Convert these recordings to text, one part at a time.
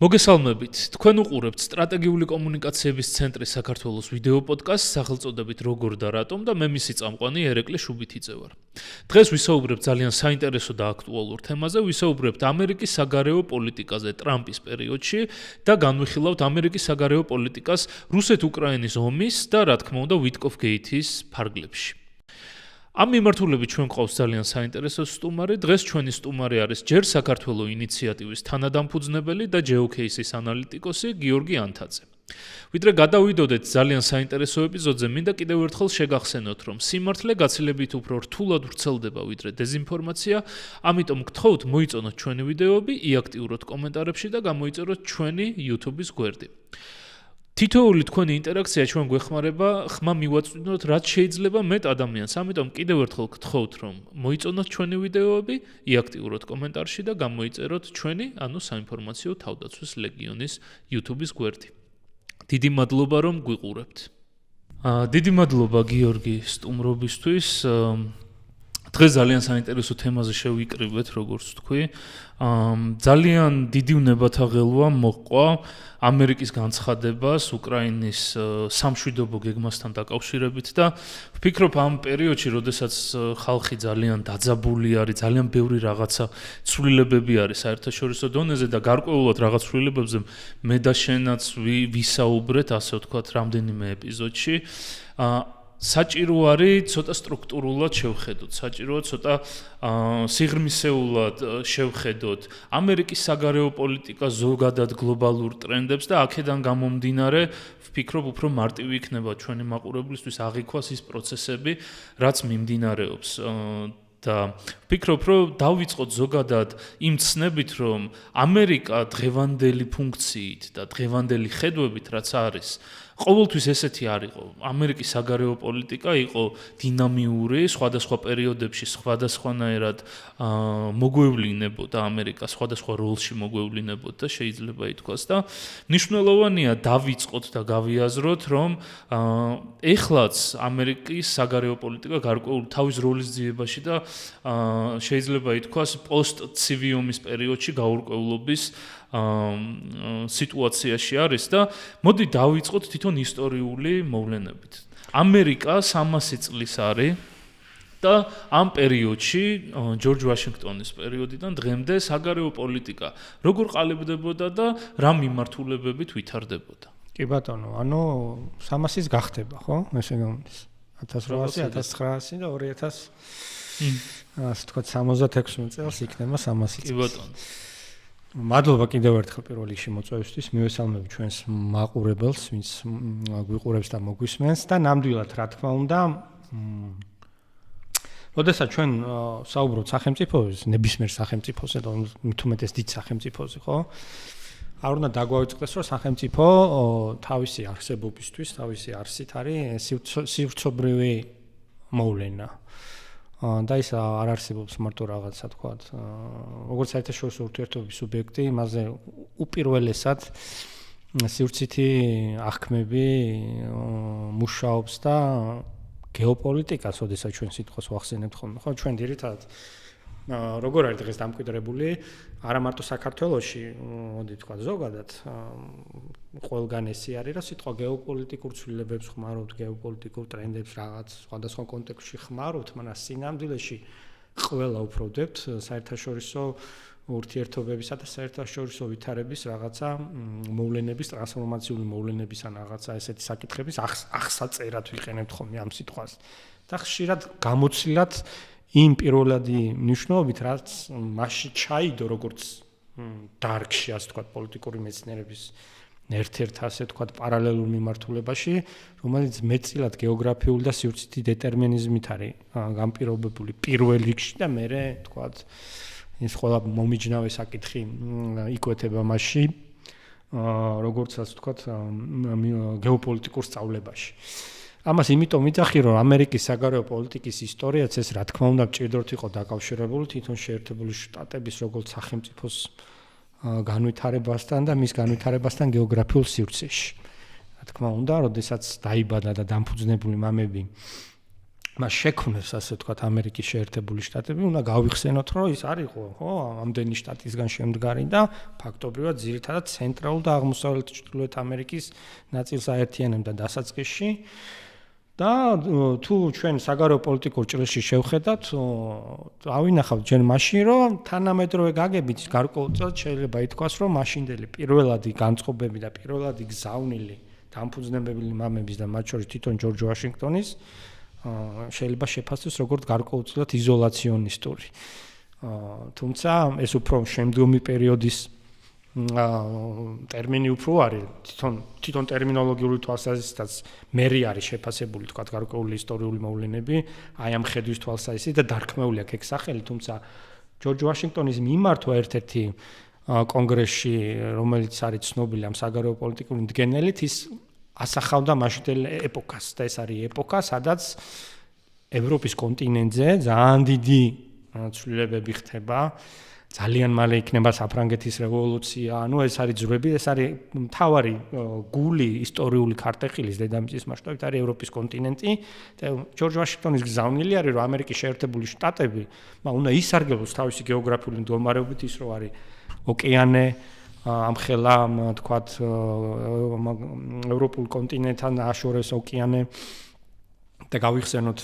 მოგესალმებით. თქვენ უყურებთ სტრატეგიული კომუნიკაციების ცენტრის საქართველოს ვიდეო პოდკასტს სახელწოდებით როგორ და რატომ და მე მისი წამყვანი ერეკლე შუბითიძე ვარ. დღეს ვისაუბრებთ ძალიან საინტერესო და აქტუალურ თემაზე, ვისაუბრებთ ამერიკის საგარეო პოლიტიკაზე ტრამპის პერიოდში და განვიხილავთ ამერიკის საგარეო პოლიტიკას რუსეთ-უკრაინის ომის და რა თქმა უნდა ვიტკოფ-გეითის ფარგლებში. ამ მიმართულებით ჩვენ გვყავს ძალიან საინტერესო სტუმარი. დღეს ჩვენი სტუმარი არის ჯერ საქართველოს ინიციატივის თანადამფუძნებელი და GeoCase-ის ანალიტიკოსი გიორგი ანთაძე. ვიდრე გადავიდოდეთ ძალიან საინტერესო ეპიზოდზე, მინდა კიდევ ერთხელ შეგახსენოთ, რომ სიმართლე გაცილებით უფრო რთულად ვრცელდება ვიდრე დეზინფორმაცია, ამიტომ გთხოვთ მოიწონოთ ჩვენი ვიდეოები, იაქტიუროთ კომენტარებში და გამოიწეროთ ჩვენი YouTube-ის გვერდი. თითოეული თქვენი ინტერაქცია ჩვენ გვეხმარება ხმა მივაწვდინოთ, რაც შეიძლება მეტ ადამიანს. ამიტომ კიდევ ერთხელ გთხოვთ, რომ მოიწონოთ ჩვენი ვიდეოები, იაქტიუროთ კომენტარში და გამოიწეროთ ჩვენი, საინფორმაციო თავდაცვის ლეგიონის YouTube-ის გვერდი. დიდი მადლობა, რომ გვიყურებთ. დიდი მადლობა გიორგი სტუმრობისთვის. დღეს ძალიან საინტერესო თემაზე შევიკრიბეთ, როგორც თქვი. ძალიან დიდი უნებათა ღელვა მოყვა ამერიკის განცხადებას უკრაინის სამშვიდობო გეგმასთან დაკავშირებით და ვფიქრობ ამ პერიოდში, როდესაც ხალხი ძალიან დაძაბული არის, ძალიან ბევრი რაღაცა ცვლილებები არის საერთაშორისო დონეზე და გარკვეულად რაღაც ცვლილებებზე მე და შენაც ვისაუბრეთ, ასე ვთქვათ, რამდენიმე ეპიზოდში. საჭირო არის ცოტა სტრუქტურულად შევხედოთ, საჭიროა ცოტა სიღრმისეულად შევხედოთ ამერიკის საგარეო პოლიტიკა ზოგადად გლობალურ ტრენდებს და აქედან გამომდინარე ვფიქრობ უფრო მარტივი იქნება ჩვენი მაყურებლისთვის აღიქვას ის პროცესები, რაც მიმდინარეობს და ვფიქრობ, რომ დავიწყოთ ზოგადად იმ ცნებით, რომ ამერიკა დღევანდელი ფუნქციით და დღევანდელი ხედვებით რაც არის ყოველთვის ესეთი არ იყო. ამერიკის საგარეო პოლიტიკა იყო დინამიური, სხვადასხვა პერიოდებში სხვადასხვანაირად მოგვევლინებოდა ამერიკა, სხვადასხვა როლში მოგვევლინებოდა, შეიძლება ითქვას და მნიშვნელოვანია დავიწყოთ და გავიაზროთ, რომ ეხლაც ამერიკის საგარეო პოლიტიკა გარკვეულ თავის როლის ძიებაში და შეიძლება ითქვას პოსტ-ცივი ომის პერიოდში გაურკვევლობის სიტუაციაში არის და მოდი დავიწყოთ თვითონ ისტორიული მოვლენებით. ამერიკა 300 წლის არის და ამ პერიოდში ჯორჯ ვაშინგტონის პერიოდიდან დღემდე საგარეო პოლიტიკა როგორ ყალიბდებოდა და რა მიმართულებებით ვითარდებოდა. კი ბატონო, 300-ის გახდება, ხო? ესე გამოდის. 1800, 1900 და 2000 ასე თქვა 76 წელს იქნება 300 წელი. კი ბატონო. მადლობა კიდევ ერთხელ პირველ რიგში მოწვევისთვის. მივესალმები ჩვენს მაყურებელს, ვინც გვიყურებს და მოგვისმენს და ნამდვილად რა თქმა უნდა, როდესაც ჩვენ საუბრობთ სახელმწიფოზე, ნებისმიერ სახელმწიფოზე და მithumetes დიდ სახელმწიფოზე, ხო? არ უნდა დაგვაუწყდეს, რომ სახელმწიფო თავისი არსებობისთვის, თავისი არსით არის სივრცობრივი მოვლენა. და ის არ არსებობს მარტო რაღაცა თქვა, როგორც საერთაშორისო ურთიერთობების სუბიექტი, მასზე უპირველესად სივრცითი აღქმები მუშაობს და გეოპოლიტიკას, ოდესაც ჩვენ სიტყვას ვახსენებთ ხოლმე, ხო, ჩვენ ძირითადად როგორ არის დღეს დამკვიდრებული, არა მარტო საქართველოში, მოდი თქვა ზოგადად, ყველგან ესე არის, რომ სიტყვა გეოპოლიტიკურ ცვლილებებს ხმარობთ, გეოპოლიტიკურ ტრენდებს რაღაც სხვადასხვა კონტექსტში ხმარობთ, მაგრამ სინამდვილეში ყველა უფრობდებთ საერთაშორისო ურთიერთობებისა და საერთაშორისო ვითარების რაღაცა მოვლენების, ტრანსფორმაციული მოვლენების ან რაღაცა ესეთი საკითხების აღსაწერად ვიყენებთ ხოლმე ამ სიტყვას. და ხშირად გამოცილად იმ პირველადი მნიშვნელობით, რაც მასში ჩაიდო როგორც დარგში, ასე თქვა, პოლიტიკური მეცნიერების ერთ-ერთ ასე თქვა პარალელურ მიმართულებაში, რომელიც მეტწილად გეოგრაფიული და სივრცითი დეტერმინიზმით არის განპირობებული პირველ რიგში და მერე თქვა ის ყველა მომიჯნავე საკითხი იკვეთება მასში, როგორც ასე თქვა გეოპოლიტიკურ სწავლებაში. ამას იმიტომ ვიძახი, რომ ამერიკის საგარეო პოლიტიკის ისტორიაც ეს რა თქმა უნდა მჭირდროთ იყო დაკავშირებული თვითონ შეერთებული შტატების როგორც სახელმწიფოს განვითარებასთან და მის განვითარებასთან გეოგრაფიულ სივრცეში. რა თქმა უნდა, როდესაც დაიბადა და დამფუძნებული მამები მას შექმნეს ასე ვთქვათ ამერიკის შეერთებული შტატები, უნდა გავიხსენოთ, რომ ის არისო, ხო, ამდენი შტატისგან შემდგარი და ფაქტობრივად ძირითადად ცენტრალურ და აღმოსავლეთ ჩრდილოეთ ამერიკის ნაწილს აერთიანებდა დასაწყისში. და თუ ჩვენ საგარეო პოლიტიკურ ჭრილში შევხედათ, ავინახავთ ჯერ მაშინ, რომ თანამედროვე გაგებით გარკვეულწილად შეიძლება ითქვას, რომ მაშინდელი პირველადი განწყობები და პირველადი გზავნილი დამფუძნებელი მამების და მათ შორის თვითონ ჯორჯ ვაშინგტონის შეიძლება შეფასდეს როგორც გარკვეულწილად იზოლაციონისტური. თუმცა ეს უფრო შემდგომი პერიოდის ტერმინი უფრო არის თვითონ ტერმინოლოგიური თვალსაზრისითაც მერი არის შეფასებული თქვა გარკვეული ისტორიული მოვლენები აი ამ ხედვის თვალსაზრისით და დარქმეული აქვს ეგ სახელი, თუმცა ჯორჯ ვაშინგტონის მიმართვა ერთ-ერთი კონგრესში, რომელიც არის ცნობილი ამ საგარეო პოლიტიკური მდგენელით, ის ასახავდა მაშინდელ ეპოქას და ეს არის ეპოქა, სადაც ევროპის კონტინენტზე ძალიან დიდი ცვლილებები ხდება. ძალიან მალე იქნება საფრანგეთის რევოლუცია, ანუ ეს არის ძვრები, ეს არის მთავარი გული ისტორიული ქარტეხილის დედამიწის მასშტაბით არის ევროპის კონტინენტი და ჯორჯ ვაშინგტონის გზავნილი არის, რომ ამერიკის შეერთებული შტატები უნდა ისარგებლოს თავისი გეოგრაფიული მდგომარეობით, ის რომ არის ოკეანე, ამხელა თქვათ ევროპულ კონტინენტთან აშორეს ოკეანე და გავიხსენოთ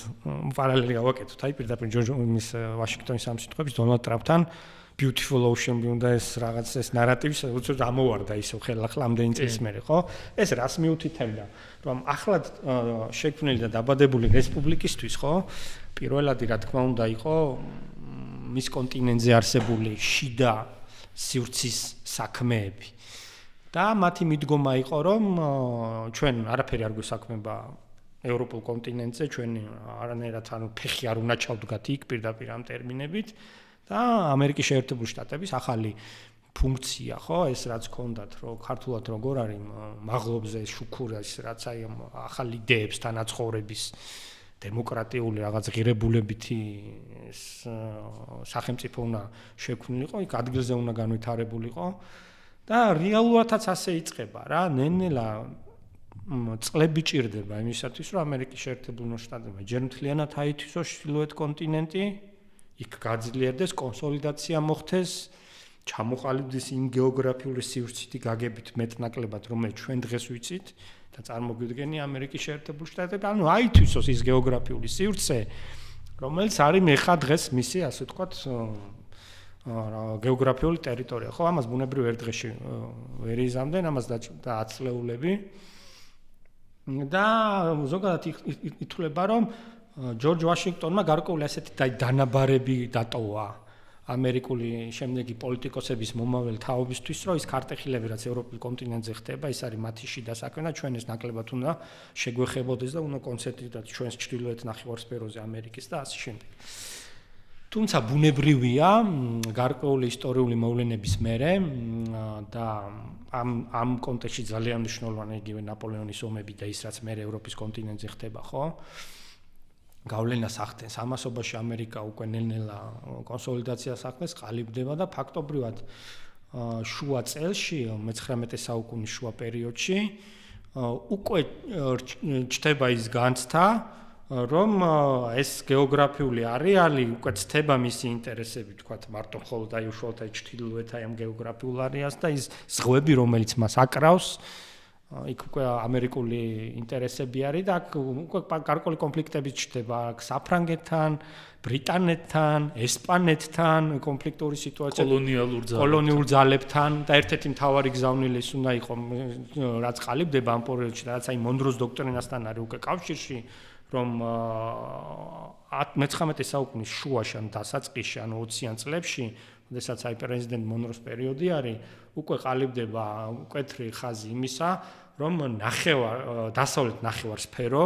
პარალელი გავაკეთოთ აი პირდაპირ ჯორჯ ვაშინგტონის ამ სიტყვებს დონალდ ტრამპთან beautiful ocean უნდა ეს რაღაც ეს ნარატივი უცებ ამოვარდა ისო ხელახლა ამდენი წლის მერე, ხო? ეს რას მიუთითებდა? რომ ახლად შექმნილი და დაბადებული რესპუბლიკისთვის, ხო? პირველადი რა თქმა უნდა იყო მის კონტინენტზე არსებული შიდა სივრცის საქმეები. და მათი მიდგომა იყო, რომ ჩვენ არაფერი არ გვესაქმება ევროპულ კონტინენტზე, ჩვენი არანაირად ანუ ფეხი არ უნდა ჩავდგათ იქ პირდაპირ ამ ტერმინებით. და ამერიკის შეერთებული შტატების ახალი ფუნქცია, ხო, ეს რაც ჰქონდათ, რომ ქართულად როგორ არის მაღლობზე შუქურას, რაც აი ახალი იდეებს თანაცხოვრების დემოკრატიული რაღაც ღირებულებითი სახელმწიფო უნდა შექმნილიყო, იქ ადგილზე უნდა განვითარებულიყო და რეალურადაც ასე იწყება რა, ნელ-ნელა წლები ჭირდება იმისათვის, რომ ამერიკის შეერთებული შტატებმა ჯერ მთლიანად აითვისოს ჩრდილოეთ კონტინენტი, იქ გაძლიერდეს, კონსოლიდაცია მოხდეს, ჩამოყალიბდეს იმ გეოგრაფიული სივრცითი გაგებით მეტნაკლებად, რომელიც ჩვენ დღეს ვიცით და წარმოგვიდგენია ამერიკის შეერთებული შტატები, ანუ აითვისოს ის გეოგრაფიული სივრცე, რომელიც არის მეხა დღეს მისი, ასე ვთქვათ, გეოგრაფიული ტერიტორია. ხო, ამას ბუნებრივ ერთ დღეში ვერ იზამდნენ, ამას და აცლეულები. და ზოგადად ითვლება, რომ ჯორჯ ვაშინგტონმა გარკვეული ასეთი დანაბარები დატოვა ამერიკული შემდეგი პოლიტიკოსების მომავალი თაობისთვის, რომ ის ქარტეხილები, რაც ევროპულ კონტინენტზე ხდება, ის არის მათი შიდა საქმე და ჩვენ ეს ნაკლებად უნდა შეგვეხებოდეს და უნდა კონცენტრირდეთ ჩვენს ჩრდილოეთ ნახევარსფეროზე ამერიკის და ასე შემდეგ. თუმცა ბუნებრივია გარკვეული ისტორიული მოვლენების მერე და ამ კონტექსტში ძალიან მნიშვნელოვანია იგივე ნაპოლეონის ომები და ის რაც მერე ევროპის კონტინენტზე ხდება, ხო? გავლენას ახდენს ამასობაში ამერიკა უკვე ნელ-ნელა კონსოლიდაციას ახდენს, ყალიბდება და ფაქტობრივად შუა წელში, მე-19 საუკუნის შუა პერიოდში უკვე ჩდება ის განცდა, რომ ეს გეოგრაფიული არეალი უკვე ცდება მისი ინტერესები, თქვათ, მარტო მხოლოდ აი უშუალოდ აი ჩრდილოეთ აი ამ გეოგრაფიულ არეალს და ის ზღვები, რომელიც მას აკრავს, იქ უკვე ამერიკული ინტერესები არის და აქ უკვე გარკვეული კონფლიქტები ჩნდება აქ საფრანგეთთან, ბრიტანეთთან, ესპანეთთან კონფლიქტური სიტუაცია კოლონიურ ძალებთან და ერთ-ერთი მთავარი გზავნილი ის უნდა იყო რაც ყალიბდება ამ პერიოდში და რაც აი მონროს დოქტრინასთან არის უკვე კავშირში, რომ 19 საუკუნის შუაში ან დასაწყისში ან 20-იან წლებში, როდესაც აი პრეზიდენტ მონროს პერიოდი არის, უკვე ყალიბდება მკვეთრი ხაზი იმისა, რომ დასავლეთ ნახევარსფერო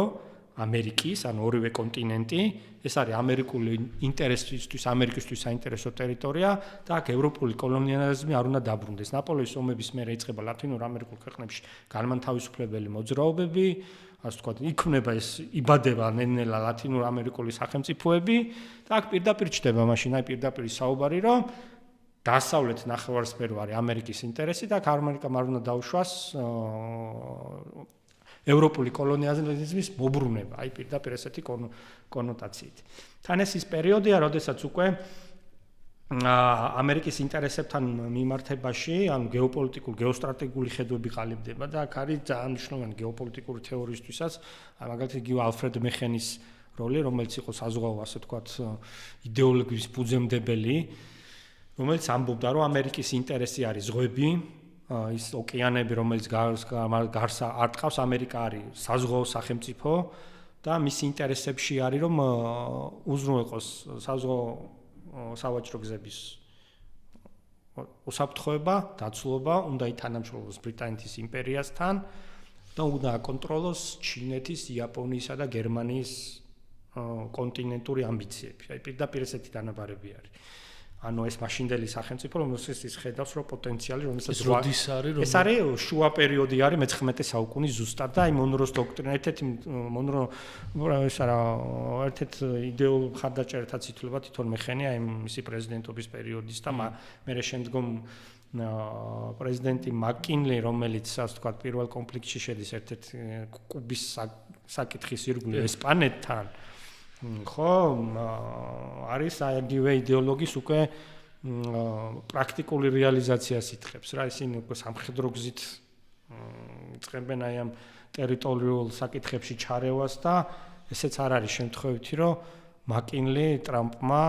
ამერიკის, ან ორივე კონტინენტი, ეს არის ამერიკული ინტერესისთვის, ამერიკისთვის საინტერესო ტერიტორია და აქ ევროპული კოლონიალიზმი არ უნდა დაბრუნდეს. ნაპოლეონის ომების მერე იწყება ლათინურ ამერიკულ ქვეყნებში განმანთავისუფლებელი მოძრაობები, ასე ვთქვათ, იქმნება ეს იბადება ნელ-ნელა ლათინურ ამერიკული სახელმწიფოები და აქ პირდაპირ ჩდება მაშინ აი პირდაპირ საუბარი, რომ დასავლეთ ნახევარსფერო არის ამერიკის ინტერესი და ამერიკამ არ უნდა დაუშვას ევროპული კოლონიალიზმის მოbrunება, აი პირდაპირ ესეთი კონოტაციით. თან ეს ის პერიოდია, როდესაც უკვე ამერიკის ინტერესებთან მიმართებაში, ანუ გეოპოლიტიკურ, გეოსტრატეგიული ხედვები ყალიბდება და აქ არის ძალიან მნიშვნელოვანი გეოპოლიტიკური თეორიისთვისაც, მაგალითად იგივე ალფრედ მეხენის როლი, რომელიც იყო საზღვაო, ასე ვთქვათ, იდეოლოგიის ფუძემდებელი, რომელიც ამბობდა, რომ ამერიკის ინტერესი არის ზღვები, ის ოკეანები, რომელიც გარს არტყავს, ამერიკა არის საზღვაო სახელმწიფო და მის ინტერესებში არის, რომ უზრუნველყოს საზღვაო სავაჭრო გზების უსაფრთხოება, დაცულობა, უნდა ითანამშრომლოს ბრიტანეთის იმპერიასთან და უნდა აკონტროლოს ჩინეთის, იაპონიისა და გერმანიის კონტინენტური ამბიციები. აი პირდაპირ ესეთი დანაბარები არის. ანუ ეს მაშინდელი სახელმწიფო, რომელსაც ის ხედავს, რომ პოტენციალი, რომელსაც ეს არის შუა პერიოდი არის მე-19 საუკუნის ზუსტად და აი მონროს დოქტრინა, ერთ-ერთი მონრო ეს არა, ერთ-ერთი იდეოლოგ ხარდაჭერითაც ითვლება თვითონ მეხენი აი მისი პრეზიდენტობის პერიოდის და მერე შემდგომ პრეზიდენტი მაკინლი, რომელიც ასე ვთქვათ, პირველ კონფლიქტში შედის ერთ-ერთი კუბის საკითხის ირგვლივ ესპანეთთან ხო არის აიგივე იდეოლოგიის უკვე პრაქტიკული რეალიზაციას ითხრებს რა ისინი უკვე სამხედრო გზით იწყებენ აი ამ ტერიტორიულ საკითხებში ჩარევას და ესეც არ არის შემთხვევითი რომ მაკინლი ტრამპმა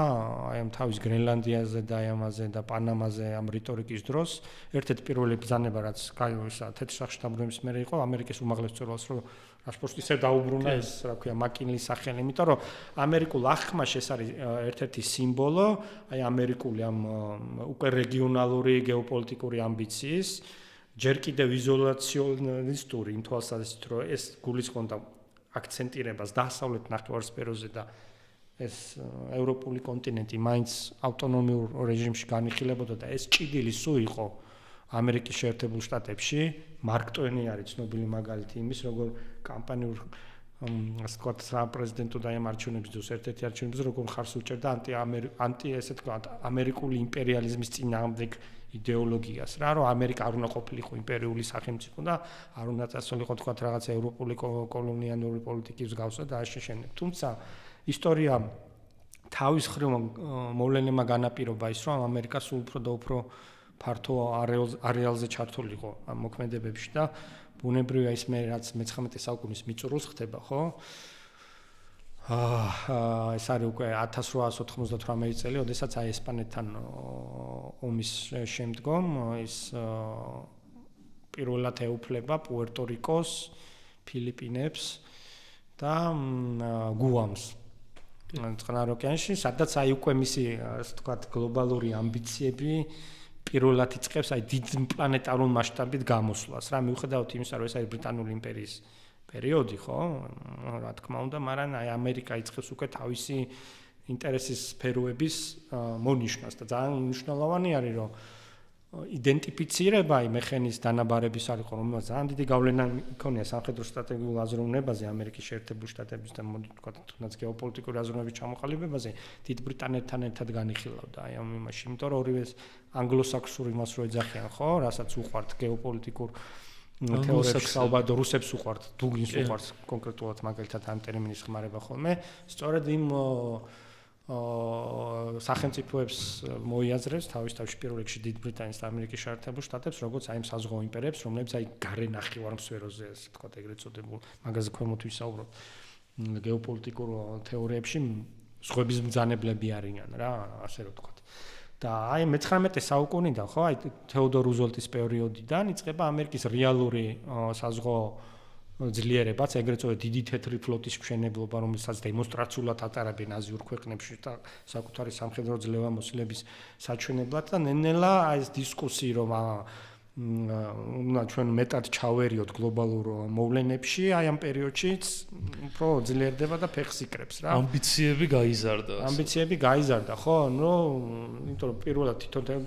აი ამ თავის გრენლანდიაზე და აი ამაზე და პანამაზე ამ რიტორიკის დროს ერთ-ერთი პირველი ბრძანება რაც გაიოსა თეთრ სახში დაბრუნების მერე იყო ამერიკის უმაღლეს მწვერვალს რომ რაშფორტი ისე დაუბრუნა ეს რა ქვია მაკინლის სახელი იმიტომ რომ ამერიკულ აღქმაში ეს არის ერთ-ერთი სიმბოლო აი ამერიკული ამ უკვე რეგიონალური გეოპოლიტიკური ამბიციის ჯერ კიდევ იზოლაციონისტური იმ თვალსაზრისით რომ ეს გულისხმობდა აქცენტირებას დასავლეთ ნახევარსფეროზე და ეს ევროპული კონტინენტი მაინც ავტონომიურ რეჟიმში განიხილებოდა და ეს ჭიდილი სულ იყო ამერიკის შეერთებულ შტატებში მარკ ტვენი არის ცნობილი მაგალითი იმის როგორ კამპანიურ ასე ვთქვათ საპრეზიდენტო და ამ არჩევნების დროს ერთ-ერთი არჩევნების როგორ ხარს უჭერდა ანტი ესე ვთქვათ ამერიკული იმპერიალიზმის წინააღმდეგ იდეოლოგიას რა რომ ამერიკა არ უნდა ყოფილიყო იმპერიული სახელმწიფო და არ უნდა წასულიყო თქვათ რაღაც ევროპული კოლონიალური პოლიტიკის მსგავსად და აშშენებ თუმცა ისტორია თავის ხრივ მოვლენებმა განაპირობა ის რომ ამერიკა სულ უფრო და უფრო ფართო არეალზე ჩართულიყო ამ მოქმედებებში და ბუნებრივია ის მე რაც მე-19 საუკუნის მიწურულს ხდება ხო ეს არის უკვე 1898 წელი, როდესაც აი ესპანეთთან ომის შემდგომ ის პირველად ეუფლება პუერტო-რიკოს, ფილიპინებს და გუამს. წყნარ ოკეანეში, სადაც აი უკვე მისი ასე ვთქვათ გლობალური ამბიციები პირველად იწყებს აი დიდ პლანეტარულ მასშტაბით გამოსვლას. რა მიუხედავად იმისა, რომ ეს არის ბრიტანული იმპერიის პერიოდი, ხო? რა თქმა უნდა, მაგრამ აი ამერიკა იწყებს უკვე თავისი ინტერესის სფეროების მონიშნას და ძალიან მნიშვნელოვანი არის, რომ იდენტიფიცირება აი მეხენის დანაბარების არ იყო, რომელსაც ძალიან დიდი გავლენა იქონია სამხედრო სტრატეგიულ აზროვნებაზე ამერიკის შეერთებულ შტატების და მოდი ვთქვათ, თუნდაც გეოპოლიტიკური აზროვნების ჩამოყალიბებაზე დიდ ბრიტანეთთან ერთად განიხილავდა აი ამ იმაში, იმიტომ რომ ორივე ანგლოსაქსური მას რო ეძახიან, ხო, რასაც უყვართ გეოპოლიტიკურ თეორიებში საუბარდო რუსებს უყვართ, დუგინს უყვართ კონკრეტულად მაგალითად ამ ტერმინის ხმარება ხოლმე, სწორედ იმ სახელმწიფოებს მოიაზრებს თავის პირველ რიგში დიდ ბრიტანეთს და ამერიკის შეერთებულ შტატებს, როგორც აი საზღვაო იმპერიებს, რომლებიც აი გარე ნახევარმსფეროზე, ასე ვთქვათ, ეგრეთ წოდებულ მაგაზე ქვემოთ ვისაუბროთ, გეოპოლიტიკურ თეორიებში ზღვების მბრძანებლები არიან რა, ასე რომ ვთქვათ. და აი მე-19 საუკუნიდან, ხო, აი თეოდორ რუზველტის პერიოდიდან იწყება ამერიკის რეალური საზღვაო ძლიერებაც, ეგრეთ წოდებული დიდი თეთრი ფლოტის მშენებლობა, რომელსაც დემონსტრაციულად ატარებენ აზიურ ქვეყნებში და საკუთარი სამხედრო ძლევამოსილების საჩვენებლად და ნელ-ნელა აი ეს დისკუსი, რომ უნდა ჩვენ მეტად ჩავერიოთ გლობალურ მოვლენებში, აი ამ პერიოდშიც უფრო ძლიერდება და ფეხს იკრებს რა. ამბიციები გაიზარდა, ხო? ნუ, იმიტომ რომ პირველად თვითონ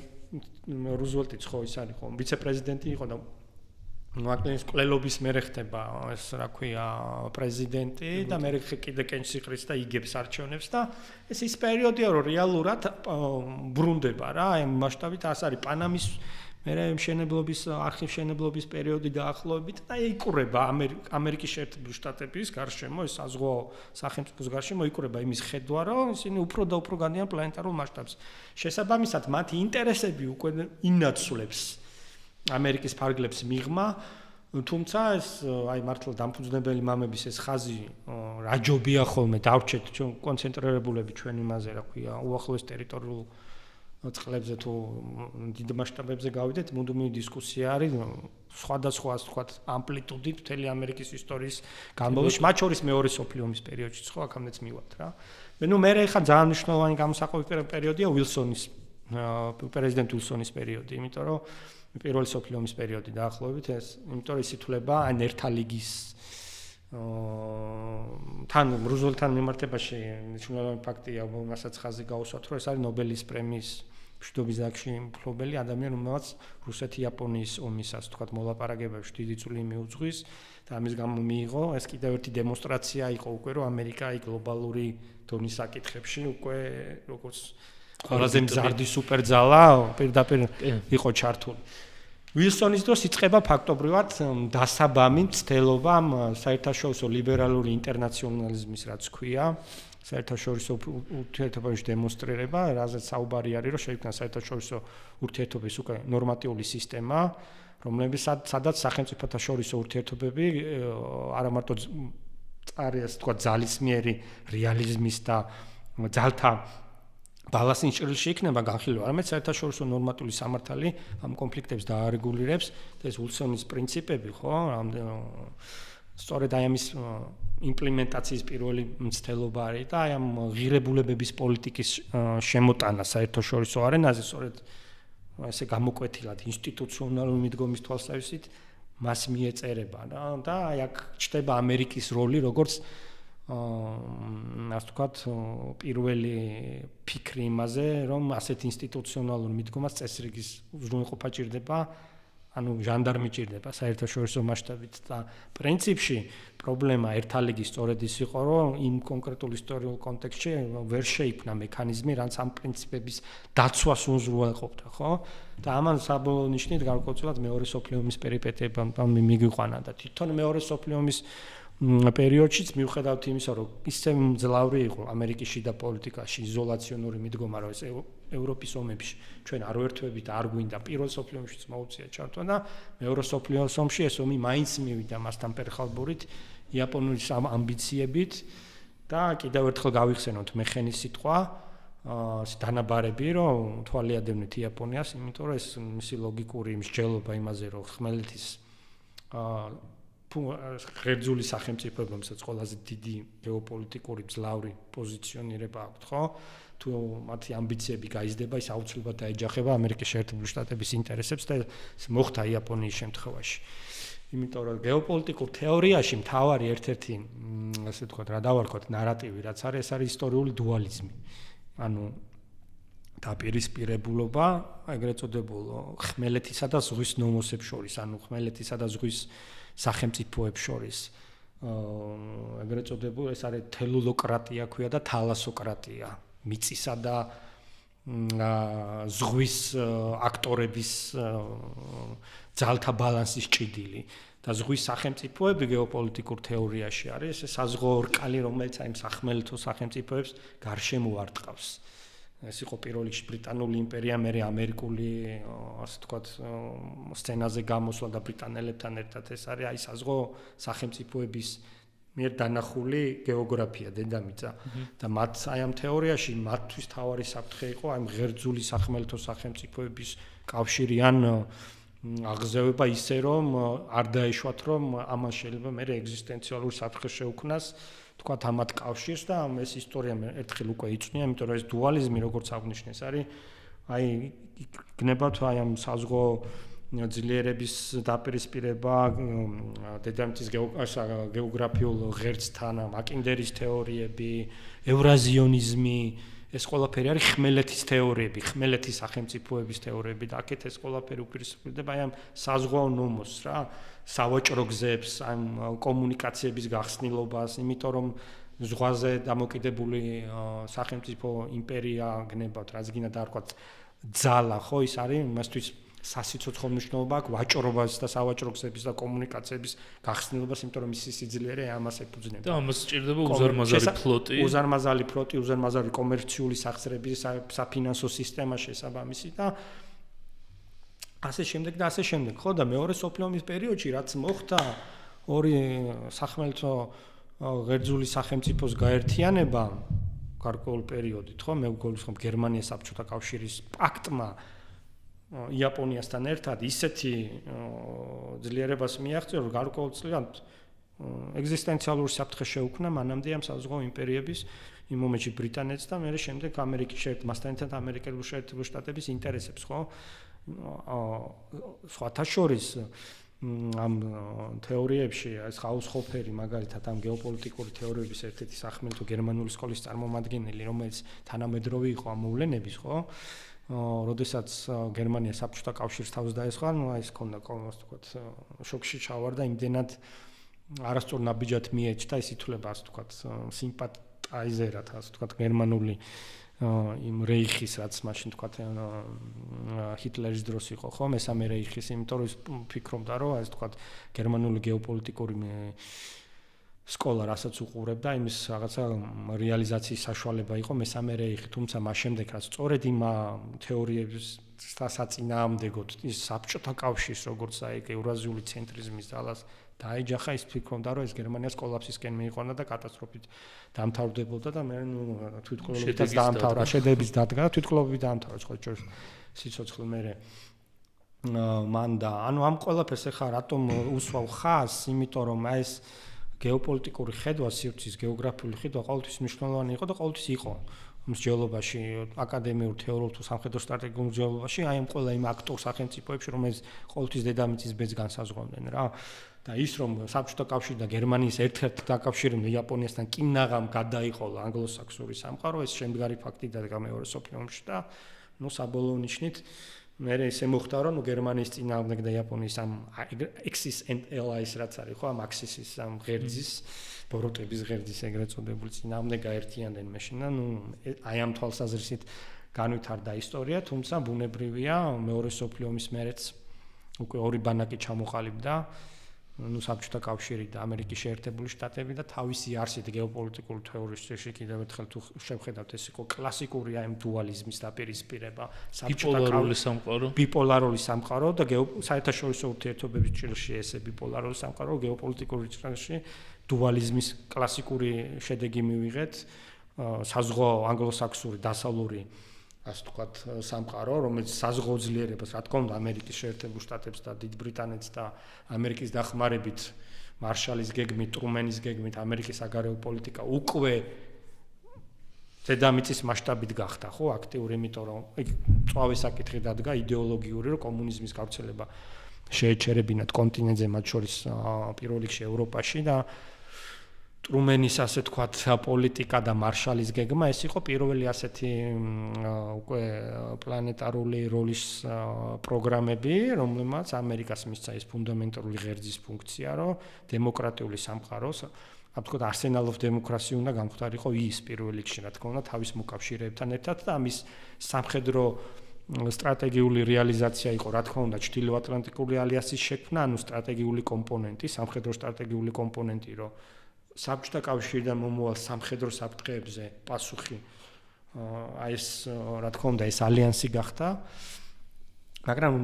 რუზველტიც ხო ის არის, ხო, ვიცე-პრეზიდენტი იყო და მაკლინის ყლელობის მერე ხდება ეს რა ქვია პრეზიდენტი და მერე კიდე კენჭს იყრის და იგებს არჩევნებს და ეს ის პერიოდია რომ რეალურად ბრუნდება რა აი მასშტაბით ას არის პანამის მე მშენებლობის არქივშენებლობის პერიოდი დაახლოებით და იკურება ამერიკის შეერთებული შტატების გარშემო ეს საზღვაო სახელმწიფოს გარშემო იკურება იმის ხედვა რომ ისინი უფრო და უფრო განიან პლანეტარულ მასშტაბს. შესაბამისად მათი ინტერესები უკვე ინაცვლებს ამერიკის ფარგლებს მიღმა, თუმცა ეს აი მართლა დამფუძნებელი მამების ეს ხაზი რა ჯობია ხოლმე დავრჩეთ ჩვენ კონცენტრირებულები ჩვენ იმაზე რა ქვია უახლოეს ტერიტორიულ წყლებზე თუ დიდ მასშტაბებზე გავიდეთ, მუდმივი დისკუსია არის სხვადასხვა ასე ვთქვათ ამპლიტუდით მთელი ამერიკის ისტორიის განმავლობაში, მათ შორის მეორე სოფლიო ომის პერიოდშიც ხო აქამდეც მივათ რა. მე ხა ძალიან მნიშვნელოვანი გამოსაყობი პერიოდია ვილსონის პრეზიდენტ ვილსონის პერიოდი, იმიტომ რომ პირველი სოფლიო ომის პერიოდი დაახლოებით ეს, იმიტომ რომ ის ითვლება ან ერთა ლიგის თან რუზველტთან მიმართებაში მნიშვნელოვანი ფაქტია, მასაც ხაზი გაუსვათ, რომ ეს არის ნობელის პრემიის მშვიდობის დარგში მფლობელი ადამიანი, რომელსაც რუსეთი-იაპონიის ომის ასე ვთქვათ მოლაპარაკებებში დიდი წვლილი მიუძღვის და ამის გამო მიიღო ეს კიდევ ერთი დემონსტრაცია იყო უკვე რომ ამერიკა გლობალური დონის საკითხებში უკვე როგორც ყველაზე მზარდი სუპერძალა პირდაპირ იყო ჩართული. ვილსონის დროს იწყება ფაქტობრივად დასაბამი მცდელობა საერთაშორისო ლიბერალური ინტერნაციონალიზმის რაც ქვია, საერთაშორისო ურთიერთობების დემონსტრირება, რაზეც საუბარი არის, რომ შეიქმნა საერთაშორისო ურთიერთობების უკვე ნორმატიული სისტემა, სადაც სახელმწიფოთა შორისო ურთიერთობები არა მარტო არის თქვა ძალისმიერი რეალიზმის და ძალთა ბალანსის ჭრილში იქნება განხილვა, არამედ საერთაშორისო ნორმატიული სამართალი ამ კონფლიქტებს დაარეგულირებს და ეს ვილსონის პრინციპები, ხო, სწორედ აი ამის იმპლემენტაციის პირველი მცდელობა არის და აი ამ ღირებულებების პოლიტიკის შემოტანა საერთაშორისო არენაზე, სწორედ ესე გამოკვეთილად ინსტიტუციონალური მიდგომის თვალსაზრისით მას მიეწერება და აი აქ ჩნდება ამერიკის როლი, როგორც ასე ვთქვათ, პირველი ფიქრი იმაზე, რომ ასეთ ინსტიტუციონალურ მიდგომას წესრიგის უზრუნველყოფა ჭირდება, ანუ ჟანდარმი ჭირდება საერთაშორისო მასშტაბით და პრინციპში პრობლემა ერთა ლიგის სწორედ ის იყო, რომ იმ კონკრეტულ ისტორიულ კონტექსტში ვერ შეიქმნა მექანიზმი, რაც ამ პრინციპების დაცვას უზრუნველყოფდა, ხო? და ამან საბოლოო ნიშნით გარკვეულწილად მეორე სოფლიო ომის პერიპეტიებამ მიგიყვანა და თვითონ მეორე სოფლიო ომის პერიოდშიც მიუხედავად იმისა, რომ ისე მძლავრი იყო ამერიკის შიდა პოლიტიკაში იზოლაციონური მიდგომა, რომ ეს ევროპის ომებში ჩვენ არ ვერთვებით, არ გვინდა პირველ სოფლიო ომშიც მოუწია ჩართვა და მეორე სოფლიო ომში ეს ომი მაინც მივიდა მასთან პერხალბურით, იაპონიის ამბიციებით და კიდევ ერთხელ გავიხსენოთ მეხენის სიტყვა, დანაბარები, რომ თვალიადევნით იაპონიას, იმიტომ რომ ეს მისი ლოგიკური მსჯელობა იმაზე, რომ ხმელეთის ღერძული სახელმწიფოებმა, რომელსაც ყველაზე დიდი გეოპოლიტიკური მძლავრი პოზიციონირება აქვთ, ხო? თუ მათი ამბიციები გაიზრდება, ის აუცილებლად დაეჯახება ამერიკის შეერთებული შტატების ინტერესებს და ეს მოხდა იაპონიის შემთხვევაში. იმიტომ რომ გეოპოლიტიკურ თეორიაში მთავარი ერთ-ერთი, ასე ვთქვათ, რა დავარქოთ, ნარატივი, რაც არის, ეს არის ისტორიული დუალიზმი. ანუ დაპირისპირებულობა, ეგრეთ წოდებულ ხმელეთისა და ზღვის ნომოსებს შორის, ანუ ხმელეთისა და ზღვის სახელმწიფოებს შორის ეგრეთ წოდებულ ეს არის თელულოკრატია ქვია და თალასოკრატია, მიწისა და ზღვის აქტორების ძალთა ბალანსის ჭიდილი და ზღვის სახელმწიფოები გეოპოლიტიკურ თეორიაში არის ეს საზღვაო რკალი, რომელიც აი სახმელეთო სახელმწიფოებს გარშემო არტყავს. ეს იყო პირველ რიგში ბრიტანული იმპერია, მერე ამერიკული, ასე ვთქვათ, სცენაზე გამოსვლა და ბრიტანელებთან ერთად ეს არის აი საზღვაო სახელმწიფოების მიერ დანახული გეოგრაფია, დედამიწა და მათ აი ამ თეორიაში მათთვის თავარი საფრთხე იყო აი ღერძული სახმელეთო სახელმწიფოების კავშირი ან აღზევება ისე რომ არ დაეშვათ რომ ამან შეიძლება მე ეგზისტენციალური საფრთხე შეუქმნას თქვათ ამათ კავშირს და ეს ისტორია ერთხელ უკვე იწვნია, იმიტომ რომ ეს დუალიზმი როგორც აღნიშნეს არის აი იქნება თუ აი ამ საზღვაო ძლიერების დაპირისპირება დედამიწის გეოგრაფიულ ღერძთან, მაკინდერის თეორიები, ევრაზიონიზმი, ეს ყველაფერი არის ხმელეთის თეორიები, ხმელეთის სახელმწიფოების თეორიები და აქეთ ეს ყველაფერი უპირისპირდება აი ამ საზღვაო ნომოსს რა, სავაჭრო გზებს, ამ კომუნიკაციების გახსნილობას, იმიტომ რომ ზღვაზე დამოკიდებული სახელმწიფო იმპერია გნებავთ, რაც გინდა და არ ვთქვათ, ძალა, ხო, ის არის იმასთვის სასიცოცხლო მნიშვნელობა აქვს ვაჭრობას და სავაჭრო გზების და კომუნიკაციების გახსნილებას, იმიტომ რომ მისი სიძლიერე ამას ეფუძნება. და ამას სჭირდება უზარმაზარი ფლოტი. უზარმაზარი ფლოტი, უზარმაზარი კომერციული სახსრები, საფინანსო სისტემა შესაბამისი და ასე შემდეგ და ასე შემდეგ. ხო და მეორე სოფლიო ომის პერიოდში რაც მოხდა ორი სახმელთო ღერძული სახელმწიფოს გაერთიანება გარკვეულ პერიოდით, ხო, მე გულისხმობ გერმანიას საბჭოთა კავშირის პაქტმა იაპონიასთან ერთად ისეთი ძლიერებას მიაღწია, რომ გარკვეულწილად ეგზისტენციალური საფრთხე შეუქმნა მანამდე ამ საზღვაო იმპერიების იმ მომენტში ბრიტანეთს და მე შემდეგ ამერიკის მასთან ერთად ამერიკული შეერთებული შტატების ინტერესებს, ხო? სხვათა შორის ამ თეორიებში ეს ხაუსჰოფერი მაგალითად ამ გეოპოლიტიკური თეორიების ერთ-ერთი სახმელთო გერმანული სკოლის წარმომადგენელი, რომელიც თანამედროვე იყო ამ მოვლენების, ხო? როდესაც გერმანია საბჭოთა კავშირს თავს დაესხა, ნუ ეს ქონდა ასე ვთქვათ, შოკში ჩავარდა, იმდენად არასწორ ნაბიჯად მიეჭდა ეს ითვლება, ასე ვთქვათ, სიმპათაიზერად, ასე ვთქვათ, გერმანული იმ რეიხის, რაც მაშინ თქვა ჰიტლერის დროს იყო, ხო, მესამე რეიხის, იმიტომ რომ ფიქრობდა, რომ ასე თქვა გერმანული გეოპოლიტიკური სკოლა, რასაც უყურებდა, იმის რაღაცა რეალიზაციის საშუალება იყო მესამე რეიხი, თუმცა მას შემდეგ რაც სწორედ იმ თეორიების საწინააღმდეგოდ ის საბჭოთა კავშირს, როგორც აი ევრაზიული ცენტრიზმის ძალას დაეჯახა, ის ფიქრობდა, რომ ეს გერმანიას კოლაფსისკენ მიიყვანა და კატასტროფით დამთავრდებოდა და მე თვითმკვლელობითაც დაამთავრა, შედების დადგა და თვითმკვლელობით დაამთავრა, ხო, ჯერ სიცოცხლე მერე მან და ანუ ამ ყველაფერს ახლა რატომ უსვავ ხაზს, იმიტომ რომ აი ეს გეოპოლიტიკური ხედვა, სივრცის გეოგრაფიული ხედვა ყოველთვის მნიშვნელოვანი იყო და ყოველთვის იყო მსჯელობაში, აკადემიურ, თეორიულ თუ სამხედრო სტრატეგიულ მსჯელობაში, აი ამ ყველა იმ აქტორ სახელმწიფოებში, რომელიც ყოველთვის დედამიწის ბედს განსაზღვრავდნენ რა. და ის რომ საბჭოთა კავშირი და გერმანიის ერთ-ერთ დაკავშირებული იაპონიასთან კინაღამ გადაიყოლა ანგლოსაქსონური სამყარო, ეს შემდგარი ფაქტი დადგა მეორე მსოფლიო ომში და ნუ საბოლოო ნიშნით მე ისე მოხდა რომ გერმანიის წინააღმდეგ და იაპონიის ამ Axis and Allies რაც არის ხო ამ Axis-ის ამ ღერძის ბოროტების ღერძის ეგრეთ წოდებული წინააღმდეგ გაერთიანდნენ მაშინ და ნუ აი ამ თვალსაზრისით განვითარდა ისტორია, თუმცა ბუნებრივია მეორე მსოფლიო ომის მერეც უკვე ორი ბანაკი ჩამოყალიბდა ნუ საბჭოთა კავშირი და ამერიკის შეერთებული შტატები და თავისი არსით გეოპოლიტიკური თეორიის წესში კიდევ ერთხელ თუ შევხედავთ ეს იყო კლასიკური აი დუალიზმის დაპირისპირება ბიპოლარული სამყარო და საერთაშორისო ურთიერთობების ჭრილში ესე ბიპოლარული სამყარო გეოპოლიტიკური ჭრილში დუალიზმის კლასიკური შედეგი მივიღეთ საზღვაო ანგლოსაქსონური დასავლური ასე ვთქვათ სამყარო, რომელიც საზღვაო ძლიერებას, რა თქმა უნდა, ამერიკის შეერთებულ შტატებს და დიდ ბრიტანეთს და ამერიკის დახმარებით, მარშალის გეგმით, ტრუმენის გეგმით, ამერიკის საგარეო პოლიტიკა უკვე დედამიწის მასშტაბით გახდა, ხო, აქტიური, იმიტომ რომ იქ წვავე საკითხი დადგა იდეოლოგიური, რომ კომუნიზმის გავრცელება შეეჩერებინათ კონტინენტზე, მათ შორის პირველ რიგში ევროპაში და ტრუმენის ასე თქვათ პოლიტიკა და მარშალის გეგმა ეს იყო პირველი ასეთი უკვე პლანეტარული როლის პროგრამები, რომლებმაც ამერიკას მისცა ეს ფუნდამენტალური ღერძის ფუნქცია, რომ დემოკრატიული სამყაროს, ასე თქვათ arsenal of democracy უნდა გამختارიყო ის პირველ რიგში, რა თქმა უნდა, თავის მოკავშირეებთან ერთად და ამის სამხედრო სტრატეგიული რეალიზაცია იყო, რა თქმა უნდა, ჩრდილოატლანტიკური ალიანსის შექმნა, ანუ სტრატეგიული კომპონენტი, სამხედრო სტრატეგიული კომპონენტი, რომ საბჭოთა კავშირიდან მომავალ სამხედრო საფრთხეებზე პასუხი აი ეს რა თქმა უნდა ეს ალიანსი გახდა, მაგრამ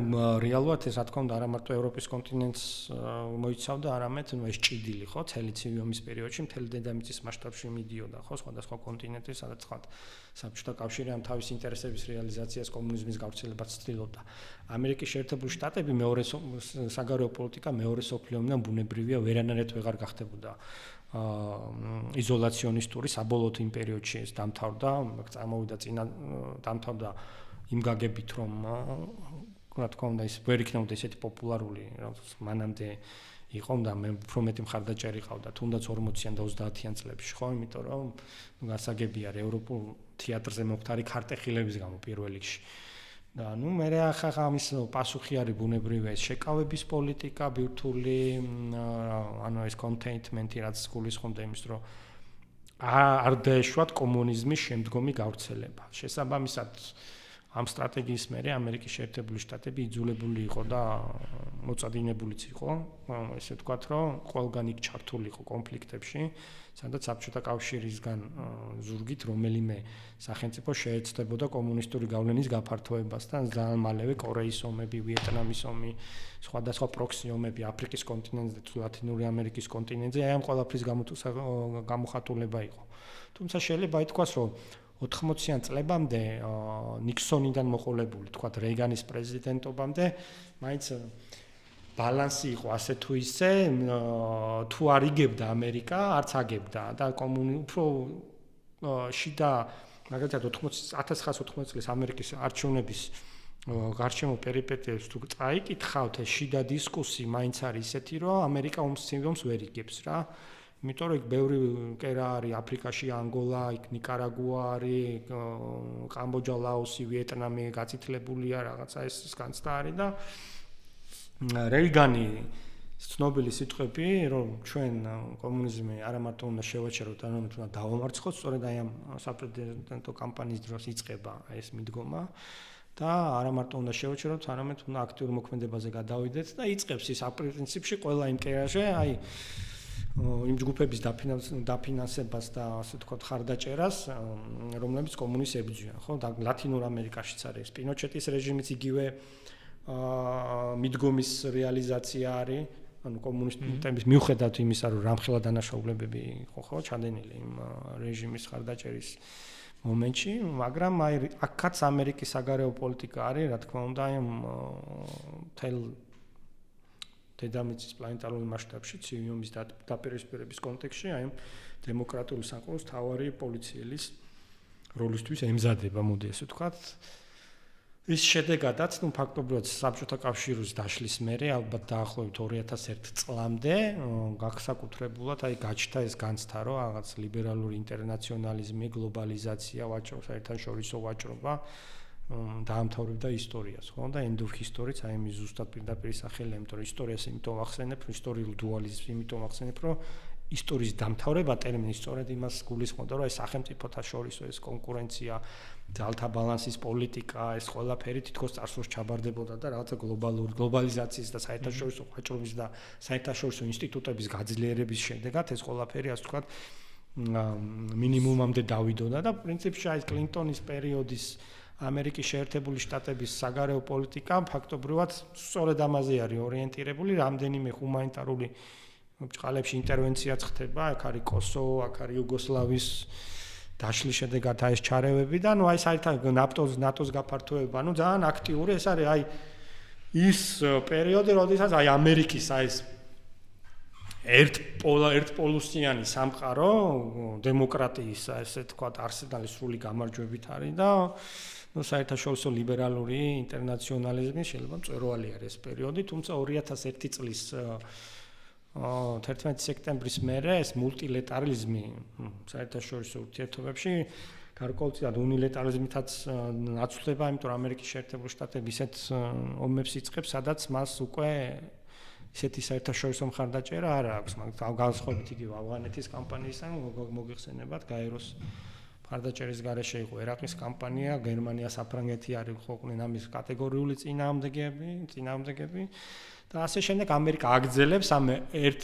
რეალურად ეს რა თქმა უნდა არა მარტო ევროპის კონტინენტს მოიცავდა, არამედ ეს ჭიდილი ხო, წელი ცივი ომის პერიოდში მთელი დედამიწის მასშტაბში მიდიოდა ხო, სხვადასხვა კონტინენტის, სადაც თქვა საბჭოთა კავშირი ამ თავის ინტერესების რეალიზაციას კომუნიზმის გავრცელებას ცდილობდა. ამერიკის შეერთებული შტატები მეორე საგარეო პოლიტიკა მეორე მსოფლიო ომიდან ბუნებრივია ვერანაირად ვეღარ გახდებოდა იზოლაციონისტური საბოლოო იმ პერიოდში ეს დამთავრდა, წარმოვიდა წინა დამთავრდა იმ გაგებით რომ რა თქმა უნდა ის ვერ იქნებოდა ესეთი პოპულარული რაც მანამდე იყო და მე უფრო მეტი მხარდაჭერი ყავდა თუნდაც 40-იან და 30-იან წლებში ხო, იმიტომ რომ გასაგებია ევროპულ თეატრზე მოხდარი ქარტეხილების გამო პირველ რიგში. და ნუ მე ახლა ამის პასუხი არის ბუნებრივია ეს შეკავების პოლიტიკა, ბირთვული ანუ ეს კონტეინმენტი რაც გულისხმობდა იმის რომ არ დაეშვათ კომუნიზმის შემდგომი გავრცელება. შესაბამისად ამ სტრატეგიის მერე ამერიკის შეერთებული შტატები იძულებული იყო და მოწადინებულიც იყო, ესე ვთქვათ, რომ ყველგან იქ ჩართული იყო კონფლიქტებში, სადაც საბჭოთა კავშირისგან ზურგით რომელიმე სახელმწიფო შეეცდებოდა კომუნისტური გავლენის გაფართოებასთან, ძალიან მალევე კორეის ომები, ვიეტნამის ომი, სხვადასხვა პროქსი ომები აფრიკის კონტინენტზე თუ ლათინური ამერიკის კონტინენტზე, აი ამ ყველაფრის გამოხატულება იყო. თუმცა შეიძლება ითქვას, რომ 80-იან წლებამდე ნიქსონიდან მოყოლებული, თქვათ რეიგანის პრეზიდენტობამდე, მაინც ბალანსი იყო ასე თუ ისე, თუ არ იგებდა ამერიკა, არც აგებდა და უფრო შიდა, მაგალითად 1980 წლის ამერიკის არჩევნების გარშემო პერიპეტიებს თუ წაიკითხავთ, ეს შიდა დისკუსი მაინც არის ისეთი, რომ ამერიკა ომს სიმდომს ვერ იგებს რა. იმიტომ რომ იქ ბევრი კერა არის აფრიკაში, ანგოლა, იქ ნიკარაგუა არის, კამბოჯა, ლაოსი, ვიეტნამი გაწითლებულია, რაღაცა ეს განცდა არის და რეიგანი ცნობილი სიტყვები, რომ ჩვენ კომუნიზმი არა მარტო უნდა შევაჩეროთ, არამედ უნდა დავამარცხოთ, სწორედ აი ამ საპრეზიდენტო კამპანიის დროს იწყება ეს მიდგომა და არა მარტო უნდა შევაჩეროთ, არამედ უნდა აქტიურ მოქმედებაზე გადავიდეთ და იწყებს ის პრინციპში ყველა იმ კერაზე, აი იმ ჯგუფების დაფინანსებას და ასე ვთქვათ ხარდაჭერას, რომლებიც კომუნისტს ებრძვიან, ხო? და ლათინურ ამერიკაშიც არის პინოჩეტის რეჟიმიც იგივე მიდგომის რეალიზაცია არის, ანუ კომუნისტების მიუხედავად იმისა, რომ რამხელა დანაშაულებები იყო, ხო, ჩადენილი იმ რეჟიმის ხარდაჭერის მომენტში, მაგრამ აი აქაც ამერიკის საგარეო პოლიტიკა არის, რა თქმა უნდა, აი თელ დედამიწის პლანეტარული მასშტაბში ცივი ომის დაპირისპირების კონტექსტში აი დემოკრატიული საყოველთაოს მთავარი პოლიციელის როლისთვის ემზადება, მოდი ესე ვთქვათ. ის შედეგადაც, ფაქტობრივად საბჭოთა კავშირის დაშლის მერე, ალბათ დაახლოებით 2001 წლამდე გასაკუთრებულად აი გაჩნდა ეს განცდა, რომ რაღაც ლიბერალური ინტერნაციონალიზმი, გლობალიზაცია, საერთაშორისო ვაჭრობა დაამთავრებდა ისტორიას, ხო? და end of history-ც აი ამის ზუსტად პირდაპირ სახელი, იმიტომ რომ ისტორიას იმიტომ ახსენებ, ისტორიულ დუალიზმს იმიტომ ახსენებ, რომ ისტორიის დამთავრება ტერმინი სწორედ იმას გულისხმობდა, რომ ეს სახელმწიფოთა შორისო ეს კონკურენცია, ძალთა ბალანსის პოლიტიკა, ეს ყველაფერი თითქოს წარსულს ჩაბარდებოდა და რაღაცა გლობალიზაციის და საერთაშორისო ვაჭრობის და საერთაშორისო ინსტიტუტების გაძლიერების შედეგად ეს ყველაფერი ასე ვთქვათ მინიმუმამდე დავიდოდა და პრინციპში აი კლინტონის პერიოდის ამერიკის შეერთებული შტატების საგარეო პოლიტიკა ფაქტობრივად სწორედ ამაზე არის ორიენტირებული, რამდენიმე ჰუმანიტარული ბჭყალებში ინტერვენციაც ხდება, აქ არის კოსოვო, აქ არის იუგოსლავიის დაშლის შედეგად ეს ჩარევები და ნუ აი საერთოდ ნატოს გაფართოება, ნუ ძალიან აქტიური ეს არის აი ის პერიოდი, როდესაც აი ამერიკის აი ეს ერთპოლუსიანი სამყარო დემოკრატიის ესე თქვათ არსენალის სრული გამარჯვებით არის და ნუ საერთაშორისო ლიბერალური ინტერნაციონალიზმი შეიძლება მწვერვალი არის ეს პერიოდი, თუმცა 2001 წლის 11 სექტემბრის მერე ეს მულტილატერალიზმი საერთაშორისო ურთიერთობებში გარკვეულწილად უნილატერალიზმითაც აცვლება, იმიტომ რომ ამერიკის შეერთებული შტატები ისეთ ომებს იწყებს, სადაც მას უკვე ისეთი საერთაშორისო მხარდაჭერა არ აქვს, მაგრამ განსხვავებით იგივე ავღანეთის კამპანიისგან მოგიხსენებათ, გაეროს მხარდაჭერის გარეშე იყო ერაყის კამპანია, გერმანია, საფრანგეთი არის ყოფილნი ამის კატეგორიული წინააღმდეგები და ასე შემდეგ ამერიკა აგრძელებს ამ ერთ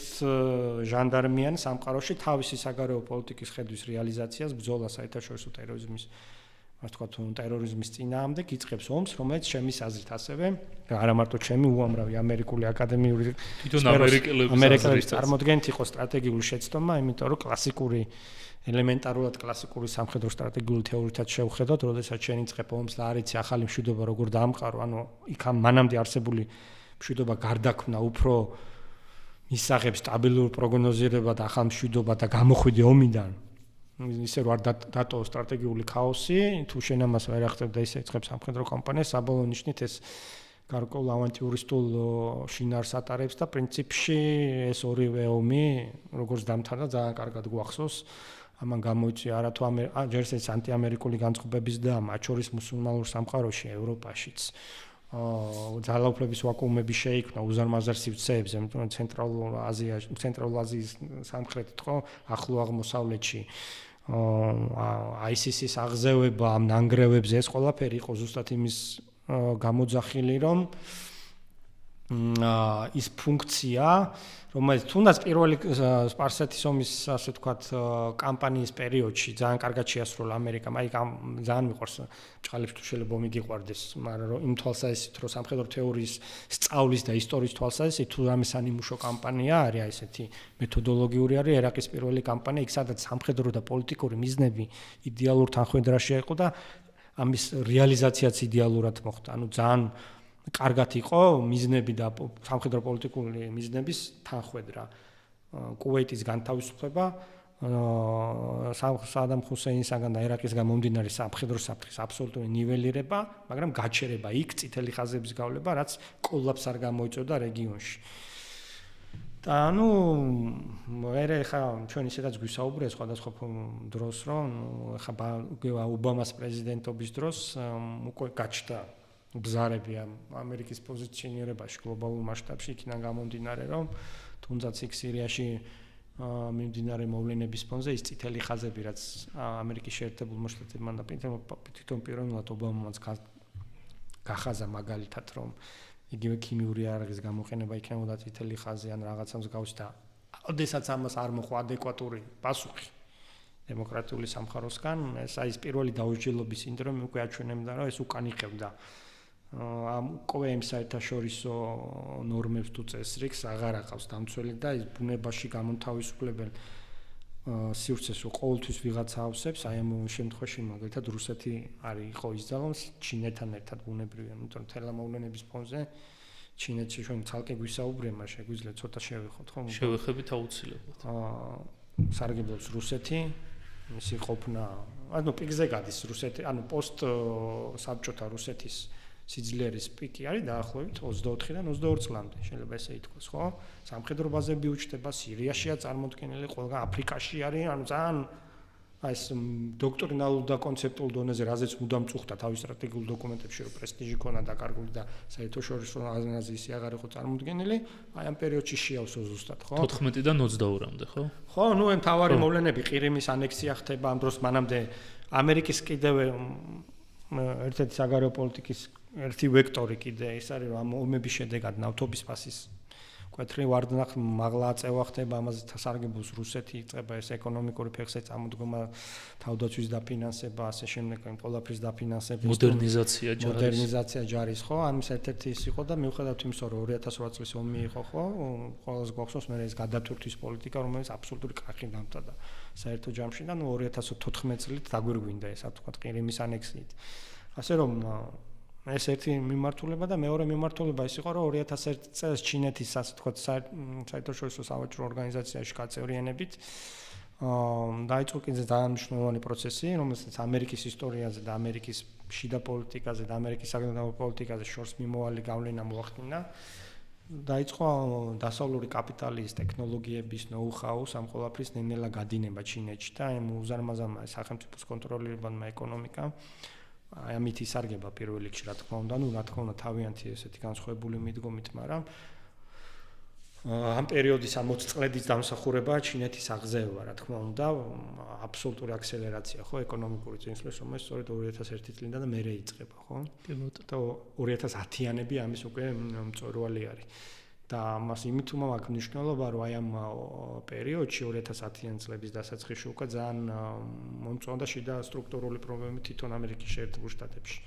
ჟანდარმიან სამყაროში თავისი საგარეო პოლიტიკის ხედვის რეალიზაციას, ბრძოლას საერთაშორისო ტერორიზმის, ასე ვთქვათ, ტერორიზმის წინააღმდეგ იწყებს ომს, რომელიც ჩემის აზრით ასევე, არა მარტო ჩემი, უამრავი ამერიკული აკადემიური ამერიკელების წარმოდგენით იყო სტრატეგიული შეცდომა, იმიტომ რომ კლასიკური ელემენტარულად კლასიკური სამხედრო სტრატეგიული თეორიითაც შევხედოთ, როდესაც შენ იწყებ ომს და არ იცი ახალი მშვიდობა როგორ დაამყარო, ანუ იქ მანამდე არსებული მშვიდობა გარდაქმნა უფრო მისაღებს სტაბილურ პროგნოზირება და ახალ მშვიდობა და გამოხვიდე ომიდან. ისე რომ არ დატოვა სტრატეგიული ქაოსი, თუ შენ ამას ვერ ახდებ და ისე იწყებს სამხედრო კამპანია, საბოლოო ნიშნით ეს გარკვეულ ავანტიურისტულ შინაარს ატარებს და პრინციპში ეს ორივე ომი როგორც დამთავრდა ძალიან კარგად გვახსოვს. ამან გამოიწვია არა თუ ჯერ ეს ანტიამერიკული განწყობების და მათ შორის მუსულმანურ სამყაროში, ევროპაშიც ძალაუფლების ვაკუუმები შეიქმნა უზარმაზარ სივრცეებზე, ცენტრალურ აზიის სამხრეთით, ხო, ახლო აღმოსავლეთში, ISIS-ის აღზევება ამ ნანგრევებზე ეს ყველაფერი იყო ზუსტად იმის გამოძახილი, რომ ის ფუნქცია, რომელიც თუნდაც პირველი სპარსეთის ომის, ასე ვთქვათ, კამპანიის პერიოდში ძალიან კარგად შეასრულა ამერიკამ. აი ძალიან მიყვარს ჭყალებს თუ შეიძლება მიგიყვარდეს, მაგრამ იმ თვალსაზრისით, რომ სამხედრო თეორიის სწავლის და ისტორიის თვალსაზრისით თუ რამე სანიმუშო კამპანია არის, აი ესეთი მეთოდოლოგიური არის ერაყის პირველი კამპანია, იქ სადაც სამხედრო და პოლიტიკური მიზნები იდეალურ თანხმედრაში იყო და ამის რეალიზაციაც იდეალურად მოხდა. ანუ ძალიან კარგად იყო მიზნები და სამხედრო პოლიტიკური მიზნების თანხმედრა. კუვეიტის განთავისუფლება, სადამ ჰუსეინისაგან და ერაყისგან მომდინარე სამხედრო საფრთხის აბსოლუტური ნიველირება, მაგრამ გაჩერება იქ წითელი ხაზების გავლება, რაც კოლაფს არ გამოიწვევდა რეგიონში. და ანუ მე ხა ჩვენ ისედაც გვისაუბრეთ სხვადასხვა დროს, რომ ხა ობამას პრეზიდენტობის დროს უკვე გაჩნდა ბზარები ამერიკის პოზიციონირებაში გლობალურ მასშტაბში, იქიდან გამომდინარე, რომ თუნდაც იქ სირიაში მიმდინარე მოვლენების ფონზე ის წითელი ხაზები, რაც ამერიკის შეერთებულ შტატებმა და თვითონ პირველად ობამამაც გახაზა მაგალითად, რომ იგივე ქიმიური იარაღის გამოყენება იქნებოდა წითელი ხაზი ან რაღაცა მსგავსი და ოდესაც ამას არ მოხდა ადეკვატური პასუხი დემოკრატიული სამყაროსგან, ეს ის პირველი დაუსჯელობის სინდრომი უკვე აჩვენებდა, რომ ეს უკან იხევდა ამ უკვე იმ საერთაშორისო ნორმებს თუ წესრიგს აღარ აყავს დამცველი და ის ბუნებაში გამონთავისუფლებელ სივრცეს ყოველთვის ვიღაცა ავსებს, აი ამ შემთხვევაში მაგალითად რუსეთი არის იყო ის ძალა, ჩინეთთან ერთად ბუნებრივია, იმიტომ რომ თელა მოვლენების ფონზე ჩინეთში ჩვენ ცალკე გვისაუბრება, შეგვიძლია ცოტა შევეხოთ, ხო? შევეხებით აუცილებლად. სარგებლობს რუსეთი, მისი ყოფნა, ანუ პიკზე გადის რუსეთი, ანუ პოსტ საბჭოთა რუსეთის სიძლიერის პიკი არის დაახლოებით 24-დან 22 წლამდე, შეიძლება ესე ითქვას, ხო? სამხედრო ბაზები უჩნდება, სირიაშია წარმოდგენილი, ყველგან აფრიკაში არის, ანუ ძალიან აი ეს დოქტრინალურ და კონცეპტუალურ დონეზე რაზეც მუდამ წუხდა თავის სტრატეგიულ დოკუმენტებში, რომ პრესტიჟი ქონა დაკარგული და საერთაშორისო აზნაზე ისე აღარ იყო წარმოდგენილი, აი ამ პერიოდში შეავსო ზუსტად, ხო? 14-დან 22-მდე, ხო? ხო, ნუ ამ თავარი მოვლენები, ყირიმის ანექსია ხდება ამ დროს მანამდე ამერიკის კიდევ ერთ-ერთი საგარეო პოლიტიკის ერთი ვექტორი კიდე ის არის, რომ ამ ომების შედეგად ნავთობის ფასის კვეთრი ვარდნახ მაღლა აწევა ხდება, ამაზე სასარგებლოს რუსეთი იწყება ეს ეკონომიკური ფეხზე წამოდგომა, თავდაცვის დაფინანსება, ასე შემდეგ, იმ ყველაფრის დაფინანსება, მოდერნიზაცია ჯარის, ხო? ამის ერთ-ერთი ის იყო და მიუხედავად იმისა, რომ 2008 წლის ომი იყო, ხო? ყველას გვახსოვს მე ეს გადატვირთვის პოლიტიკა, რომელიც აბსოლუტური კრახი დამტა საერთო ჯამში და 2014 წლით დაგვირგვინდა ეს, ასე ვთქვათ, ყირიმის ანექსიით. ასე რომ ეს ერთი მიმართულება და მეორე მიმართულება ის იყო, რომ 2001 წელს ჩინეთის, ასე ვთქვათ, საერთაშორისო სავაჭრო ორგანიზაციაში გაწევრიანებით დაიწყო კიდე ძალიან მნიშვნელოვანი პროცესი, რომელსაც ამერიკის ისტორიაზე და ამერიკის შიდა პოლიტიკაზე და ამერიკის საგანმანათლებლო პოლიტიკაზე შორს მიმოვალი გავლენა მოახდინა. დაიწყო დასავლური კაპიტალის ტექნოლოგიების ნოუ-ჰაუს ამ ყველაფრის ნელ-ნელა გადინება ჩინეთში და ამ უზარმაზარმა სახელმწიფოს კონტროლირებადმა ეკონომიკამ აი ამით ისარგება პირველ რიგში, რა თქმა უნდა, რა თქმა უნდა თავიანთი ესეთი განსხვავებული მიდგომით, მაგრამ ამ პერიოდის ამ 20 წლების დამსახურება ჩინეთის აღზევება, რა თქმა უნდა, აბსოლუტური აქსელერაცია, ხო, ეკონომიკური წინსვლის, რომელიც სწორედ 2001 წლიდან და მერე იწყება, ხო? და 2010-იანები ამის უკვე მწვერვალი არის. და მას იმით უმაქვს მნიშვნელობა, რომ აი ამ პერიოდში 2010-იან წლების დასაწყისში უკვე ძალიან მომწონდა შიდა სტრუქტურული პრობლემები თვითონ ამერიკის შეერთებულ შტატებში.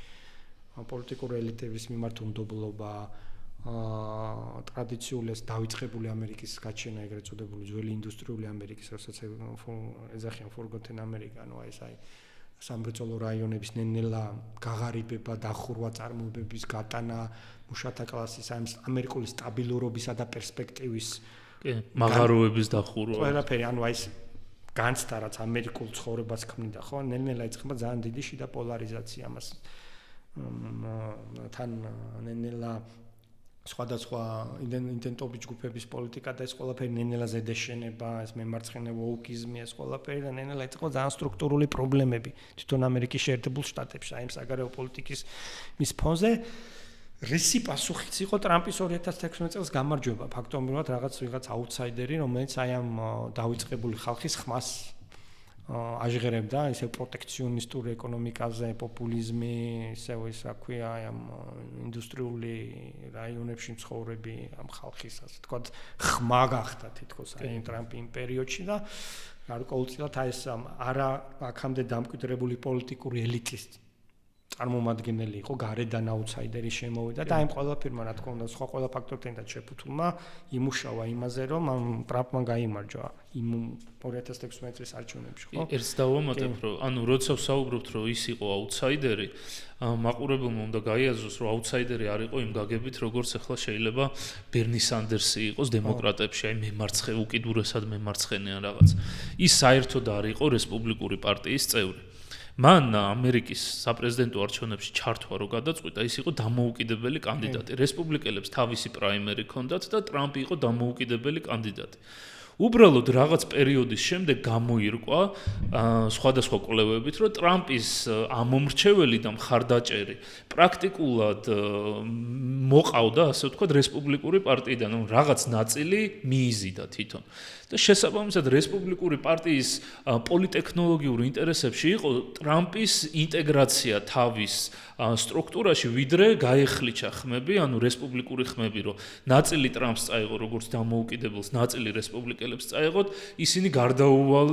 პოლიტიკური ელიტების მიმართ უნდობლობა, ტრადიციული ეს დაიწყებული ამერიკის გაჩენა, ეგრეთ წოდებული ძველი ინდუსტრიული ამერიკის, რასაც ეძახიან Forgotten America, ანუ აი ეს სამრეწველო რაიონების ნელ-ნელა გაღარიბება, დახურვა წარმოებების გატანა, მუშათა კლასის ამერიკული სტაბილურობისა და პერსპექტივის მაღაროების დახურვა. ყველაფერი, ანუ აი ეს განცდა, რაც ამერიკულ ცხოვრებას ქმნიდა, ხო? ნელ-ნელა იწყება ძალიან დიდი შიდა პოლარიზაცია ამას. თან ნელ-ნელა სხვადასხვა იდენტობის ჯგუფების პოლიტიკა და ეს ყველაფერი ნელ-ნელა ზედეშენება, ეს მემარცხენე ვოუკიზმი, ეს ყველაფერი და ნელ-ნელა იწყება ძალიან სტრუქტურული პრობლემები თვითონ ამერიკის შეერთებულ შტატებში, აი ამ საგარეო პოლიტიკის მის ფონზე. რისი პასუხიც იყო ტრამპის 2016 წელს გამარჯვება, ფაქტობრივად რაღაც ვიღაც აუთსაიდერი, რომელიც აი ამ დაიწყებული ხალხის ხმას აჟღერებდა ისე პროტექციონისტური ეკონომიკაზე, პოპულიზმი, ისე რა ქვია, ამ ინდუსტრიული რაიონებში მცხოვრები ამ ხალხის, ასე ვთქვათ, ხმა გახდა თითქოს აი ტრამპი იმ პერიოდში და გარკვეულწილად აი ეს არა აქამდე დამკვიდრებული პოლიტიკური ელიტის წარმომადგენელი იყო, გარედან აუთსაიდერი შემოვიდა და აი ყველაფერმა რა თქმა უნდა სხვა ყველა ფაქტორთან და შეფუთულმა იმუშავა იმაზე, რომ ამ ტრამპმა გაიმარჯვა იმ 2016 წლის არჩევნებში, ხო? ერთს დავამატებ, რომ ანუ როცა ვსაუბრობთ, რომ ის იყო აუთსაიდერი, მაყურებელმა უნდა გაიაზროს, რომ აუთსაიდერი არ იყო იმ გაგებით, როგორც ახლა შეიძლება ბერნი სანდერსი იყოს დემოკრატებში, აი მემარცხენე, უკიდურესად მემარცხენე ან რაღაც. ის საერთოდ არ იყო რესპუბლიკური პარტიის წევრი. მან ამერიკის საპრეზიდენტო არჩევნებში ჩართვა რო გადაწყვიტა, ის იყო დამოუკიდებელი კანდიდატი. რესპუბლიკელებს თავისი პრაიმერი ჰქონდათ და ტრამპი იყო დამოუკიდებელი კანდიდატი. უბრალოდ რაღაც პერიოდის შემდეგ გამოირკვა სხვადასხვა კვლევებით, რომ ტრამპის ამომრჩეველი და მხარდაჭერი პრაქტიკულად მოყავდა, ასე ვთქვათ, რესპუბლიკური პარტიიდან, ანუ რაღაც ნაწილი მიიზიდა თვითონ. და შესაბამისად რესპუბლიკური პარტიის პოლიტექნოლოგიურ ინტერესებში იყო ტრამპის ინტეგრაცია თავის სტრუქტურაში, ვიდრე გაეხლიჩა ხმები, ანუ რესპუბლიკური ხმები, რომ ნაწილი ტრამპს წაიღო როგორც დამოუკიდებელს, ნაწილი რესპუბლიკელებს წაიღოთ, ისინი გარდაუვალ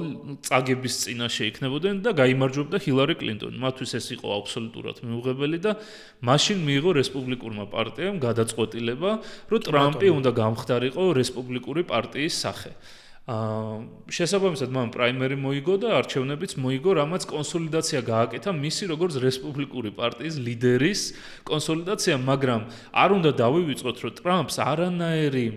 წაგების წინაშე იქნებოდნენ და გაიმარჯვებდა ჰილარი კლინტონი. მათთვის ეს იყო აბსოლუტურად მიუღებელი და მაშინ მიიღო რესპუბლიკურმა პარტიამ გადაწყვეტილება, რომ ტრამპი უნდა გამხდარიყო რესპუბლიკური პარტიის სახე. შესაბამისად მან პრაიმერი მოიგო და არჩევნებიც მოიგო, რამაც კონსოლიდაცია გააკეთა მისი როგორც რესპუბლიკური პარტიის ლიდერის კონსოლიდაცია, მაგრამ არ უნდა დავივიწყოთ, რომ ტრამპს არანაირი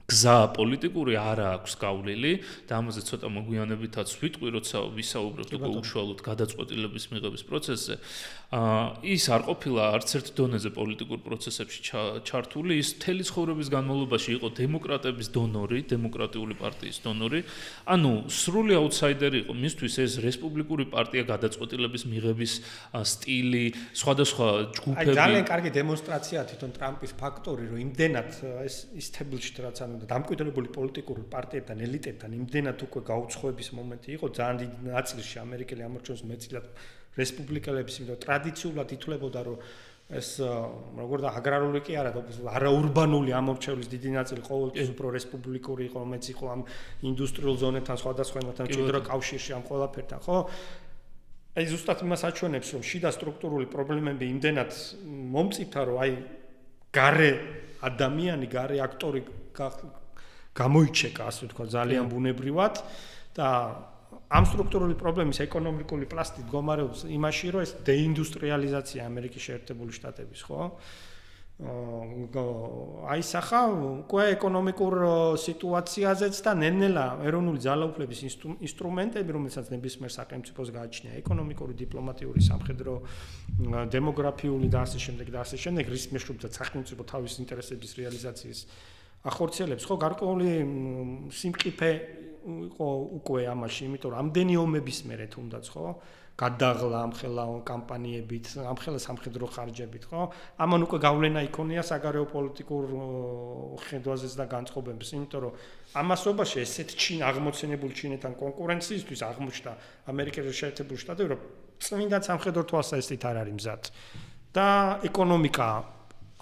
გზა პოლიტიკური არ აქვს გავლილი და ამაზე ცოტა მოგვიანებითაც ვიტყვი, როცა ვისაუბრებთ უკვე უშუალოდ გადაწყვეტილების მიღების პროცესზე. ის არ ყოფილა არც ერთ დონეზე პოლიტიკურ პროცესებში ჩართული, ის მთელი ცხოვრების განმავლობაში იყო დემოკრატების დონორი, დემოკრატიული პარტიის დონორი, ანუ სრული აუთსაიდერი იყო, მისთვის ეს რესპუბლიკური პარტია გადაწყვეტილების მიღების სტილი, სხვადასხვა ჯგუფები. აი ძალიან კარგი დემონსტრაცია თვითონ ტრამპის ფაქტორი, რომ იმდენად ეს establishment რაც ანუ დამკვიდრებული პოლიტიკური პარტიებთან, ელიტებთან იმდენად უკვე გაუცხოების მომენტი იყო, ძალიან დიდი ნაწილში ამერიკელი ამორჩევნს მეცილად რესპუბლიკელებს, იმიტომ ტრადიციულად ითვლებოდა, რომ ეს როგორ და აგრარული კი არა, არაურბანული ამორჩევლის დიდი ნაწილი ყოველთვის უფრო რესპუბლიკური იყო, რომელიც იყო ამ ინდუსტრიულ ზონებთან, სხვადასხვა იმათთან ჭიდრო კავშირში ამ ყველაფერთან, ხო? აი ზუსტად იმას აჩვენებს, რომ შიდა სტრუქტურული პრობლემები იმდენად მომწიფდა, რომ აი გარე ადამიანი, გარე აქტორი გამოიჩეკა, ასე ვთქვათ, ძალიან ბუნებრივად და ამ სტრუქტურული პრობლემის ეკონომიკური პლასტი მდგომარეობს იმაში, რომ ეს დეინდუსტრიალიზაცია ამერიკის შეერთებული შტატების, ხო? აისახა უკვე ეკონომიკურ სიტუაციაზეც და ნელ-ნელა ეროვნული ძალაუფლების ინსტრუმენტები, რომელსაც ნებისმიერ სახელმწიფოს გააჩნია ეკონომიკური, დიპლომატიური, სამხედრო, დემოგრაფიული და ასე შემდეგ, რის მეშვეობით სახელმწიფო თავის ინტერესების რეალიზაციის ახორციელებს, ხო, გარკვეული სიმყიფე იყო უკვე ამაში, იმიტომ რომ ამდენი ომების მერე თუნდაც, ხო, გადაღლა ამხელა კამპანიებით, ამხელა სამხედრო ხარჯებით, ხო? ამან უკვე გავლენა იქონია საგარეო პოლიტიკურ ხედვაზეც და განწყობებს, იმიტომ რომ ამასობაში ესეთ აღმოცენებულ ჩინეთთან კონკურენციისთვის აღმოჩნდა ამერიკის შეერთებული შტატები, რომ წმინდა სამხედრო თვალსაზრისით არ არის მზად. და ეკონომიკა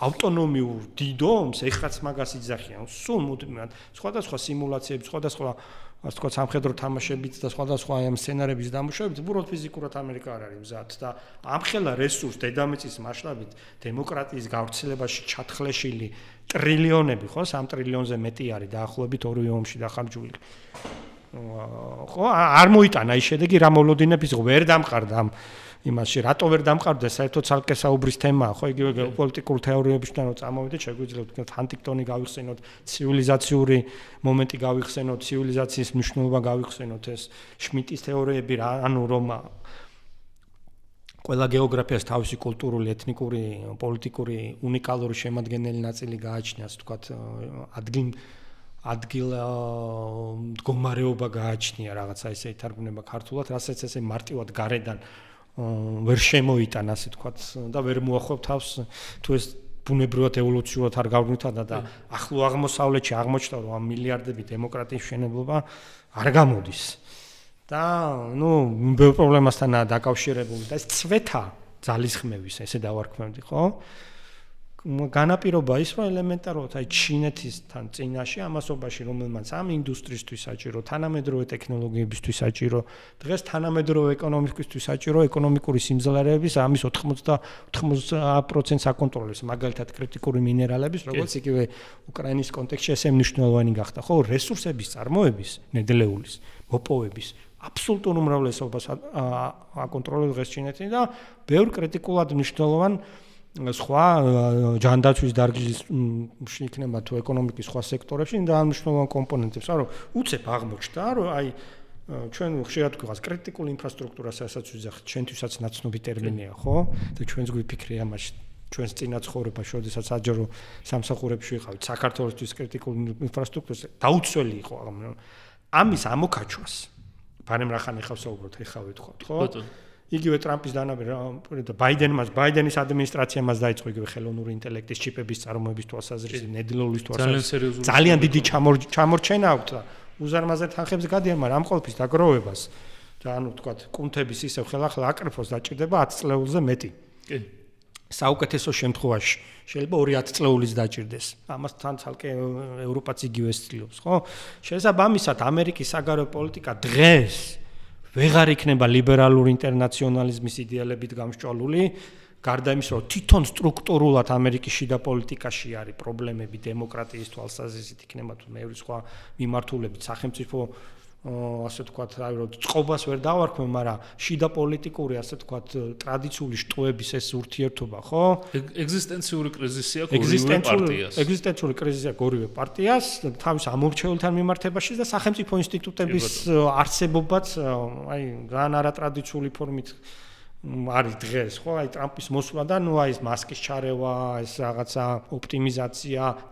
ავტონომიურ დიდ ომს ეხაც მაგას იძახიან. სულ მუდმივად სხვადასხვა სიმულაციები, სხვადასხვა ასე ვთქვათ, სამხედრო თამაშებით და სხვადასხვა ამ სცენარების დამუშავებით, უბრალოდ ფიზიკურად ამერიკა არ არის მზად და ამხელა რესურს დედამიწის მასშტაბით დემოკრატიის გავრცელებაში ჩათხლეშილი ტრილიონები, ხო, 3 ტრილიონზე მეტი არის დაახლოებით ორივე ომში დახარჯული. ხო, არ მოიტანა ის შედეგი, რა მოლოდინებს იყო, ვერ დამყარდა ამ იმაში, რატო ვერ დამყარდა, საერთოდ ცალკე საუბრის თემაა, ხო, იგივე გეოპოლიტიკურ თეორიებიდან რო წამოვიდეთ, შეგვიძლია ვთქვათ, ჰანტინგტონი გავიხსენოთ, ცივილიზაციური მომენტი გავიხსენოთ, ცივილიზაციის მნიშვნელობა გავიხსენოთ, ეს შმიტის თეორიები რა, ანუ რომ ყველა გეოგრაფიას თავისი კულტურული, ეთნიკური, პოლიტიკური, უნიკალური შემადგენელი ნაწილი გააჩნიას, ვთქვათ, ადგილ მდგომარეობა გააჩნია, რაღაცა ესე ითარგმნება ქართულად, რასაც ესე მარტივად გარედან ვერ შემოიტანა, ასე ვთქვათ, და ვერ მოახვევ თავს თუ ეს ბუნებრივად ევოლუციურად არ გავგვითადა და ახლო აღმოსავლეთში აღმოჩნდა, რომ ამ მილიარდები დემოკრატიის მშენებლობა არ გამოდის. და ბევრ პრობლემასთანაა დაკავშირებული და ეს ცვეთა ძალისხმევის ესე დავარქმევდი, ხო? განაპირობა ის, რომ ელემენტარულად აი ჩინეთისთან წინაშე ამასობაში, რომელმაც ამ ინდუსტრიისთვის საჭირო, თანამედროვე ტექნოლოგიებისთვის საჭირო, დღეს თანამედროვე ეკონომიკისთვის საჭირო ეკონომიკური სიმძლავრეების ამის 80% აკონტროლებს, მაგალითად კრიტიკული მინერალების, როგორც იგივე უკრაინის კონტექსტში ესე მნიშვნელოვანი გახდა, ხო, რესურსების წარმოების, ნედლეულის, მოპოვების აბსოლუტურ უმრავლესობას აკონტროლებს დღეს ჩინეთი და ბევრ კრიტიკულად მნიშვნელოვან სხვა ჯანდაცვის დარგის იქნება თუ ეკონომიკის სხვა სექტორებში და მნიშვნელოვან კომპონენტებს, რომ უცებ აღმოჩნდა, რომ აი ჩვენ ხშირად გვიღავს კრიტიკული ინფრასტრუქტურას, რასაც ვიზახთ, ჩვენთვისაც ნაცნობი ტერმინია, ხო? და ჩვენს გვიფიქრე ამაში ჩვენს წინა ცხოვრებაში, როდესაც საჯარო სამსახურებში ვიყავით, საქართველოსთვის კრიტიკული ინფრასტრუქტურას დაუცველი იყო ამის ამოქაჩვას. ბარემ რახან ეხავს საუბრობთ, ეხა ვეთქვათ, ხო? იგივე ტრამპის დანაბერი და ბაიდენის ადმინისტრაციამ დაიწყო იგივე ხელოვნური ინტელექტის ჩიპების წარმოების თვალსაზრისით, ნედლეულის თვალსაზრისით. ძალიან დიდი ჩამორჩენა აქვს და უზარმაზარ თანხებს გადიან, მაგრამ ამ ყოველფრის დაგროვებას და ანუ ვთქვათ, კუნთების ისევ ხელახლა აკრეფოს დაჭირდება 10 წლეულზე მეტი. კი. საუკეთესო შემთხვევაში შეიძლება 2-10 წლეულის დაჭირდეს. ამას თან ცალკე ევროპაც იგივე ცდილობს, ხო? შესაბამისად, ამერიკის საგარეო პოლიტიკა დღეს ვეღარ იქნება ლიბერალური ინტერნაციონალიზმის იდეალებით გამსჭვალული, გარდა იმის, რომ თვითონ სტრუქტურულად ამერიკის შიდა პოლიტიკაში არის პრობლემები დემოკრატიის თვალსაზრისით, იქნება თუ მეორე სხვა მიმართულებით, სახელმწიფო ასე ვთქვათ, აი რომ წყობას ვერ დავარქმევ, მაგრამ შიდა პოლიტიკური ასე ვთქვათ, ტრადიციული შტოების ეს ურთიერთობა, ხო? ეგზისტენციური კრიზისი აქვს ორივე პარტიას. ეგზისტენციური კრიზისი აქვს ორივე პარტიას, თავის ამორჩეულთან მიმართებაში და სახელმწიფო ინსტიტუტების არსებობაც, აი, ძალიან არატრადიციული ფორმით არის დღეს, ხო? აი ტრამპის მოსვლა და აი ეს მასკის ჩარევა, ეს რაღაცა ოპტიმიზაცია,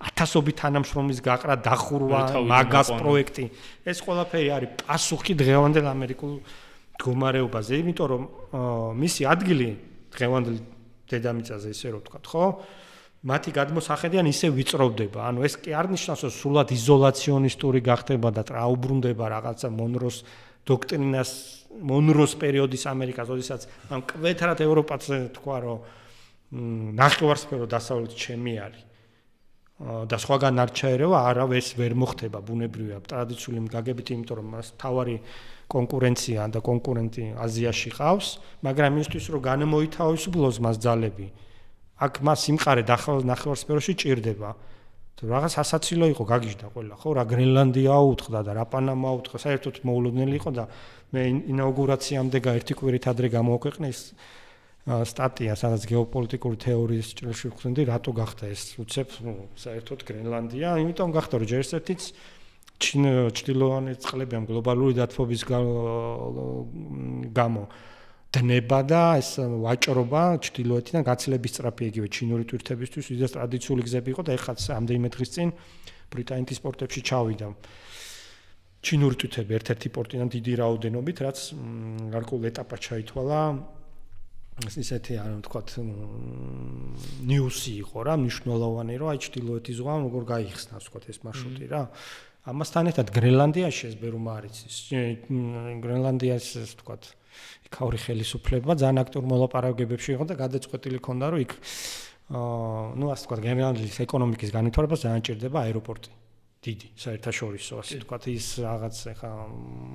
ათასობით თანამშრომლის გაყრა, დახურვა, მაგას პროექტი. ეს ყველაფერი არის პასუხი დღევანდელ ამერიკულ მდგომარეობაზე, იმიტომ რომ მისი ადგილი დღევანდელ დედამიწაზე ისე რომ ვთქვათ, ხო? მათი გადმოსახედიდან ისე ვიწროვდება. ანუ ეს კი არ ნიშნავს, რომ სულად იზოლაციონისტური გახდება და ტრაუბრუნდება რაღაცა მონროს დოქტრინას, მონროს პერიოდის ამერიკას, როდესაც ამ კვეთრად ევროპაზე თქვა, რომ ნახევარსფერო დასავლეთი ჩემი არის. და სხვაგან არ ჩაერევა, არავეს ვერ მოხდება ბუნებრივია ტრადიციული გაგებით, იმიტომ რომ მას თავარი კონკურენცია და კონკურენტი აზიაში ყავს, მაგრამ იმისთვის რომ განმოითავისუფლოს მას ძალები, აქ მას სიმყარე ნახევარსფეროში ჭირდება. თუ რაღაც ასაცილო იყო გაგიჟდა ყველა, ხო, რა გრენლანდია აუთხდა და რა პანამა აუთხდა, საერთოდ მოულოდნელი იყო და მე ინაუგურაციამდე ერთი კვირით ადრე გამოვაქვეყნე ის სტატია, სადაც გეოპოლიტიკური თეორიის ჭრილში ვხვდები, რატო გახდა ეს უცებ საერთოდ გრენლანდია, იმიტომ გახდა რომ ჯერ ერთიც ჩრდილოანი წყლები ამ გლობალური დათბობის გამო დნება და ეს ვაჭრობა ჩრდილოეთიდან გაცილების სწრაფი იგივე ჩინური ტვირთებისთვის ვიდრე ტრადიციული გზები იყო და ეხლა ამდენიმე დღის წინ ბრიტანეთის პორტებში ჩავიდა. ჩინური ტვირთები ერთ-ერთი პორტიდან დიდი რაოდენობით, რაც გარკვეულ ეტაპად ჩაითვალა ისეთი არ ვთქვათ ნიუსი იყო რა, მნიშვნელოვანი რომ აი ჩრდილოეთის ზღვა როგორ გაიხსნა, ვთქვათ ეს მარშრუტი რა. ამასთან ერთად გრენლანდიაში ეს ბერუმა არის ის. გრენლანდიას ეს ვთქვათ იქაური ხელისუფლება ძალიან აქტიურ მოლაპარაკებებში იყო და გადაწყვეტილი ჰქონდა რომ იქ ასე ვთქვათ გრენლანდიის ეკონომიკის განვითარებას ძალიან ჭირდება აეროპორტი. დიდი, საერთაშორისო, ასე ვთქვათ, ის რაღაც ეხა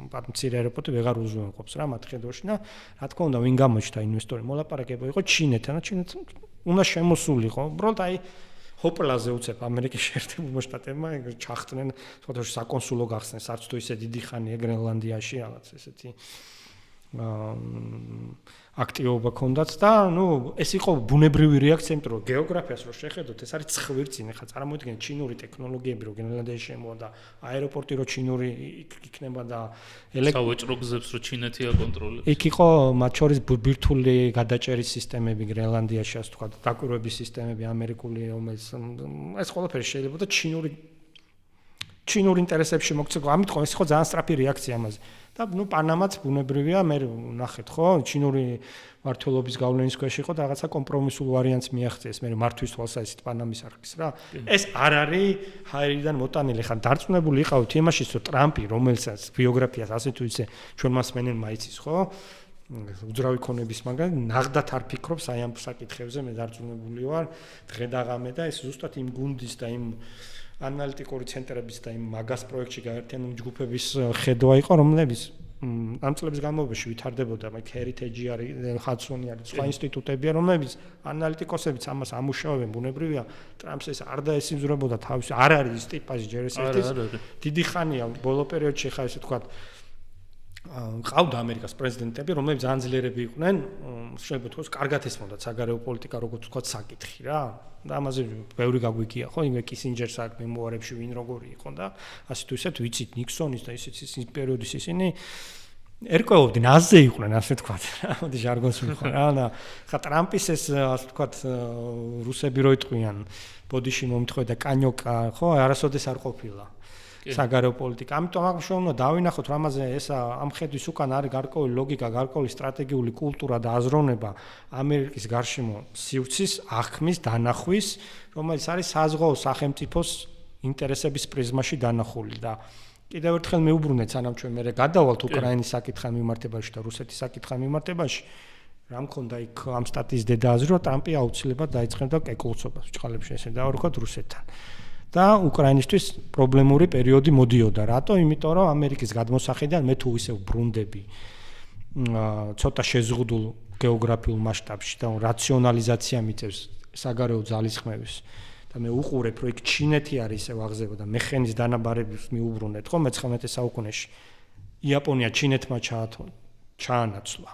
მცირე აეროპორტი ვეღარ უზრუნველყოფს რა მათ ხედვაში და რა თქმა უნდა, ვინ გამოჩნდა ინვესტორი, მოლაპარაკება იყო ჩინეთთან და ჩინეთს უნდა შემოსულიყო. უბრალოდ აი ჰოპლაზე უცებ ამერიკის შეერთებულმა შტატებმა ჩახტნენ, თქო საკონსულო გახსნეს, არც თუ ისე დიდი ხანია გრენლანდიაში რაღაც ესეთი აქტივობა ქონდათ და ეს იყო ბუნებრივი რეაქცია, იმიტომ რომ გეოგრაფიას რო შეხედოთ, ეს არის ცხვირწინ, ხა წარმოიდგინეთ ჩინური ტექნოლოგიები რო გრენლანდიაში შემოვა და აეროპორტი რო ჩინური იქნება და სავაჭრო გზებს რო ჩინეთი აკონტროლებს. იქ იყო მათ შორის ბირთვული გადაჭერის სისტემები გრენლანდიაში, ასე ვთქვათ, დაკვირვების სისტემები ამერიკული, რომელიც ეს ყველაფერი შეიძლება და ჩინური ჩინურ ინტერესებში მოქცევა, ამიტომ ეს ხო ძალიან სწრაფი რეაქცია ამაზე. და პანამაც ბუნებრივია, მე ნახეთ ხო, ჩინური მართლობის გავლენის ქვეშ იყო და რაღაცა კომპრომისულ ვარიანტს მიაღწიეს, მე მართვის თვალსაზრისით პანამის არქის რა. ეს არ არის ჰაერიდან მოტანილი, ხან დარწმუნებული იყავით იმაშიც, რომ ტრამპი, რომელსაც ბიოგრაფიას ასე თუ ისე ჩვენ მას მენენმა იცის, ხო? უძრავი ქონების მაგალ ნახდათ არ ფიქრობს აი ამ საკითხებზე, მე დარწმუნებული ვარ, დღე და ღამე და ეს ზუსტად იმ გუნდის და იმ ანალიტიკური ცენტრების და იმ მაგას პროექტში გაერთიანებული ჯგუფების ხედვა იყო, რომლებიც ამ წლების განმავლობაში ვითარდებოდა, მაგ ჰერიტეჯი არის, ჰადსონი არის, სხვა ინსტიტუტებია, რომლებიც ანალიტიკოსებიც ამას ამუშავებენ, ბუნებრივია, ტრამპს ეს არ დაესიმზვრებოდა თავის, არ არის ის ტიპაჟი ჯერ ესეთის. დიდი ხანია ბოლო პერიოდში ხა ესე თქვა ყავდა ამერიკას პრეზიდენტები, რომლებიც ძალიან ძლიერები იყვნენ, შეიძლება თქვას, კარგად ესმოდათ საგარეო პოლიტიკა, როგორც თქვა, საკითხი რა. და ამაზე ბევრი გაგვიგია, ხო, იმე კისინჯერს აქ მემუარებში ვინ როგორი იყო და ასე თუ ისეთ ვიცით ნიქსონის და ისიც ის პერიოდის ისინი ერკვეობდნენ, აზზე იყვნენ, ასე თქვა. მოდი ჟარგონს ვიხარ რა და ხა ტრამპის ეს ასე თქვა რუსები რო იტყვიან, ბოდიში მომთხოვე და კანიოკა, ხო, არასოდეს არ ყოფილა. საგარეო პოლიტიკა. ამიტომ აქ შეუნა დავინახოთ რამაზე ეს ამ ხედვის უკან არის გარკვეული ლოგიკა, გარკვეული სტრატეგიული კულტურა და აზროვნება ამერიკის გარშემო სივრცის აღქმის, დანახვის, რომელიც არის საზღვაო სახელმწიფოს ინტერესების პრიზმაში დანახული და კიდევ ერთხელ მეუბრუნეთ, სანამ ჩვენ მე გადავალთ უკრაინის საკითხთან მიმართებაში და რუსეთის საკითხთან მიმართებაში, რა მქონდა იქ ამ სტატიის დედააზრი, რომ ტრამპი აუცილებლად დაიწყებდა კეკლუცობას ბჭყალებში ესე დავარქვათ რუსეთთან. და უკრაინისთვის პრობლემური პერიოდი მოდიოდა. რატო? იმიტომ რომ ამერიკის გადმოსახედიდან მე თუ ისე ვბრუნდები ცოტა შეზღუდულ გეოგრაფიულ მასშტაბში და რაციონალიზაცია მიწევს საგარეო ძალისხმევის და მე უყურებ რომ იქ ჩინეთი არის ისე ვაღზევო და მეხენის დანაბარების მიუბრუნეთ ხო მე-19 საუკუნეში იაპონია ჩინეთმა ჩაანაცვლა.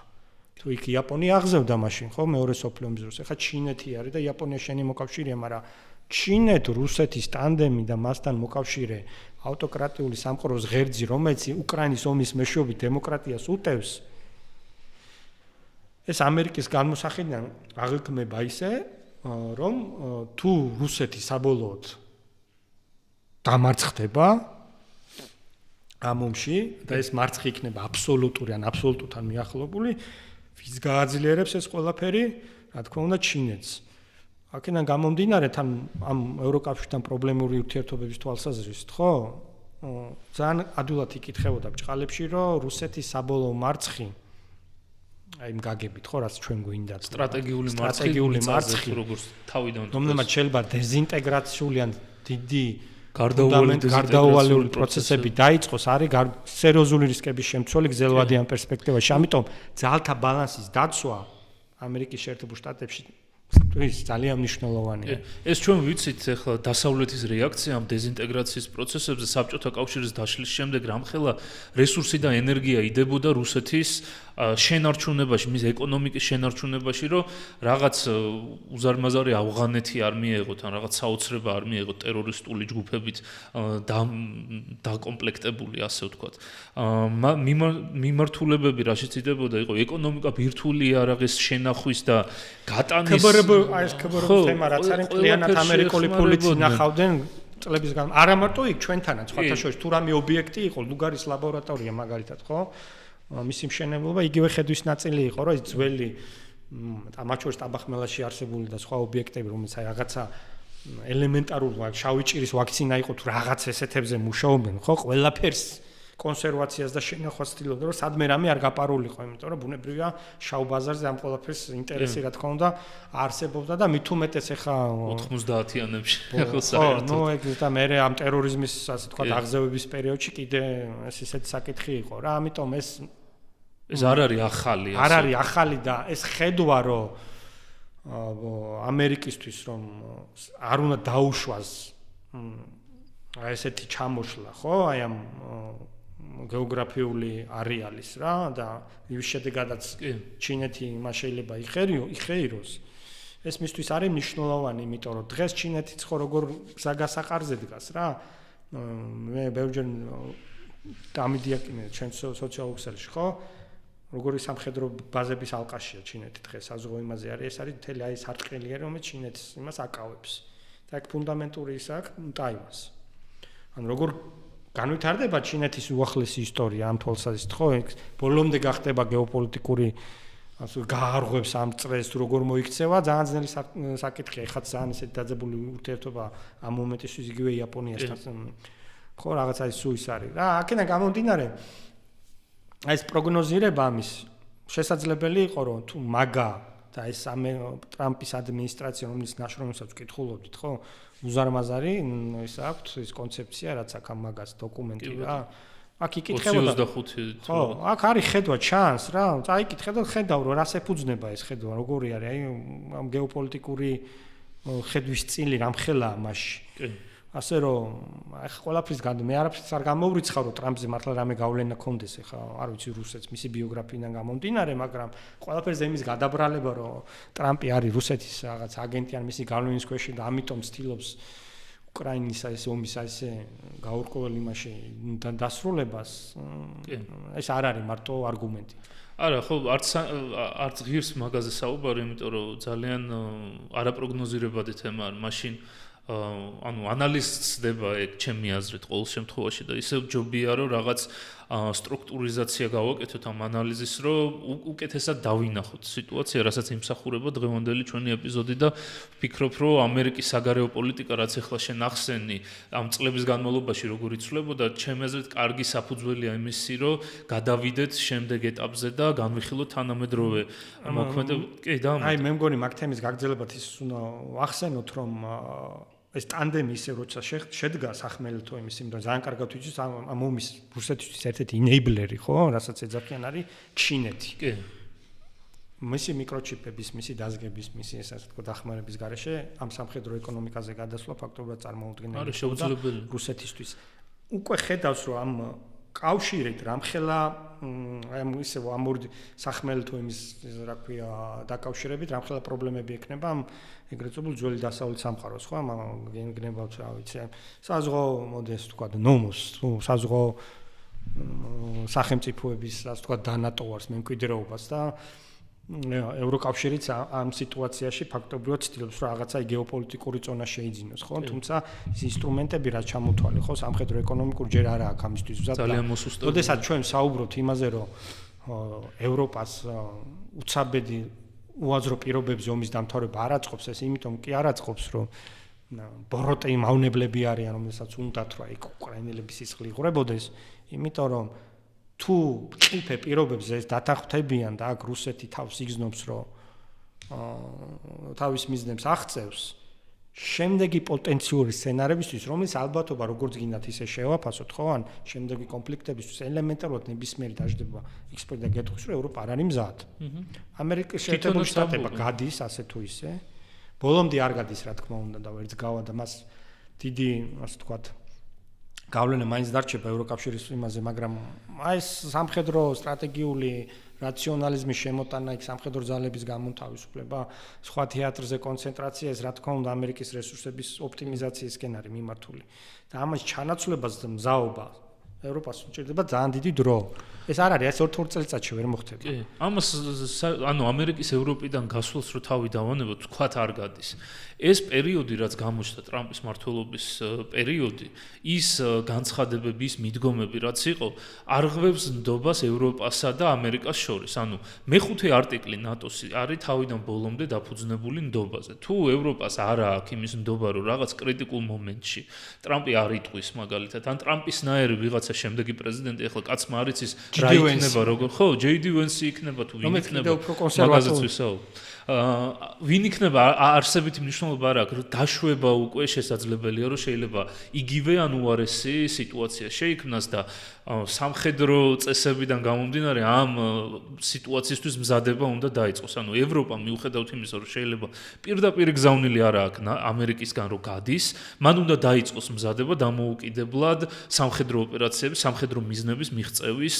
თუ იქ იაპონია აღზევდა მაშინ ხო მეორე სოფლიო ომის დროს. ეხლა ჩინეთი არის და იაპონია შენი მოკავშირეა, მაგრამ ჩინეთ-რუსეთის ტანდემი და მასთან მოკავშირე ავტოკრატიული სამყაროს ღერძი, რომელიც უკრაინის ომის მეშვეობით დემოკრატიას უტევს, ეს ამერიკის განმოსახედიდან აღიქმება ისე, რომ თუ რუსეთი საბოლოოდ დამარცხდება ამ ომში და ეს მარცხი იქნება აბსოლუტური ან აბსოლუტურად მიახლოებული, ვის გააძლიერებს ეს ყველაფერი, რა თქმა უნდა, ჩინეთს. აქედან გამომდინარე თან ამ ევროკავშირთან პრობლემური ურთიერთობების თვალსაზრისით, ხო? ძალიან ადვილად იკითხებოდა ბჭყალებში, რომ რუსეთის საბოლოო მარცხი აი იმ გაგებით, ხო, რაც ჩვენ გვინდა, სტრატეგიული მარცხი, როგორც თავიდან რომელმაც შეიძლება დეზინტეგრაციული ან დიდი გარდაუვალებული პროცესები დაიწყოს, არის სერიოზული რისკების შემცველი გრძელვადიან პერსპექტივაში. ამიტომ ძალთა ბალანსის დაცვა ამერიკის შეერთებულ შტატებში ის ძალიან მნიშვნელოვანია. ეს ჩვენ ვიცით ახლა დასავლეთის რეაქცია ამ დეზინტეგრაციის პროცესებზე საბჭოთა კავშირის დაშლის შემდეგ რამხელა რესურსი და ენერგია იდებოდა რუსეთის შენარჩუნებაში, მის ეკონომიკის შენარჩუნებაში, რომ რაღაც უზარმაზარი ავღანეთი არ მიეღოთ, ან რაღაც საოცრება არ მიეღოთ ტერორისტული ჯგუფებით დაკომპლექტებული, ასე ვთქვათ. მიმართულებები რაშიც იდებოდა, იყო ეკონომიკა ბირთვული იარაღის შენახვის და გატანის ეს ქბრ თემა რაც არის კლიანად ამერიკული პოლიცია ნახავდნენ წლების განმავლობაში. არა მარტო იქ ჩვენთანაც, სხვათა შორის თუ რამე ობიექტი იყო, ლუგარის ლაბორატორია მაგალითად, ხო? მისი მშენებლობა იგივე ხედვის ნაწილი იყო, რომ ეს ძველი მათ შორის ტაბახმელაში არსებული და სხვა ობიექტები, რომელიც აი რაღაცა ელემენტარულ შავი ჭირის ვაქცინა იყო თუ რაღაც ესეთებზე მუშაობენ, ხო? ყველაფერს კონსერვაციას და შენახვას ცდილობდა, რომ სადმე რამე არ გაპარულიყო, იმიტომ რომ ბუნებრივია შავ ბაზარზე ამ ყველაფერს ინტერესი რა თქმა უნდა არსებობდა და მით უმეტეს ახლა 90-იანებში ხო საერთოდ. ნუ ეგ და მე ამ ტერორიზმის ასე თქვა აღზევების პერიოდში კიდე ეს ისეთი საკითხი იყო რა, ამიტომ ეს არ არის ახალი, არ არის ახალი და ეს ხედვა რომ ამერიკისთვის რომ არ უნდა დაუშვას აი ესეთი ჩამოშლა, ხო? აი ამ გეოგრაფიული არეალის რა და ის შედეგადაც ჩინეთი მას შეიძლება იხეიროს. ეს მისთვის არის მნიშვნელოვანი, იმიტომ რომ დღეს ჩინეთიც ხო როგორ გასაყარზე დგას რა. მე ბევრჯერ დამიდიაკინე ჩვენ სოციალურ ქსელში, ხო? როგორი სამხედრო ბაზების ალყაშია ჩინეთი დღეს საზღვაო იმაზე არის, ეს არის მთელი აი ეს არტყელია, რომელიც ჩინეთს იმას აკავებს. და აქ ფუნდამენტური ის აქვს ტაივანს. ან როგორ განვითარდება ჩინეთის უახლესი ისტორია ამ თვალსაზრისით, ხო? ბოლომდე გახდება გეოპოლიტიკური ასე გაარღვევს ამ წრეს როგორ მოიქცევა, ძალიან ძნელი საკითხია, ეხლა ძალიან ესეთი დაძაბული ურთიერთობა ამ მომენტისთვის იგივე იაპონიასთან. ხო, რაღაცა ის სუის არის. რა, აქედან გამომდინარე ეს პროგნოზირება ამის შესაძლებელი იყო, რომ თუ მაგა და ეს ტრამპის ადმინისტრაცია, რომელიც ნაშრომებსაც ვკითხულობდით, ხო? უზარმაზარი ის აქვს ის კონცეფცია, რაც აქ ამ მაგას დოკუმენტი რა. აქ იკითხება და 25 ხო, აქ არის ხედვა ჩანს რა, წაიკითხე და ხედავ რომ რას ეფუძნება ეს ხედვა, როგორი არის, აი ამ გეოპოლიტიკური ხედვის წილი რამხელაა მასში. კი. ასე რომ ახ ყველაფრის მე არაფერს არ გამოვრიცხავ რომ ტრამპზე მართლა რამე გავლენა ქონდეს ახლა არ ვიცი რუსეთს მისი ბიოგრაფიიდან გამომდინარე, მაგრამ ყველაფერზე იმის გადაბრალება რომ ტრამპი არის რუსეთის რაღაც აგენტი ან მისი გავლენის ქვეშ და ამიტომ ცდილობს უკრაინის ეს ომის ასე გაურკვეველ იმაში დასრულებას ეს არ არის მარტო არგუმენტი. არა, ხო, არც ღირს მაგაზე საუბარი, იმიტომ რომ ძალიან არაპროგნოზირებადი თემა არის, მაშინ ანუ ანალიზს ხდება ეგ ჩემი აზრით ყოველ შემთხვევაში და ისევ ჯობია რომ რაღაც სტრუქტურიზაცია გავაკეთოთ ამ ანალიზის, რომ უკეთესად დავინახოთ სიტუაცია, რასაც იმსახურება დღევანდელი ჩვენი ეპიზოდი და ვფიქრობ, რომ ამერიკის საგარეო პოლიტიკა, რაც ახლა შენ ახსენი, ამ წლების განმავლობაში როგორ იცვლებოდა, ჩემი აზრით, კარგი საფუძველია იმისი, რომ გადავიდეთ შემდეგ ეტაპზე და განვიხილოთ თანამედროვე მოქმედებებს. კი, და აი, მე მგონი მაგ თემის გაგრძელებად ის უნდა ახსენოთ, რომ ეს ტანდემი ისე როცა შედგა სახმელეთო იმის იმდენ ძალიან კარგად ვიცით ამ ომის რუსეთისთვის ერთ-ერთი ინეიბლერი ხო, რასაც ეძახიან არის ჩინეთი. კი. მისი მიკროჩიპების, მისი დაზგების, მისი ესე ვთქვათ დახმარების გარეშე ამ სამხედრო ეკონომიკაზე გადასვლა ფაქტობრივად წარმოუდგენელი არის შეუძლებელი რუსეთისთვის. უკვე ხედავს რომ ამ კავშირით რამხელა აი ისე ამ ორი სახმელეთო იმის რა ქვია დაკავშირებით რამხელა პრობლემები ექნება ამ ეგრეთ წოდებული ძველი დასავლეთ სამყაროს ხო ამ გენგნებავთ რა ვიცი საზღვაო მოდეს თქვა ნომოს თუ საზღვაო სახელმწიფოების ასე თქვა დანატოვარს მემკვიდრეობას და ევროკავშირიც ამ სიტუაციაში ფაქტობრივად ცდილობს რომ რაღაცა გეოპოლიტიკური ზონა შეიძინოს ხო თუმცა ის ინსტრუმენტები რაც ჩამოთვალე ხო სამხედრო ეკონომიკურ ჯერ არა აქვს ამისთვის ძალიან მოსუსტებული. როდესაც ჩვენ საუბრობთ იმაზე რომ ევროპას უცაბედი უაზრო პირობებზე ომის დამთავრება არ აწყობს ეს იმიტომ კი არ აწყობს რომ ბოროტეი მავნებლები არიან რომელსაც უნდათ რა იქ უკრაინელების სისხლი იღვრებოდეს იმიტომ რომ თუ ყიფე პირობებზე ეს დათანხმდებიან და აქ რუსეთი თავს იგზნობს რომ თავის მიზნებს აღწევს შემდეგი პოტენციური სცენარებისთვის რომელიც ალბათობა როგორც გინდათ ისე შევაფასოთ ხო ან შემდეგი კონფლიქტებისთვის ელემენტარულად ნებისმიერი დაждდება ექსპერტ და გეტყვის რომ ევროპა არ არის მზად. ამერიკის შეერთებული შტატები გადის ასე თუ ისე ბოლომდე არ გადის რა თქმა უნდა და ვერც გავა და მას დიდი ასე ვთქვათ გავლენა მაინც დარჩება ევროკავშირის იმაზე, მაგრამ აი ეს სამხედრო სტრატეგიული რაციონალიზმის შემოტანა, იქ სამხედრო ძალების გამონთავისუფლება, სხვა თეატრზე კონცენტრაცია, ეს რა თქმა უნდა ამერიკის რესურსების ოპტიმიზაციისკენ არის მიმართული. და ამას ჩანაცვლებას და მზაობა ევროპას უჭირდება ძალიან დიდი დრო. ეს არ არის, ეს 2 წელიწადში ვერ მოხდება. კი, ამას ანუ ამერიკის ევროპიდან გასვლას რო თავი დავანებოთ, თქვათ არ გადის. ეს პერიოდი, რაც გამოჩნდა ტრამპის მმართველობის პერიოდი, ის განცხადებები, ის მიდგომები, რაც იყო, არღვევს ნდობას ევროპასა და ამერიკას შორის. ანუ მეხუთე არტიკლი ნატოს არის თავიდან ბოლომდე დაფუძნებული ნდობაზე. თუ ევროპას არ აქვს იმის ნდობა, რომ რაღაც კრიტიკულ მომენტში ტრამპი არ იტყვის მაგალითად, ან ტრამპისნაირი ვიღაცა შემდეგი პრეზიდენტი, ახლა კაცმა არ იცის რა იქნება როგორ ხო JD Vance იქნება თუ ვინ იქნება მაგაზეც ვისაუბრ ვინ იქნება არსებითი მნიშვნელობა არ აქვს დაშვება უკვე შესაძლებელია რომ შეიძლება იგივე ან უარესი სიტუაცია შეიქმნას და სამხედრო წესებიდან გამომდინარე ამ სიტუაციისთვის მზადება უნდა დაიწყოს ანუ ევროპა მიუხედავთ იმისა რომ შეიძლება პირდაპირ გზავნილი არ აქვს ამერიკისგან რომ გადის მან უნდა დაიწყოს მზადება დამოუკიდებლად სამხედრო ოპერაციების სამხედრო მიზნების მიღწევის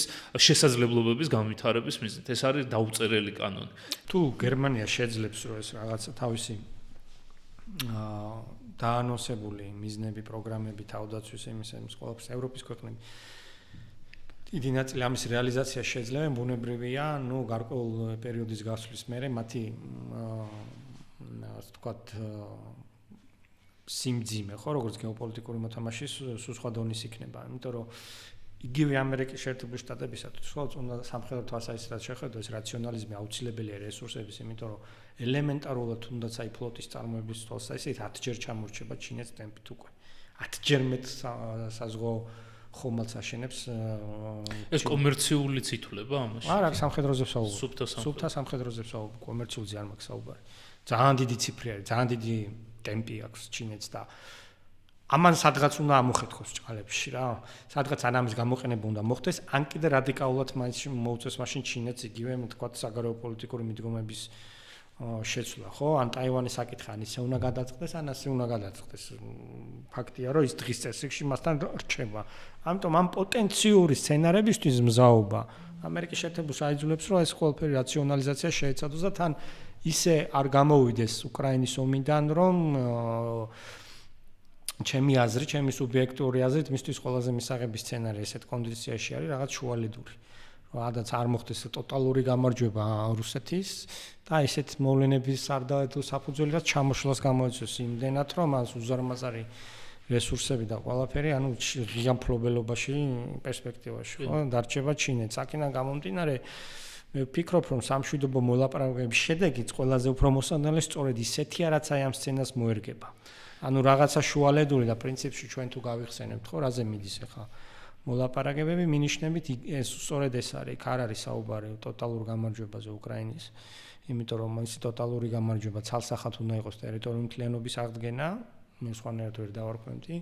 შესაძლებლობების განვითარების მიზნით ეს არის დაუწერელი კანონი თუ გერმანია შეძლებს რომ ეს რაღაცა თავისი დაანონსებული მიზნები პროგრამები თავდაცვის იმის ყველაფერს ევროპის ქვეყნები დიდი ნაწილი ამის რეალიზაცია შეძლებენ ბუნებრივია ნუ გარკვეულ პერიოდის გასვლის მერე მათი ასე ვთქვათ სიმძიმე, ხო, როგორც გეოპოლიტიკური მოთამაშის სულ სხვა დონის იქნება, იმიტომ რომ იგივე ამერიკის შეერთებული შტატებისათვის ხო უნდა სამხედრო თვალსაზრისით შეხედოს რაციონალიზმი აუცილებელია რესურსების, იმიტომ რომ ელემენტარულად თუნდაც აი ფლოტის წარმოების თვალსაზრისით 10-ჯერ ჩამორჩება ჩინეთს ტემპით უკვე. 10-ჯერ მეტ საზღვაო ხომალდს აშენებს ეს კომერციული ცითულება ამაში. არა, სამხედროზე ვსაუბრობ. სუფთა სუფთა სამხედროზე ვსაუბრობ, კომერციულზე არ მაქვს საუბარი. ძალიან დიდი ციფრი არის, ძალიან დიდი ტემპი აქვს ჩინეთს და ამან სადღაც უნდა ამოხეთქოს ჭალებში რა. სადღაც ან ამის გამოყენება უნდა მოხდეს, ან კიდე რადიკალურად მაინც მოუწეს მაშინ ჩინეთს იგივე თქვათ საგარეო პოლიტიკური მიდგომების შეცვლა, ხო? ან ტაივანის საკითხი ან ისე უნდა გადაწყდეს, ან ასე უნდა გადაწყდეს. ფაქტია, რომ ის დღის წესრიგში მასთან რჩება. ამიტომ ამ პოტენციური სცენარებისთვის მზაობა ამერიკის შეერთებულ საიდუმლოებს, რომ ეს ყველაფერი რაციონალიზაცია შეეცადოს და თან ისე არ გამოვიდეს უკრაინის ომიდან, რომ ჩემი აზრით, ჩემი სუბიექტიური აზრით, მისთვის ყველაზე მისაღები სცენარი ესეთ კონდიციაში არის რაღაც შუალედური. რადგან არ მოხდეს ტოტალური გამარჯვება რუსეთის და ესეთ მოვლენების არ დაეთო საფუძველი რაც ჩამოშლას გამოიწვევს იმდენად, რომ მას უზარმაზარი რესურსები და ყველაფერი, ანუ ღია მფლობელობაში პერსპექტივაში, ხო, დარჩება ჩინეთს. აქედან გამომდინარე მე ვფიქრობ, რომ სამშვიდობო მოლაპარაკებების შედეგიც ყველაზე უფრო მოსანდელი სწორედ ისეთია, რაც აი ამ სცენას მოერგება. ანუ რაღაცა შუალედური და პრინციპში ჩვენ თუ გავიხსენებთ, ხო, რაზე მიდის ახლა მოლაპარაკებები მინიშნებით ეს სწორედ ეს არის, არ არის საუბარი ტოტალურ გამარჯვებაზე უკრაინის, იმიტომ რომ ის ტოტალური გამარჯვება ცალსახად უნდა იყოს ტერიტორიული მთლიანობის აღდგენა, მე სხვანაირად ვერ დავარქვევდი,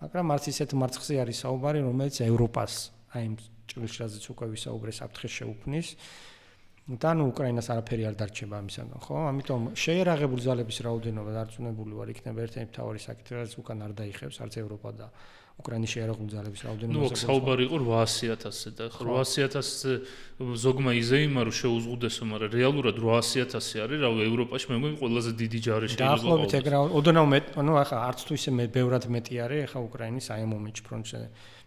მაგრამ არც ისეთ მარცხზე არის საუბარი, რომელიც ევროპას აი იმ ჭრილშრაზეც უკვე ვისაუბრე საფრთხეს შეუქმნის. და ნუ უკრაინას არაფერი არ დარჩება ამისაგან, ხო? ამიტომ შეერაღებული ძალების რაოდენობა დარწმუნებული ვარ, იქნება ერთ-ერთი მთავარი საკითხი, რაც უკან არ დაიხევს არც ევროპა და უკრაინის შეერაღებული ძალების რაოდენობა. ნუ საუბარი იყო 800,000-ზე და 800,000-ზე ზოგმა იზეიმა რომ შეუზღუდესო, მაგრამ რეალურად 800,000 არის, რავი, ევროპაში მე მგონი ყველაზე დიდი ჯარი შეიძლება. დაახლოებით ეგ რა, ოდნავ მეტ, ანუ ახლა არც თუ ისე ბევრად მეტი არის ახლა უკრაინის აი ამ მომენტში ფრონტზე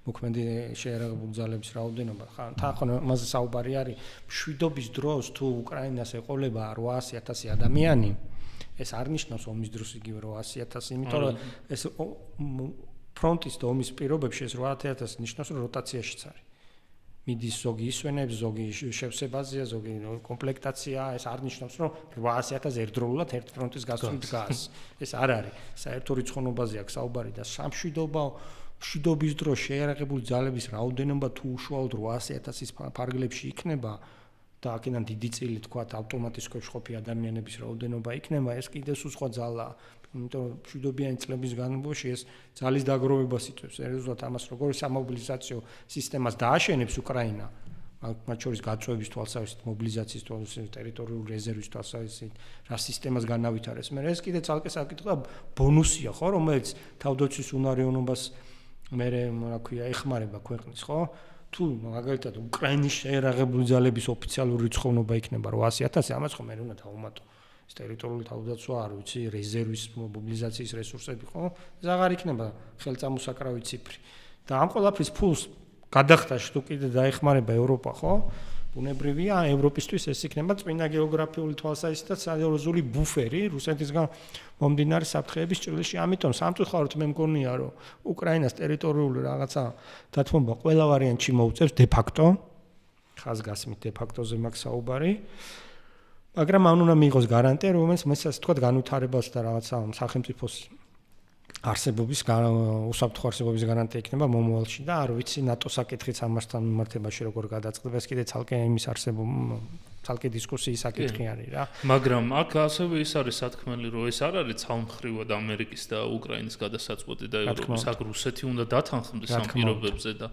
მოქმედი შეერაღებული ძალების რაოდენობა. თან მასზე საუბარი არის მშვიდობის დროს თუ უკრაინას ეყოლება 800,000 ადამიანი, ეს არ ნიშნავს ომის დროს იგივე 800,000, იმიტომ რომ ეს ფრონტის და ომის პირობებში ეს 800,000 ნიშნავს რომ როტაციაშიც არის. მიდის ზოგი ისვენებს, ზოგი შევსებაზეა, ზოგი კომპლექტაცია, ეს არ ნიშნავს რომ 800,000 ერთდროულად ერთ ფრონტის გასწვრივ დგას. ეს არ არის. საერთო რიცხონობაზე აქვს საუბარი და მშვიდობის დროს შეერაღებული ძალების რაოდენობა თუ უშუალოდ 800,000-ის ფარგლებში იქნება და აქედან დიდი წილი თქვათ ავტომატისკოში ყოფი ადამიანების რაოდენობა იქნება, ეს კიდევ სხვა ძალაა. იმიტომ რომ მშვიდობიანი წლების განმავლობაში ეს ძალის დაგროვებას იწვევს. სერიოზულად ამას როგორ სამობილიზაციო სისტემას დააშენებს უკრაინა, მათ შორის გაწვევის თვალსაზრისით, მობილიზაციის თვალსაზრისით, ტერიტორიული რეზერვის თვალსაზრისით, რა სისტემას განავითარებს. მე ეს კიდე ცალკე საკითხი და ბონუსია, ხო, რომელიც თავდაცვის უნარიანობას მე რა ქვია, ეხმარება ქვეყნის, ხო? თუ მაგალითად უკრაინის შეერაღებული ძალების ოფიციალური რიცხოვნობა იქნება 800,000, ამას ხომ მე უნდა დავუმატო. ეს ტერიტორიული თავდაცვა არ ვიცი, რეზერვის მობილიზაციის რესურსები, ხო? ეს აღარ იქნება ხელწამოსაკრავი ციფრი. და ამ ყველაფრის ფულს გადახდაში თუ კიდე დაეხმარება ევროპა, ხო? ბუნებრივია, ევროპისთვის ეს იქნება წმინდა გეოგრაფიული თვალსაზრისით და სერიოზული ბუფერი რუსეთისგან მომდინარე საფრთხეების ჭრილში. ამიტომ სამწუხაროდ მე მგონია, რომ უკრაინას ტერიტორიული რაღაცა დათმობა ყველა ვარიანტში მოუწევს დე-ფაქტო, ხაზგასმით დე-ფაქტოზე მაქვს საუბარი. მაგრამ ამ უნდა მიიღოს გარანტია, რომელიც მეცას თქვა განვითარებას და რაღაცა სახელმწიფოს არსებობის უსაფრთხო არსებობის გარანტია იქნება მომავალში და არ ვიცი ნატოს საკითხიც ამასთან მიმართებაში როგორ გადაწყდება, ეს კიდე ცალკე იმის არსებობა ცალკე დისკუსიის საკითხი არის რა. მაგრამ აქ ასევე ის არის სათქმელი, რომ ეს არ არის ცალმხრივად ამერიკის და უკრაინის გადასაწყვეტი და ევროპის, აქ რუსეთი უნდა დათანხმდეს ამ პირობებზე და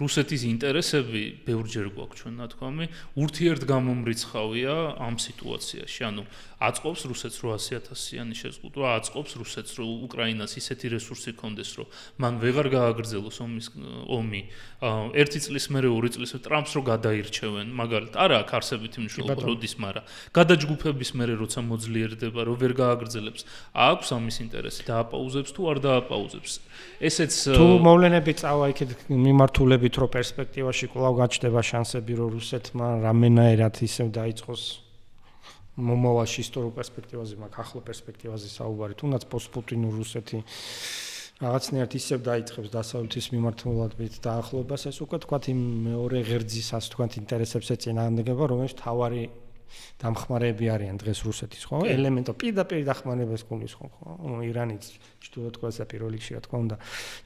რუსეთის ინტერესები ბევრჯერ გვაქვს ჩვენ ნათქვამი, ურთიერთგამომრიცხავია ამ სიტუაციაში. ანუ აწყობს რუსეთს 800,000-იანი შეზღუდვა, აწყობს რუსეთს რომ უკრაინას ისეთი რესურსი კონდეს, რომ მან ვეღარ გააგრძელოს ომი. ერთი წლის მერე, ორი წლის ტრამპს რო გადაირჩევენ, მაგალითად, არა აქ არსებითი მნიშვნელობა როდის, მაგრამ გადაჯგუფების მერე როცა მოძლიერდება, რომ ვერ გააგრძელებს, აქვს ამის ინტერესი, დააპაუზებს თუ არ დააპაუზებს. ესეც თუ მოვლენები წავა იქით მიმართულებით, რომ პერსპექტივაში კვლავ გაჩნდება შანსები, რომ რუსეთმა რამენაერად ისევ დაიწყოს მომავალში ისტორიულ პერსპექტივაზე, მაგ ახლო პერსპექტივაზე საუბარი, თუნდაც პოსტპუტინურ რუსეთი რაღაცნაირად ისევ დაიწყებს დასავლეთის მიმართულებით დაახლოებას, ეს უკვე თქვათ იმ მეორე ღერძის ასე თქვათ ინტერესებს ეწინააღმდეგება, რომელიც თავარი დამხმარეები არიან დღეს რუსეთის, ხო? ელემენტო პირდაპირ დახმარებას გულის, ხო? ირანიც ჩრდილოეთ კორეასა პირველ რიგში, რა თქმა უნდა,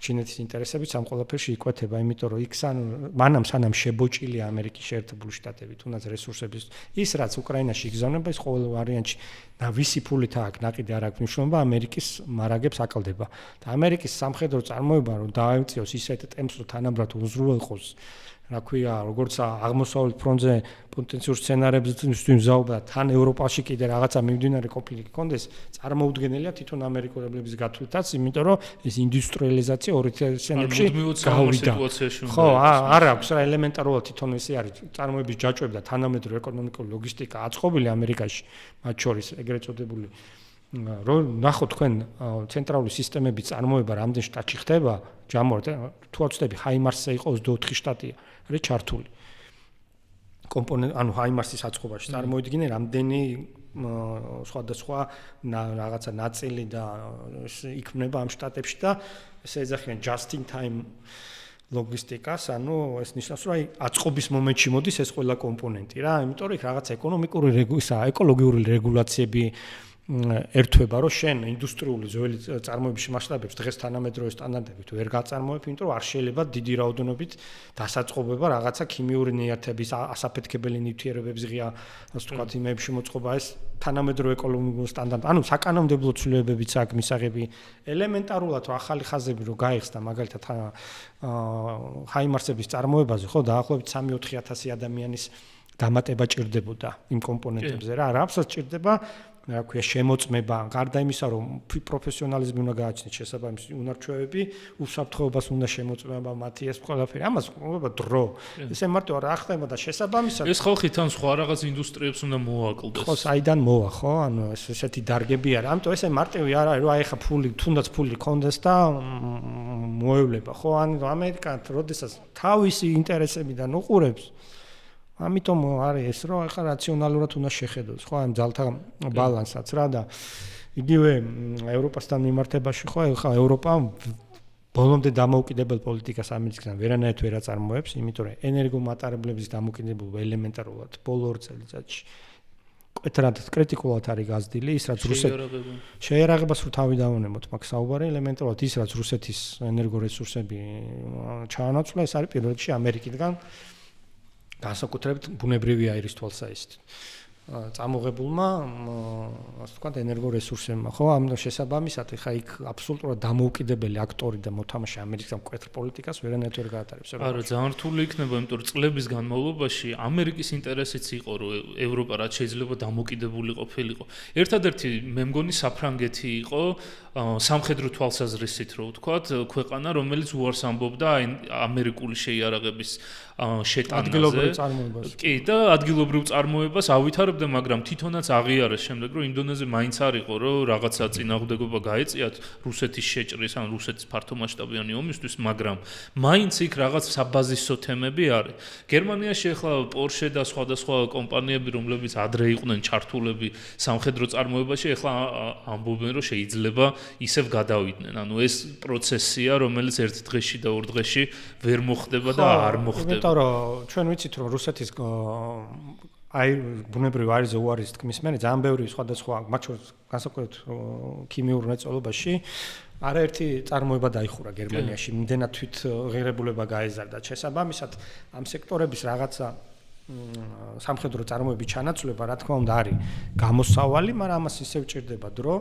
ჩინეთის ინტერესებიც ამ ყველაფერში იკვეთება, იმიტომ რომ იქ სანამ შებოჭილია ამერიკის შეერთებული შტატები, თუნდაც რესურსების ის რაც უკრაინაში იგზავნება, ის ყოველ ვარიანტში და ვისი ფულით აქვს ნაკიდი არ აქვს მნიშვნელობა, ამერიკის მარაგებს აკლდება. და ამერიკის სამხედრო წარმოება რომ დაეწიოს ისეთ ტემპს, რომ თანაბრად უზრუნველყოს რა ქვია, როგორც აღმოსავლეთ ფრონტზე პოტენციურ სცენარებზე მზაობა თან ევროპაში კიდე რაღაცა მიმდინარე კონფლიქტი კონდეს, წარმოუდგენელია თვითონ ამერიკელების გათვლითაც, იმიტომ რომ ეს ინდუსტრიალიზაცია 2000-იანებში გავიდა. ხო, არ აქვს რა ელემენტარულად თვითონ ესე არის წარმოების ჯაჭვები და თანამედროვე ეკონომიკური ლოგისტიკა აწყობილი ამერიკაში, მათ შორის ეგრეთ წოდებული რომ ნახოთ თქვენ ცენტრალური სისტემების წარმოება რამდენ შტატში ხდება, ჯამორთ, თუ ვწდები ჰაიმარსზე იყო 24 შტატია, არის ჩართული. კომპონენტ, ანუ ჰაიმარსის აწყობაში წარმოიდგინე რამდენი სხვადასხვა რაღაცა ნაწილი და იქმნება ამ შტატებში და ესე ეძახიან just in time ლოგისტიკას, ანუ ეს ნიშნავს, რომ აწყობის მომენტში მოდის ეს ყველა კომპონენტი რა, იმიტომ რომ იქ რაღაცა ეკოლოგიური რეგულაციები ერთვება, რომ შენ ინდუსტრიული ძველი წარმოების მასშტაბებს დღეს თანამედროვე სტანდარტებით ვერ გაწარმოებ, იმიტომ რომ არ შეიძლება დიდი რაოდენობით დასაწყობება რაღაცა ქიმიური ნივთების, ასაფეთქებელი ნივთიერებების ღია, ასე ვთქვათ, იმებში მოწყობა ეს თანამედროვე ეკოლოგიური სტანდარტი. ანუ საკანონმდებლო ცვლილებებიც აქვს მისაღები ელემენტარულად რომ ახალი ხაზები რო გაიხსნა, მაგალითად ჰაიმარსების წარმოებაზე, ხო, დაახლოებით 3-4 ადამიანის დამატება ჭირდებოდა იმ კომპონენტებზე რა, რასაც ჭირდება რა ქვია შემოწმება, გარდა იმისა, რომ პროფესიონალიზმი უნდა გააჩნდეს შესაბამისი უნარჩვევები, უსაფრთხოებას უნდა შემოწმება მათი ეს ყველაფერი. ამას ყובה დრო. ესე მარტო არ ახდება და შესაბამისად ეს ხალხი თან სხვა რაღაც ინდუსტრიებს უნდა მოაკლდეს. ხო, საიდან მოვა, ხო? ანუ ესეთი დარგები არა. ამიტომ ესე მარტივი არ არის, რომ აი ხა ფული, თუნდაც ფული კონდეს და მოევლება, ხო? ანუ ამერიკა როდესაც თავისი ინტერესებიდან უყურებს ამიტომ არის ეს რომ ახლა რაციონალურად უნდა შეხედოს ხო ამ ძალთა ბალანსაც რა და იგივე ევროპასთან მიმართებაში ხო ახლა ევროპა ბოლომდე დამოუკიდებელ პოლიტიკას ამერიკასთან ვერანაირად ვერ აწარმოებს იმიტომ რომ ენერგომატარებლების დამოუკიდებლობა ელემენტარულად ბოლო 2 წელიწადში კეთრად კრიტიკულად არის გაზრდილი ის რაც შეერაღებას რო თავი დავუნებოთ მაგ საუბარი ელემენტარულად ის რაც რუსეთის ენერგორესურსები ჩაანაცვლა ეს არის პირველ რიგში ამერიკიდან განსაკუთრებით ბუნებრივი აირის თვალსაჩინო წამოღებულმა ასე ვთქვათ ენერგორესურსებმა ხო ამ შესაბამისად ხა იქ აბსოლუტურად დამოუკიდებელი აქტორი და მოთამაშე ამერიკასთან მკვეთრ პოლიტიკას ვერანაირად ვერ გაატარებს არა ძალიან რთული იქნება იმიტომ რომ წლების განმავლობაში ამერიკის ინტერესიც იყო რომ ევროპა რაც შეიძლება დამოუკიდებული ყოფილიყო ერთადერთი მე მგონი საფრანგეთი იყო სამხედრო თვალსაზრისით რო ვთქვათ ქვეყანა რომელიც უარს ამბობდა ამერიკული შეიარაღების შეტანაზე კი და ადგილობრივ წარმოებას ავითარებდა მაგრამ თვითონაც აღიარეს შემდეგ რომ ინდონეზია მაინც არისო რომ რაღაცა წინააღმდეგობა გაეწიათ რუსეთის შეჭრის ან რუსეთის ფართომასშტაბიანი ომისთვის მაგრამ მაინც იქ რაღაც საბაზისო თემები არის გერმანიაში ახლა პორშე და სხვადასხვა კომპანიები რომლებიც ადრე იყვნენ ჩართულები სამხედრო წარმოებაში ახლა ამბობენ რომ შეიძლება ისევ გადავიდნენ ანუ ეს პროცესია რომელიც ერთ დღეში და ორ დღეში ვერ მოხდება და არ მოხდება იმიტომ რომ ჩვენ ვიცით რომ რუსეთის აი ბუნებრივი აირზე უარის თქმის მერე ძალიან ბევრი სხვადასხვა მათ შორის განსაკუთრებით ქიმიურ მრეწველობაში არაერთი წარმოება დაიხურა გერმანიაში იმდენად თვით ღირებულება გაეზარდა შესაბამისად ამ სექტორების რაღაცა სამხედრო წარმოების ჩანაცვლება რა თქმა უნდა არის გამოსავალი მაგრამ ამას ისევ ჭირდება დრო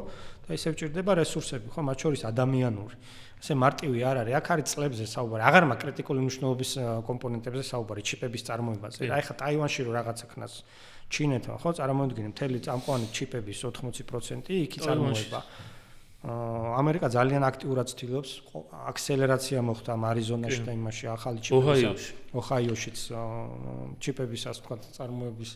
და ისევ ჭირდება რესურსები ხო მათ შორის ადამიანური ესე მარტივი არ არის აქ არის წლებზე საუბარი აღარ მაქვს კრიტიკული მნიშვნელობის კომპონენტებზე საუბარი ჩიპების წარმოებაზე აი ხა ტაივანში რო რაღაცა ქნას ჩინეთთან ხო წარმოუდგინე მთელი წამყვანი ჩიპების 80% იქი წარმოება ამერიკა ძალიან აქტიურად ცდილობს აქსელერაცია მოხდა არიზონაში და იმაში ახალი ჩიპების ოჰაიოშიც ჩიპების ასე ვთქვათ წარმოების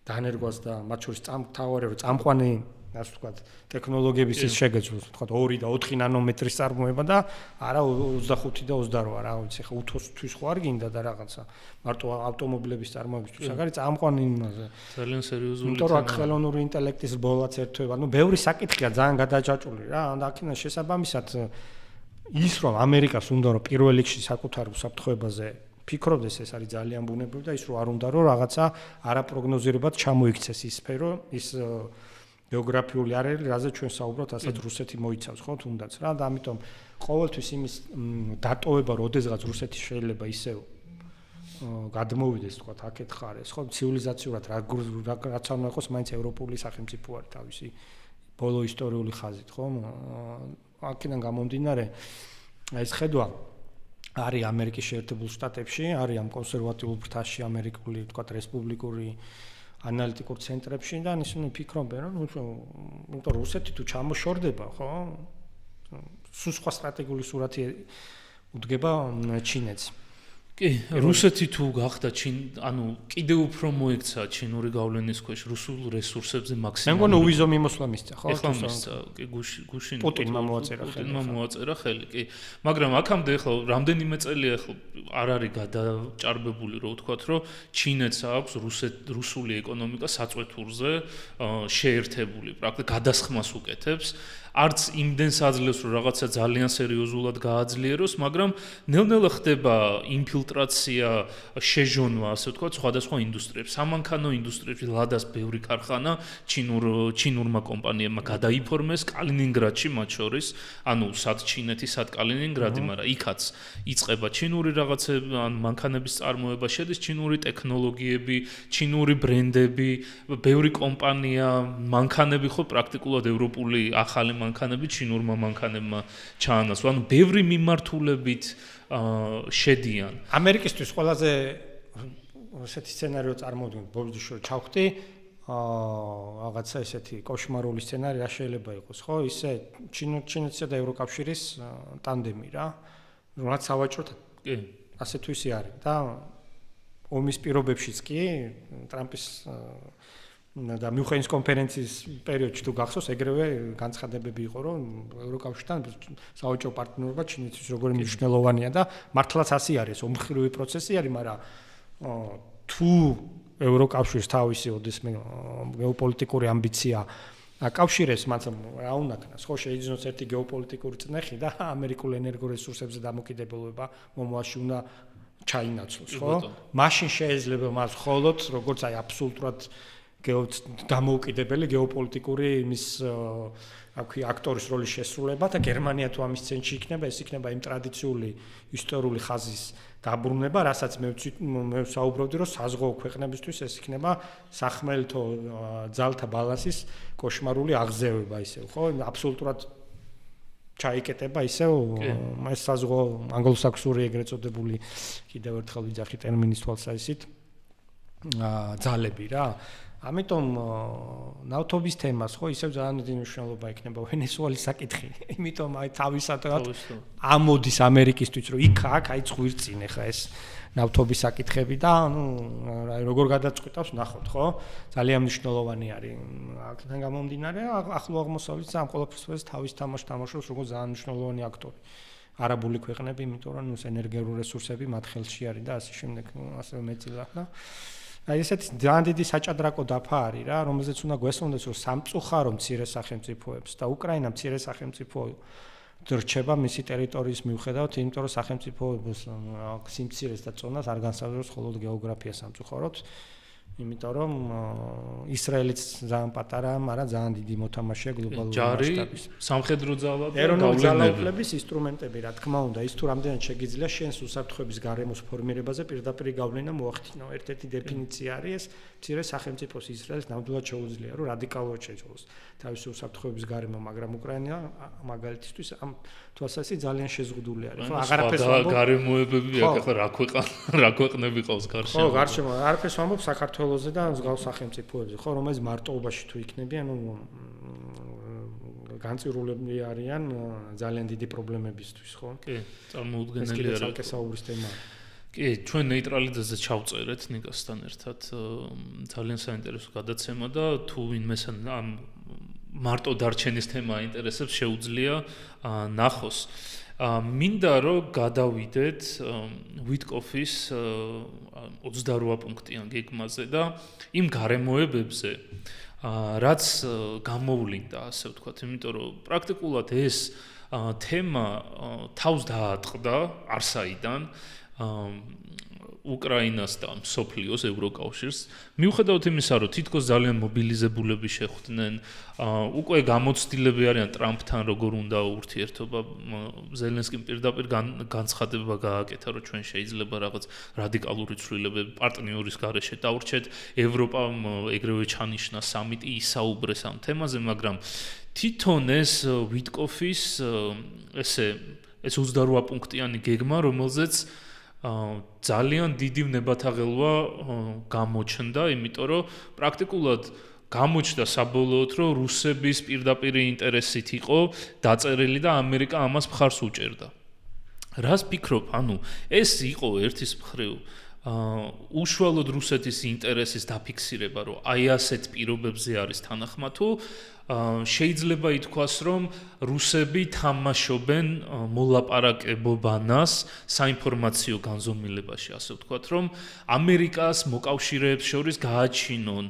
დანერგვას და მათ შორის მთავარი რომ წამყვანი ასე ვთქვათ, ტექნოლოგიების ის შეგეძლოს, ვთქვათ 2 და 4 ნანომეტრის წარმოება და არა 25 და 28, რა ვიცი, ხა უთოს ხო არ გინდა და რაღაცა. მარტო ავტომობილების წარმოებისთვის არ არის წამყვანი იმაზე. ძალიან სერიოზული. იმიტომ რომ აქ ხელოვნური ინტელექტის ბოლაც ერთვება, ბევრი საკითხია ძალიან გადაჭაჭული რა. და აქინა შესაბამისად ის რომ ამერიკას უნდა რომ პირველ რიგში საკუთარ უსაფრთხოებაზე ფიქრობდეს, ეს არის ძალიან ბუნებრივი და ის რომ არ უნდა რომ რაღაცა არაპროგნოზირებად ჩამოიქცეს ის სფერო, ის გეოგრაფიული არეალი, რაზე ჩვენ საუბრობთ, ასაც რუსეთი მოიცავს, ხო, თუნდაც რა და ამიტომ ყოველთვის იმის დატოვება, როდესღაც რუსეთი შეიძლება ისევ გადმოვიდეს, თქვა, აქეთ ხარეს, ხო, ცივილიზაციურად რაც არ უნდა იყოს, მაინც ევროპული სახელმწიფო არის თავისი ბოლო ისტორიული ხაზით, ხო? აქედან გამომდინარე, ეს ხედვა არის ამერიკის შეერთებულ შტატებში, არის ამ კონსერვატიულ ფრთაში ამერიკული, თქვა, რესპუბლიკური ანალიტიკურ ცენტრებში და ისინი ფიქრობენ, რომ იმიტომ რუსეთი თუ ჩამოშორდება, ხო? სულ სხვა სტრატეგიული სურათი უდგება ჩინეთს. კი, რუსეთი თუ გახდა ანუ კიდევ უფრო მოექცა ჩინური გავლენის ქვეშ რუსულ რესურსებზე მაქსიმუმ. მე მგონი უვიზო მიმოსვლა მისცა, ხო? ეხლა მისცა, კი, გუშინ პუტინმა მოაწერა ხელი, კი. მაგრამ აქამდე ეხლა რამდენიმე წელია ეხლა არ არის გადაჭარბებული, რომ ვთქვათ, რომ ჩინეთს აქვს რუსული ეკონომიკა საწვეთურზე შეერთებული, პრაქტიკულად გადასხმას უკეთებს. არც იმდენს აძლევს, რომ რაღაცა ძალიან სერიოზულად გააძლიეროს, მაგრამ ნელ-ნელა ხდება ინფილტრაცია, შეჟონვა, ასე ვთქვათ, სხვადასხვა ინდუსტრიებს. სამანქანო ინდუსტრიებში ლადას ბევრი ქარხანა ჩინურმა კომპანიებმა გადაიფორმეს კალინინგრადში მათ შორის, ანუ სად ჩინეთი, სად კალინინგრადი, მაგრამ იქაც იწყება ჩინური რაღაცები, ან მანქანების წარმოება, შედის ჩინური ტექნოლოგიები, ჩინური ბრენდები, ბევრი კომპანია, მანქანები ხო პრაქტიკულად ევროპული ახალი მანქანები ჩინურმა მანქანებმა ჩაანაცვლა. ანუ ბევრი მიმართულებით შედიან. ამერიკისთვის ყველაზე ესეთი სცენარიო წარმოუდგენთ, ბოდიშო ჩავხდი, რაღაცა ესეთი კოშმარული სცენარი რა შეიძლება იყოს, ხო? ისე ჩინეთსა და ევროკავშირის ტანდემი რა. რაც სავაჭროდ კი, ასე თუ ისე არის და ომის პირობებშიც კი ტრამპის და მიუნხენის კონფერენციის პერიოდში თუ გახსოვს, ეგრევე განცხადებები იყო, რომ ევროკავშირთან საავაჭრო პარტნიორობა ჩინეთის როგორი მნიშვნელოვანია და მართლაც ასე არის, ომხრივი პროცესი არის, მაგრამ თუ ევროკავშირს თავისი ოდესმე გეოპოლიტიკური ამბიცია აკავშირებს, მათ რა უნდა ქნას, ხო შეიძლება ერთი გეოპოლიტიკური წნეხი და ამერიკულ ენერგორესურსებზე დამოკიდებულება მომავალში უნდა ჩაინაცვლოს, ხო? მაშინ შეიძლება მას მხოლოდ როგორც აი აბსოლუტურად დამოუკიდებელი გეოპოლიტიკური იმის აქვე აქტორის როლის შესრულება და გერმანია თუ ამის ცენტრში იქნება, ეს იქნება იმ ტრადიციული ისტორიული ხაზის დაბრუნება, რასაც მე საუბრობდი, რომ საზღვაო ქვეყნებისთვის ეს იქნება სახმელთო ძალთა ბალანსის კოშმარული აღზევება ისევ, ხო? აბსოლუტურად ჩაიკეტება ისევ ეს საზღვაო ანგლოსაქსონური ეგრეთ წოდებული კიდევ ერთხელ ვიძახი ტერმინის თვალსაზრისით ძალები რა. ამიტომ ნავთობის თემას ხო ისევ ძალიან დიდი მნიშვნელობა ექნება ვენესუელის საკითხი. იმიტომ აი თავისადად ამოდის ამერიკისთვის რომ იქ აი წვირწინ ხა ეს ნავთობის საკითხები და ანუ როგორ გადაწყვიტავს ნახოთ ხო? ძალიან მნიშვნელოვანი არის. აქედან გამომდინარე ახლო აღმოსავლეთს ამ ყველაფერს თავის თამაშობს როგორც ძალიან მნიშვნელოვანი აქტორი. არაბული ქვეყნები, იმიტომ რომ ეს ენერგიული რესურსები მათ ხელში არის და ასე შემდეგ ასევე მეწილა და აი ესეთი ძალიან დიდი საჭადრაკო დაფა არის რა, რომელზეც უნდა გვესწროს, რომ სამწუხარო მცირე სახელმწიფოებს და უკრაინა მცირე სახელმწიფო რჩება მისი ტერიტორიის მიუხედავად, იმიტომ რომ სახელმწიფოების სიმცირეს და წონას არ განსაზღვრავს მხოლოდ გეოგრაფია სამწუხაროდ, იმიტომ რომ ისრაელიც ძალიან პატარა, მაგრამ ძალიან დიდი მოთამაშეა გლობალური მასშტაბის. სამხედრო ძალა და ეროვნული ძალაუფლების ინსტრუმენტები, რა თქმა უნდა, ის თუ რამდენად შეგიძლია შენს უსაფრთხოების გარემოს ფორმირებაზე პირდაპირ გავლენა მოახდინო. ერთ-ერთი დეფინიცია არის ეს მცირე სახელმწიფოს ისრაელს ნამდვილად შეუძლია, რომ რადიკალურად შეძლოს თავისი უსაფრთხოების გარემო, მაგრამ უკრაინა მაგალითისთვის ამ თვალსაზრისით ძალიან შეზღუდული არის. ხო, აღარაფერს ვამბობ გარემოებები აქ ახლა რა ქვეყნები ყავს გარშემო. ხო, გარშემო არაფერს ვამბობ საქართველოზე და მსგავს სახელმწიფოებზე, ხო, რომელიც მარტოობაში თუ იქნებიან, ანუ განწირულები არიან ძალიან დიდი პრობლემებისთვის, ხო? კი, წარმოუდგენელი არის. ეს კიდე საუბრის თემაა. კი, ჩვენ ნეიტრალიტეტზე ჩავწერეთ ნიკასთან ერთად ძალიან საინტერესო გადაცემა და თუ ვინმეს ამ მარტო დარჩენის თემა აინტერესებს, შეუძლია ნახოს. მინდა რომ გადავიდეთ ვიტკოფის 28 პუნქტიან გეგმაზე და იმ გარემოებებზე, რაც გამოვლინდა, ასე ვთქვათ, იმიტომ რომ პრაქტიკულად ეს თემა თავს დაატყდა არსაიდან უკრაინას და მსოფლიოს ევროკავშირს მიუხედავად იმისა, რომ თითქოს ძალიან მობილიზებულები შეხვდნენ, უკვე გამოცდილები არიან ტრამპთან როგორ უნდა ურთიერთობა, ზელენსკიმ პირდაპირ განცხადება გააკეთა, რომ ჩვენ შეიძლება რაღაც რადიკალური ცვლილებები პარტნიორის გარეშე დავრჩეთ, ევროპამ ეგრევე ჩანიშნა სამიტი ისაუბრეს ამ თემაზე, მაგრამ თვითონ ეს ვიტკოფის ეს 28 პუნქტიანი გეგმა, რომელზეც ძალიან დიდი ნებათაღელვა გამოჩნდა, იმიტომ რომ პრაქტიკულად გამოჩნდა საბოლოოდ, რომ რუსების პირდაპირი ინტერესით იყო დაწერილი და ამერიკა ამას მხარს უჭერდა. რას ფიქრობ, ეს იყო ერთის მხრივ უშუალოდ რუსეთის ინტერესის დაფიქსირება, რომ აი ასეთ პირობებზე არის თანახმად, თუ შეიძლება ითქვას, რომ რუსები თამაშობენ მოლაპარაკებობანას საინფორმაციო განზომილებაში, ასე ვთქვათ, რომ ამერიკას მოკავშირეებს შორის გააჩინონ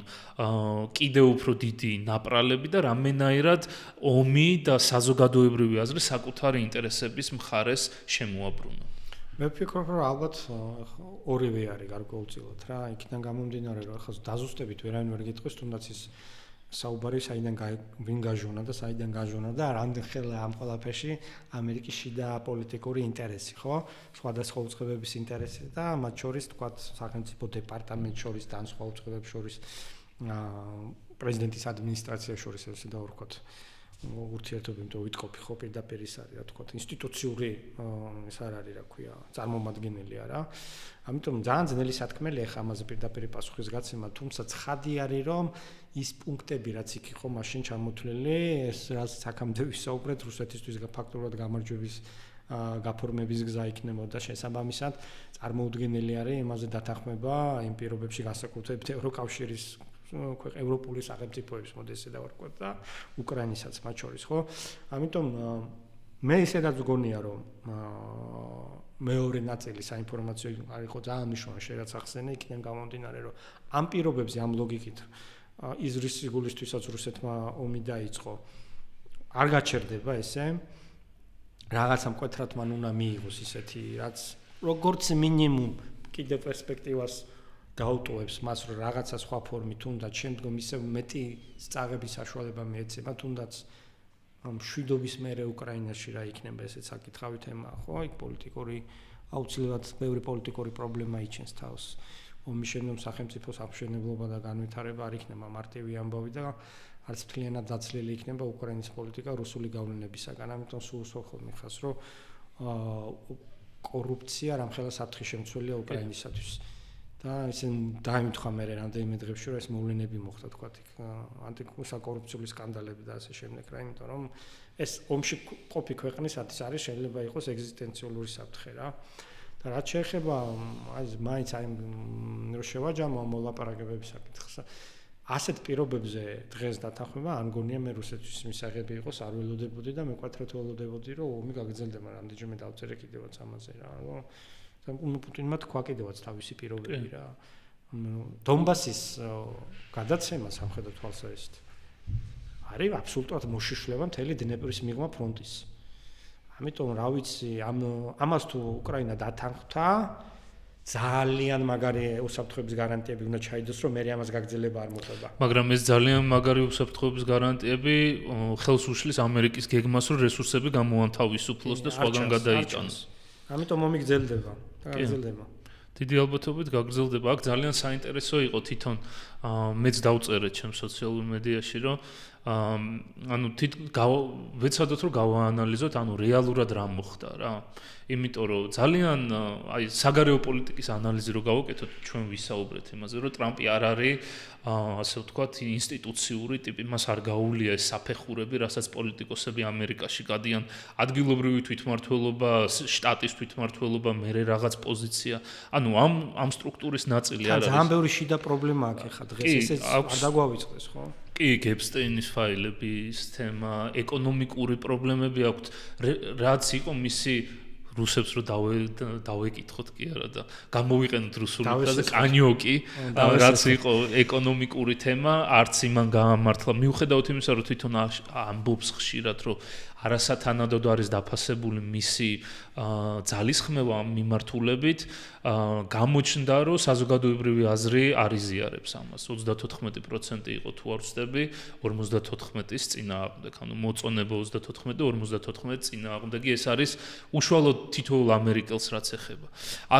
კიდევ უფრო დიდი ნაპრალები და რამენაირად ომი და საზოგადოებრივი აზრი საკუთარი ინტერესების მხარეს შემოაბრუნონ. მე ვფიქრობ, რომ ალბათ ორივე არის გარკვეულწილად რა, იქიდან გამომდინარე, რომ ახლა დაზუსტებით ვერავინ ვერ გიტყვის, თუნდაც ის საუბარი საიდან ვინ გაჟონა და საიდან გაჟონა და რამდენ ხელა ამ ყველაფერში ამერიკის შიდა პოლიტიკური ინტერესი, ხო? სხვადასხვა უწყებების ინტერესი და მათ შორის თქვათ სახელმწიფო დეპარტამენტ შორის და სხვა უწყებებს შორის პრეზიდენტის ადმინისტრაცია შორის ესე დავარქვათ ურთიერთობები, იმიტომ ვიტკოფი ხო პირდაპირ ის არის, რა თქვათ, ინსტიტუციური ეს არ არის, რა ქვია, წარმომადგენელი არა. ამიტომ ძალიან ძნელი სათქმელია ხა ამაზე პირდაპირ პასუხის გაცემა, თუმცა ცხადი არის, რომ ის პუნქტები, რაც იქ იყო მაშინ ჩამოთვლილი, ეს რაც აქამდე ვისაუბრეთ, რუსეთისთვის ფაქტურად გამარჯვების გაფორმების გზა იქნებოდა შესაბამისად, წარმოუდგენელი არის იმაზე დათანხმება იმ პირობებში განსაკუთრებით ევროკავშირის ევროპული სახელმწიფოების მოდესე დავარქვათ და უკრაინისაც მათ შორის, ხო? ამიტომ მე ისედაც გონია, რომ მეორე ნაწილი საინფორმაციო არ იყო ძალიან მნიშვნელოვანი, რაც ახსენე, იქიდან გამომდინარე, რომ ამ პირობებზე, ამ ლოგიკით იზრის სიგულისთვისაც რუსეთმა ომი დაიწყო. არ გაჩერდება ესე. რაღაცა მკვეთრად მან უნდა მიიღოს ისეთი, რაც როგორც მინიმუმ კიდე პერსპექტივას გაუტოვებს მას, რომ რაღაცა სხვა ფორმით თუნდაც შემდგომ ისე მეტი სწავლების საშუალება მიეცემა, თუნდაც მშვიდობის მერე უკრაინაში რა იქნება ესეც საკითხავი თემაა, ხო? იქ პოლიტიკური აუცილებლად ბევრი პოლიტიკური პრობლემა იჩენს თავს. ომის შემდგომ სახელმწიფოს აღმშენებლობა და განვითარება არ იქნება მარტივი ამბავი და არც მთლიანად დაცლილი იქნება უკრაინის პოლიტიკა რუსული გავლენებისაგან. ამიტომ სულ ხოლმე ხას, რომ კორუფცია რამხელა საფრთხის შემცველია უკრაინისათვის. და ისე დაემთხვა მე რამდენიმე დღეში რომ ეს მოვლენები მოხდა თქვათ იქ ანტიკორუფციული სკანდალები და ასე შემდეგ რა, იმიტომ რომ ეს ომში ყოფი ქვეყნისათვის არის შეიძლება იყოს ეგზისტენციური საფრთხე რა. და რაც შეეხება აი მაინც აი რომ შევაჯამო მოლაპარაკებების საკითხს, ასეთ პირობებზე დღეს დათანხმება არ მგონია მე რუსეთის მისაღები იყოს არ ველოდებოდი და მე კვეთრად ველოდებოდი რომ ომი გაგრძელდება რამდენჯერმე დავწერე კიდევაც ამაზე რა. პუტინმა თქვა კიდევაც თავისი პირობები რა. დონბასის გადაცემა სამხედრო თვალსაზრისით არის აბსოლუტურად მოშიშვლება მთელი დნეპრის მიღმა ფრონტის. ამიტომ რა ვიცი, ამას თუ უკრაინა დათანხმდა, ძალიან მაგარი უსაფრთხოების გარანტიები უნდა ჩაიდოს, რომ მე ამას გაგრძელება არ მოხდება. მაგრამ ეს ძალიან მაგარი უსაფრთხოების გარანტიები ხელს უშლის ამერიკის გეგმას, რომ რესურსები გამოანთავისუფლოს და სხვაგან გადაიტანოს. ამიტომ ომი გრძელდება. გაგრძელდება. დიდი ალბათობით გაგრძელდება. აქ ძალიან საინტერესო იყო თვითონ მეც დავწერე ჩემ სოციალურ მედიაში, რომ ვეცადოთ რომ გავაანალიზოთ, რეალურად რა მოხდა რა. იმიტომ რომ ძალიან აი საგარეო პოლიტიკის ანალიზი რო გავაკეთოთ, ჩვენ ვისაუბრეთ იმაზე, რომ ტრამპი არ არის ასე ვთქვათ ინსტიტუციური ტიპი, მას არ გაუვლია ეს საფეხურები, რასაც პოლიტიკოსები ამერიკაში გადიან, ადგილობრივი თვითმმართველობა, შტატის თვითმმართველობა, მერე რაღაც პოზიცია. ამ სტრუქტურის ნაწილი არ არის. ძალიან ბევრი შიდა პრობლემა აქვს ახლა დღეს, ესეც არ დაგვავიწყდეს, ხო? კი, გეპსტეინის ფაილების თემა, ეკონომიკური პრობლემები აქვთ, რაც იყო მისი რუსებს რო დავეკითხოთ კი არა და გამოვიყენოთ რუსული ფრაზა კანიოკი, რაც იყო ეკონომიკური თემა, არც იმან გაამართლა. მიუხედავად იმისა, რომ თვითონ ამბობს ხშირად, რომ არასათანადოდ არის დაფასებული მისი ძალისხმევა ამ მიმართულებით, გამოჩნდა, რომ საზოგადოებრივი აზრი არ იზიარებს ამას. 34% იყო თუ არ ვცდები, 54-ის წინააღმდეგ, ანუ მოწონება 34 და 54 წინააღმდეგი, ეს არის უშუალოდ თითოეულ ამერიკელს რაც ეხება.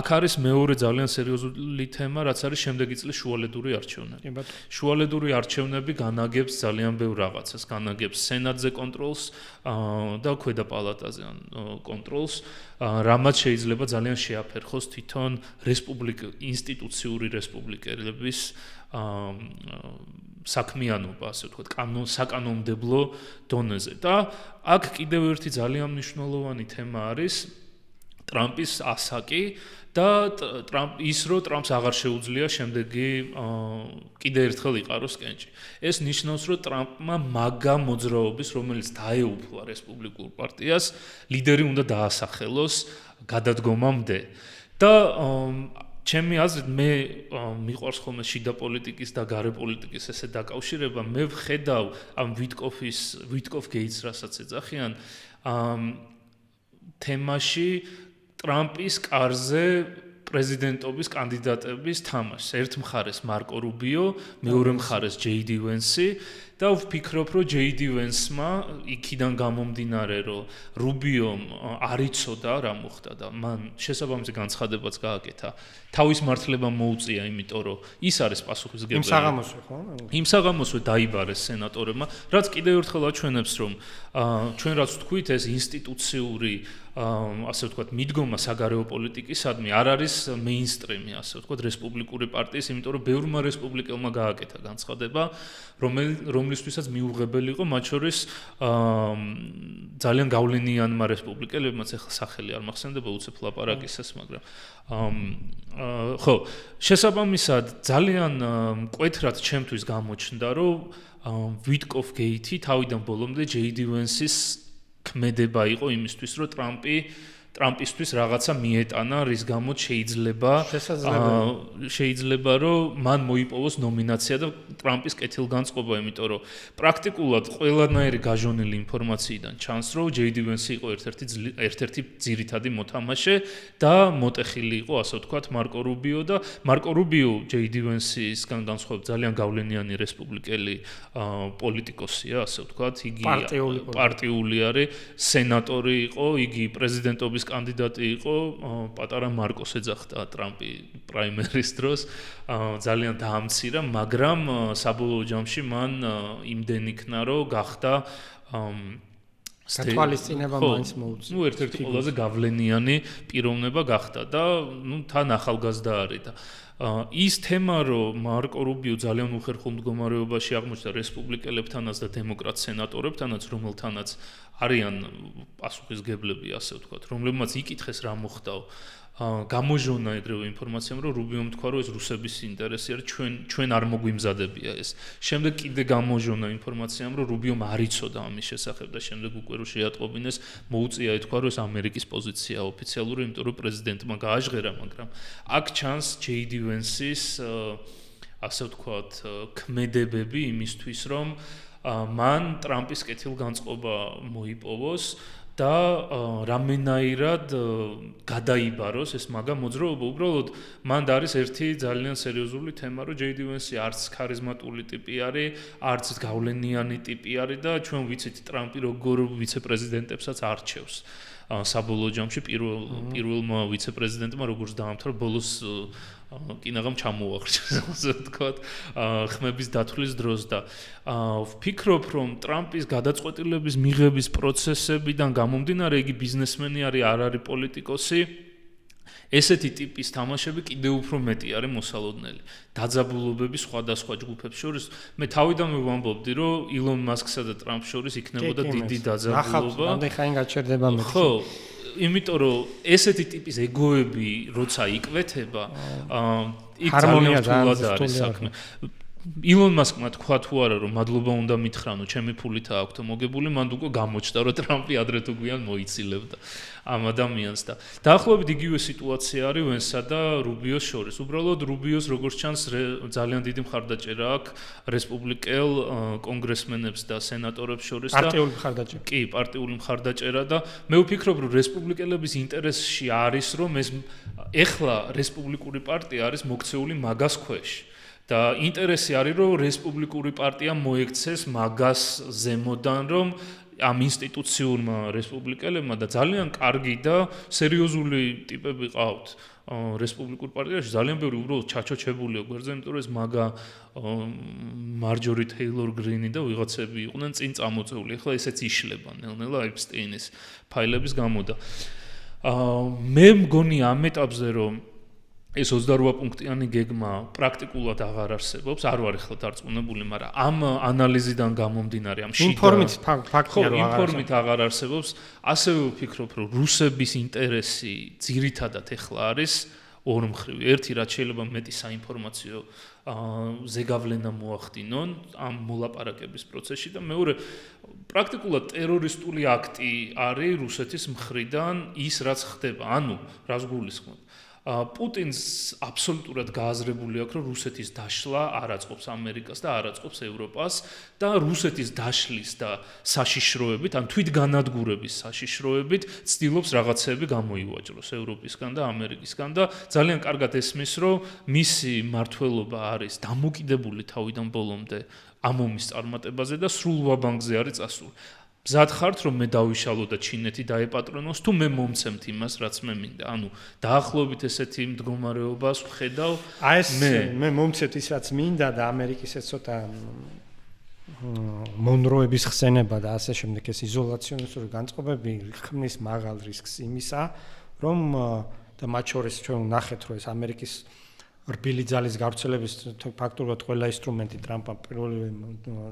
აქ არის მეორე ძალიან სერიოზული თემა, რაც არის შემდეგი წლის შუალედური არჩევნები. შუალედური არჩევნები განაგებს ძალიან ბევრ რაღაცას, განაგებს სენატზე კონტროლს და ქვედა პალატაზე კონტროლს, რამაც შეიძლება ძალიან შეაფერხოს თვითონ ინსტიტუციური რესპუბლიკელების საქმიანობა, ასე ვთქვათ, საკანონმდებლო დონეზე. და აქ კიდევ ერთი ძალიან მნიშვნელოვანი თემა არის ტრამპის ასაკი და ის რომ ტრამპს აღარ შეუძლია შემდეგი კიდევ ერთხელ იყაროს კენჭი. ეს ნიშნავს, რომ ტრამპმა მაგა მოძრაობის, რომელიც დაეუფლა რესპუბლიკურ პარტიას, ლიდერი უნდა დაასახელოს გადადგომამდე. და ჩემი აზრით მე მიყვარს ხოლმე შიდა პოლიტიკის და გარე პოლიტიკის ესე დაკავშირება. მე ვხედავ ამ ვიტკოფ გეიტს, რასაც ეძახიან, თემაში ტრამპის კარზე პრეზიდენტობის კანდიდატების თამაშს. ერთ მხარეს მარკო რუბიო, მეორე მხარეს ჯეიდი ვენსი და ვფიქრობ, რომ ჯეიდი ვენსმა იქიდან გამომდინარე, რომ რუბიომ არ იცოდა რა მოხდა და მან შესაბამისი განცხადებაც გააკეთა. თავის მართლებამ მოუწია, იმიტომ რომ ის არის პასუხისმგებელი. იმ საღამოსვე დაიბარეს სენატორებმა, რაც კიდევ ერთხელ აჩვენებს, რომ ჩვენ რაც ვთქვით, ეს ინსტიტუციური ასე ვთქვათ, მიდგომა საგარეო პოლიტიკისადმი არ არის მეინსტრიმი, ასე ვთქვათ, რესპუბლიკური პარტიის, იმიტომ რომ ბევრმა რესპუბლიკელმა გააკეთა განცხადება, რომლისთვისაც მიუღებელი იყო, მათ შორის ძალიან გავლენიანმა რესპუბლიკელებმაც, ახლა სახელი არ მახსენდება, უცებ ლაპარაკისას, მაგრამ ხო, შესაბამისად ძალიან მკვეთრად ჩემთვის გამოჩნდა, რომ ვიტკოფ გეიტი თავიდან ბოლომდე ჯეიდი ვენსის ქმედება იყო იმისთვის, რომ ტრამპისთვის რაღაცა მიეტანა, რის გამოც შეიძლება რომ მან მოიპოვოს ნომინაცია და ტრამპის კეთილგანწყობა, იმიტომ რომ პრაქტიკულად ყველანაირი გაჟონილი ინფორმაციიდან ჩანს, რომ ჯეიდი ვენსი იყო ერთ-ერთი ძირითადი მოთამაშე და მოტეხილი იყო, ასე ვთქვათ, მარკო რუბიო და მარკო რუბიო ჯეიდი ვენსისგან განსხვავებით ძალიან გავლენიანი რესპუბლიკელი პოლიტიკოსია, ასე ვთქვათ, იგი პარტიული არის, სენატორი იყო, იგი პრეზიდენტობის კანდიდატი იყო, პატარა მარკოს ეძახდა ტრამპი პრაიმერის დროს, ძალიან დაამცირა, მაგრამ საბოლოო ჯამში მან იმდენი იქნა, რომ გახდა გათვალისწინება მაინც მოუწია. ერთ-ერთი ყველაზე გავლენიანი პიროვნება გახდა და თან ახალგაზრდა არის და ის თემა, რომ მარკო რუბიო ძალიან უხერხულ მდგომარეობაში აღმოჩნდა რესპუბლიკელებთანაც და დემოკრატ სენატორებთანაც, რომელთანაც არიან პასუხისმგებლები, ასე ვთქვათ, რომლებმაც იკითხეს რა მოხდაო. გამოჟონა ეგრევე ინფორმაციამ, რომ რუბიომ თქვა, რომ ეს რუსების ინტერესი არის, ჩვენ არ მოგვიმზადებია ეს. შემდეგ კიდე გამოჟონა ინფორმაციამ, რომ რუბიომ არ იცოდა ამის შესახებ და შემდეგ უკვე რომ შეატყობინეს, მოუწია ეთქვა, რომ ეს ამერიკის პოზიცია ოფიციალური, იმიტომ რომ პრეზიდენტმა გააჟღერა, მაგრამ აქ ჩანს ჯეიდი ვენსის ასე ვთქვათ, ქმედებები იმისთვის, რომ მან ტრამპის კეთილგანწყობა მოიპოვოს და რამენაირად გადაიბაროს ეს მაგა მოძრაობა. უბრალოდ მან არის ერთი ძალიან სერიოზული თემა, რომ ჯეიდი ვენსი არც ქარიზმატული ტიპი არის, არც გავლენიანი ტიპი არის და ჩვენ ვიცით ტრამპი როგორ ვიცე-პრეზიდენტებსაც არჩევს. საბოლოო ჯამში პირველმა ვიცე-პრეზიდენტმა როგორც დაამთავრა, ბოლოს კინაღამ ჩამოუახლოვეს, ასე ვთქვათ, ხმების დათვლის დროს და ვფიქრობ, რომ ტრამპის გადაწყვეტილების მიღების პროცესებიდან გამომდინარე, იგი ბიზნესმენი არის, არ არის პოლიტიკოსი. ესეთი ტიპის თამაშები კიდევ უფრო მეტი არის მოსალოდნელი. დაძაბულობები სხვადასხვა ჯგუფებს შორის. მე თავიდანვე ვამბობდი, რომ ილონ მასკსა და ტრამპს შორის იქნებოდა დიდი დაძაბულობა. ამდენ ხანი გაჩერდება მე. ხო, იმიტომ რომ ესეთი ტიპის ეგოები როცა იკვეთება, იქ ძალიან რთულად არის საქმე. ილონ მასკმა თქვა თუ არა რომ მადლობა უნდა მითხრანო ჩემი ფულით აქვს მოგებული მან უკვე გამოჩნდა რომ ტრამპი ადრე თუ გვიან მოიცილებდა ამ ადამიანს და დაახლოებით იგივე სიტუაცია არის ვენსა და რუბიოს შორის უბრალოდ რუბიოს როგორც ჩანს ძალიან დიდი მხარდაჭერა აქვს რესპუბლიკელ კონგრესმენებს და სენატორებს შორის და პარტიული მხარდაჭერა კი პარტიული მხარდაჭერა და მე ვფიქრობ რომ რესპუბლიკელების ინტერესში არის რომ ეს ეხლა რესპუბლიკური პარტია არის მოქცეული მაგას ქვეშ და ინტერესი არის რომ რესპუბლიკური პარტია მოექცეს მაგას ზემოდან რომ ამ ინსტიტუციურმა რესპუბლიკელებმა და ძალიან კარგი და სერიოზული ტიპები ყავთ რესპუბლიკურ პარტიაში ძალიან ბევრი უბრალოდ ჩაჩოჩებულია გვერდზე იმიტომ რომ ეს მაგა მარჯორი თეილორ გრინი და ვიღაცები იყვნენ წინ წამოწეული ახლა ესეც იშლება ნელ-ნელა ეპსტეინის ფაილების გამო და მე მგონი ამ ეტაპზე რომ ეს 28 პუნქტიანი გეგმა პრაქტიკულად აღარ არსებობს, არ ვარ ახლა დარწმუნებული, მაგრამ ამ ანალიზიდან გამომდინარე, ამ ინფორმით აღარ არსებობს, ასევე ვფიქრობ, რომ რუსების ინტერესი ძირითადად ახლა არის ორმხრივი. ერთი რაც შეიძლება მეტი საინფორმაციო ზეგავლენა მოახდინონ ამ მოლაპარაკების პროცესში და მეორე პრაქტიკულად ტერორისტული აქტი არის რუსეთის მხრიდან ის რაც ხდება, ანუ რას გულისხმობ პუტინს აბსოლუტურად გააზრებული აქვს რომ რუსეთის დაშლა არ აწყობს ამერიკას და არ აწყობს ევროპას და რუსეთის დაშლის და საშიშროებით ან თვითგანადგურების საშიშროებით ცდილობს რაღაცები გამოივაჭროს ევროპისგან და ამერიკისგან და ძალიან კარგად ესმის რომ მისი მმართველობა არის დამოკიდებული თავიდან ბოლომდე ამ ომის წარმატებაზე და სრულ ვაბანკზე არის წასული მზად ხართ რომ მე დავიშალო და ჩინეთი დაეპატრონოს თუ მე მომცემთ იმას რაც მე მინდა ანუ დაახლოებით ესეთი მდგომარეობას ვხედავ მე მომცემთ ის რაც მინდა და ამერიკის ეს ცოტა მონროების ხსენება და ასე შემდეგ ეს იზოლაციონისტური განწყობები ქმნის მაღალ რისკს იმისა რომ და მათ შორის ჩვენ ვნახეთ რომ ეს ამერიკის რბილი ძალის გავრცელების ფაქტობრივად ყველა ინსტრუმენტი ტრამპმა პირველ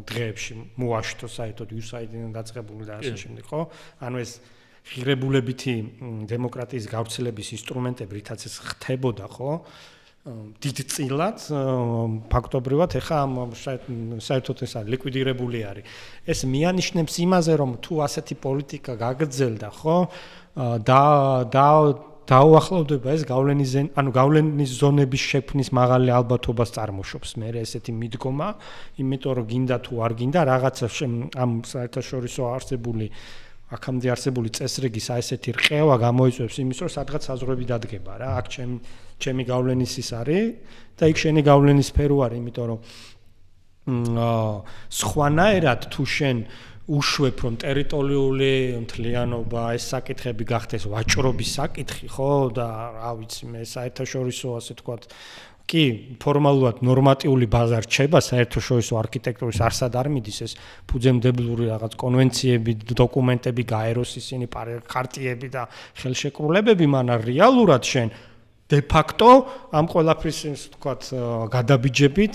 დღეებში მოაშთო საერთოდ USAID-დან დაწყებული და ასე შემდეგ, ხო? ანუ ეს ღირებულებითი დემოკრატიის გავრცელების ინსტრუმენტები, რითაც ეს ხდებოდა, ხო? დიდწილად ფაქტობრივად ეხა საერთოდ ეს ლიკვიდირებული არის. ეს მიანიშნებს იმაზე, რომ თუ ასეთი პოლიტიკა გაგრძელდა, ხო? დაუახლოვდება ეს გავლენის ზონების შექმნის მაღალი ალბათობას წარმოშობს მე ესეთი მიდგომა, იმიტომ რომ გინდა თუ არ გინდა რაღაცა ამ საერთაშორისო აქამდე არსებული წესრიგის ესეთი რყევა გამოიწვევს იმის რომ სადღაც საზღვრები დადგება რა, აქ ჩემი გავლენის ის არის და იქ შენი გავლენის სფერო არის, იმიტომ რომ სხვანაირად თუ შენ უშვებ რომ ტერიტორიული მთლიანობა ეს საკითხები გახდეს ვაჭრობის საკითხი ხო და რა ვიცი მე საერთაშორისო ასე თქვათ კი ფორმალურად ნორმატიული ბაზა რჩება საერთაშორისო არქიტექტურის არსად არ მიდის ეს ფუძემდებლური რაღაც კონვენციები დოკუმენტები გაეროს ისინი ხარტიები და ხელშეკრულებები მაგრამ რეალურად შენ de facto ამ ყველაფრის თქვათ გადაბიჯებით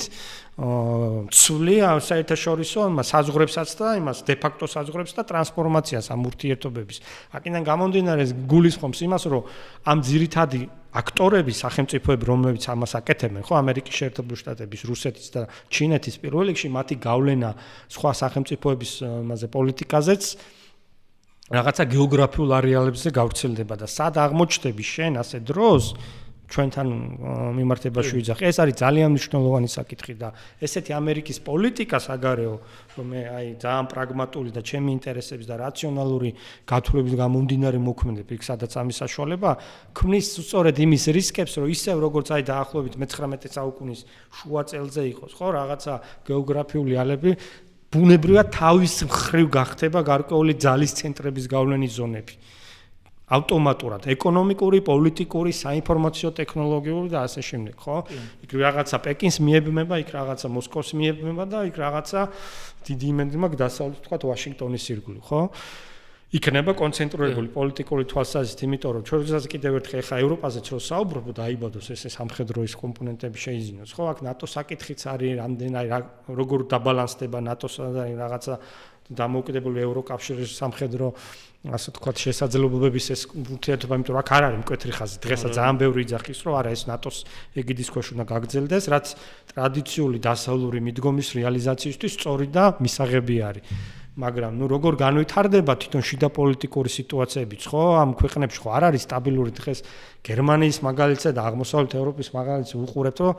ცვლი საერთაშორისო საზღვრებსაც და იმას de facto საზღვრებს და ტრანსფორმაციას ამ ურთიერთობების. აქედან გამომდინარე გულისხმობს იმას, რომ ამ ძირითადი აქტორები სახელმწიფოები, რომლებიც ამას აკეთებენ, ხო, ამერიკის შეერთებული შტატების, რუსეთის და ჩინეთის პირველ რიგში მათი გავლენა სხვა სახელმწიფოების მასე პოლიტიკაზეც რაღაცა გეოგრაფიულ არეალებზე გავრცელდება და სად აღმოჩნდები შენ ასე დროს ჩვენთან მიმართებაში ვიძახი. ეს არის ძალიან მნიშვნელოვანი საკითხი და ესეთი ამერიკის პოლიტიკა საგარეო, რომ მე აი ძალიან პრაგმატული და ჩემი ინტერესების და რაციონალური გათვლების გამომდინარე მოქმედებ, იქ სადაც ამის საშუალება ქმნის სწორედ იმის რისკებს, რომ ისევ როგორც აი დაახლოებით მე-19 საუკუნის შუა წელზე იყოს, ხო, რაღაცა გეოგრაფიული ალები ბუნებრივად თავის მხრივ გახდება გარკვეული ძალის ცენტრების გავლენის ზონები. ავტომატურად ეკონომიკური, პოლიტიკური, საინფორმაციო ტექნოლოგიური და ასე შემდეგ, ხო? იქ რაღაცა პეკინს მიებმება, იქ რაღაცა მოსკოვს მიებმება და იქ რაღაცა დიდი იმედი მაქვს დასავლეთ თქვა ვაშინგტონის ირგვლივ, ხო? იქნება კონცენტრირებული პოლიტიკური თვალსაზრისით, იმიტომ რომ ჩვენ როდესაც კიდევ ერთხელ ხა ევროპაზეც რო საუბრობ და აიბადოს ეს სამხედრო ის კომპონენტები შეიზინოს, ხო? აქ ნატო საკითხიც არის, რამდენი როგორ დაბალანსდება ნატოსა და რაღაცა დამოუკიდებელი ევროკავშირის სამხედრო ასე ვთქვათ შესაძლებლობების ეს ურთიერთობა, იმიტომ რომ აქ არ არის მკვეთრი ხაზი. დღესაც ძალიან ბევრი იძახის, რომ არა ეს ნატოს ეგიდის ქვეშ უნდა გაგრძელდეს, რაც ტრადიციული დასავლური მიდგომის რეალიზაციისთვის სწორი და მისაღები არის. მაგრამ როგორ განვითარდება თვითონ შიდა პოლიტიკური სიტუაციებიც, ხო? ამ ქვეყნებში ხო არ არის სტაბილური დღეს გერმანიის მაგალითზე და აღმოსავლეთ ევროპის მაგალითზე უყურებთ, რომ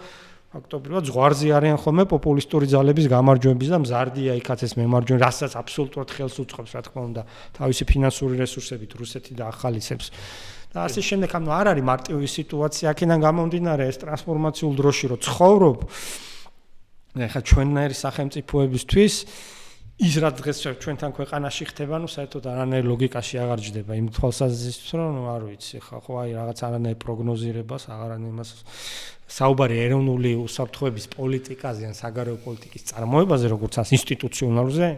ფაქტობრივად ზღვარზე არიან ხოლმე პოპულისტური ძალების გამარჯვების და მზარდია იქაც ეს მემარჯვენე, რასაც აბსოლუტურად ხელს უწყობს, რა თქმა უნდა, თავისი ფინანსური რესურსებით რუსეთი და ახალისებს. და ასე შემდეგ, ანუ არ არის მარტივი სიტუაცია, აქედან გამომდინარე ეს ტრანსფორმაციულ დროში რო ცხოვრობ, ეხლა ჩვენნაირი სახელმწიფოებისთვის ის რაც დღეს ჩვენთან ქვეყანაში ხდება, ну საერთოდ არანაირ ლოგიკაში აღარ ჯდება იმ თვალსაზრისით, რომ არ ვიცი, ხო აი რაღაც არანაირ პროგნოზირებას, აღარანაირ იმას საუბარი ეროვნული უსაფრთხოების პოლიტიკაზე ან საგარეო პოლიტიკის წარმოებაზე, როგორც ას ინსტიტუციონალურზე,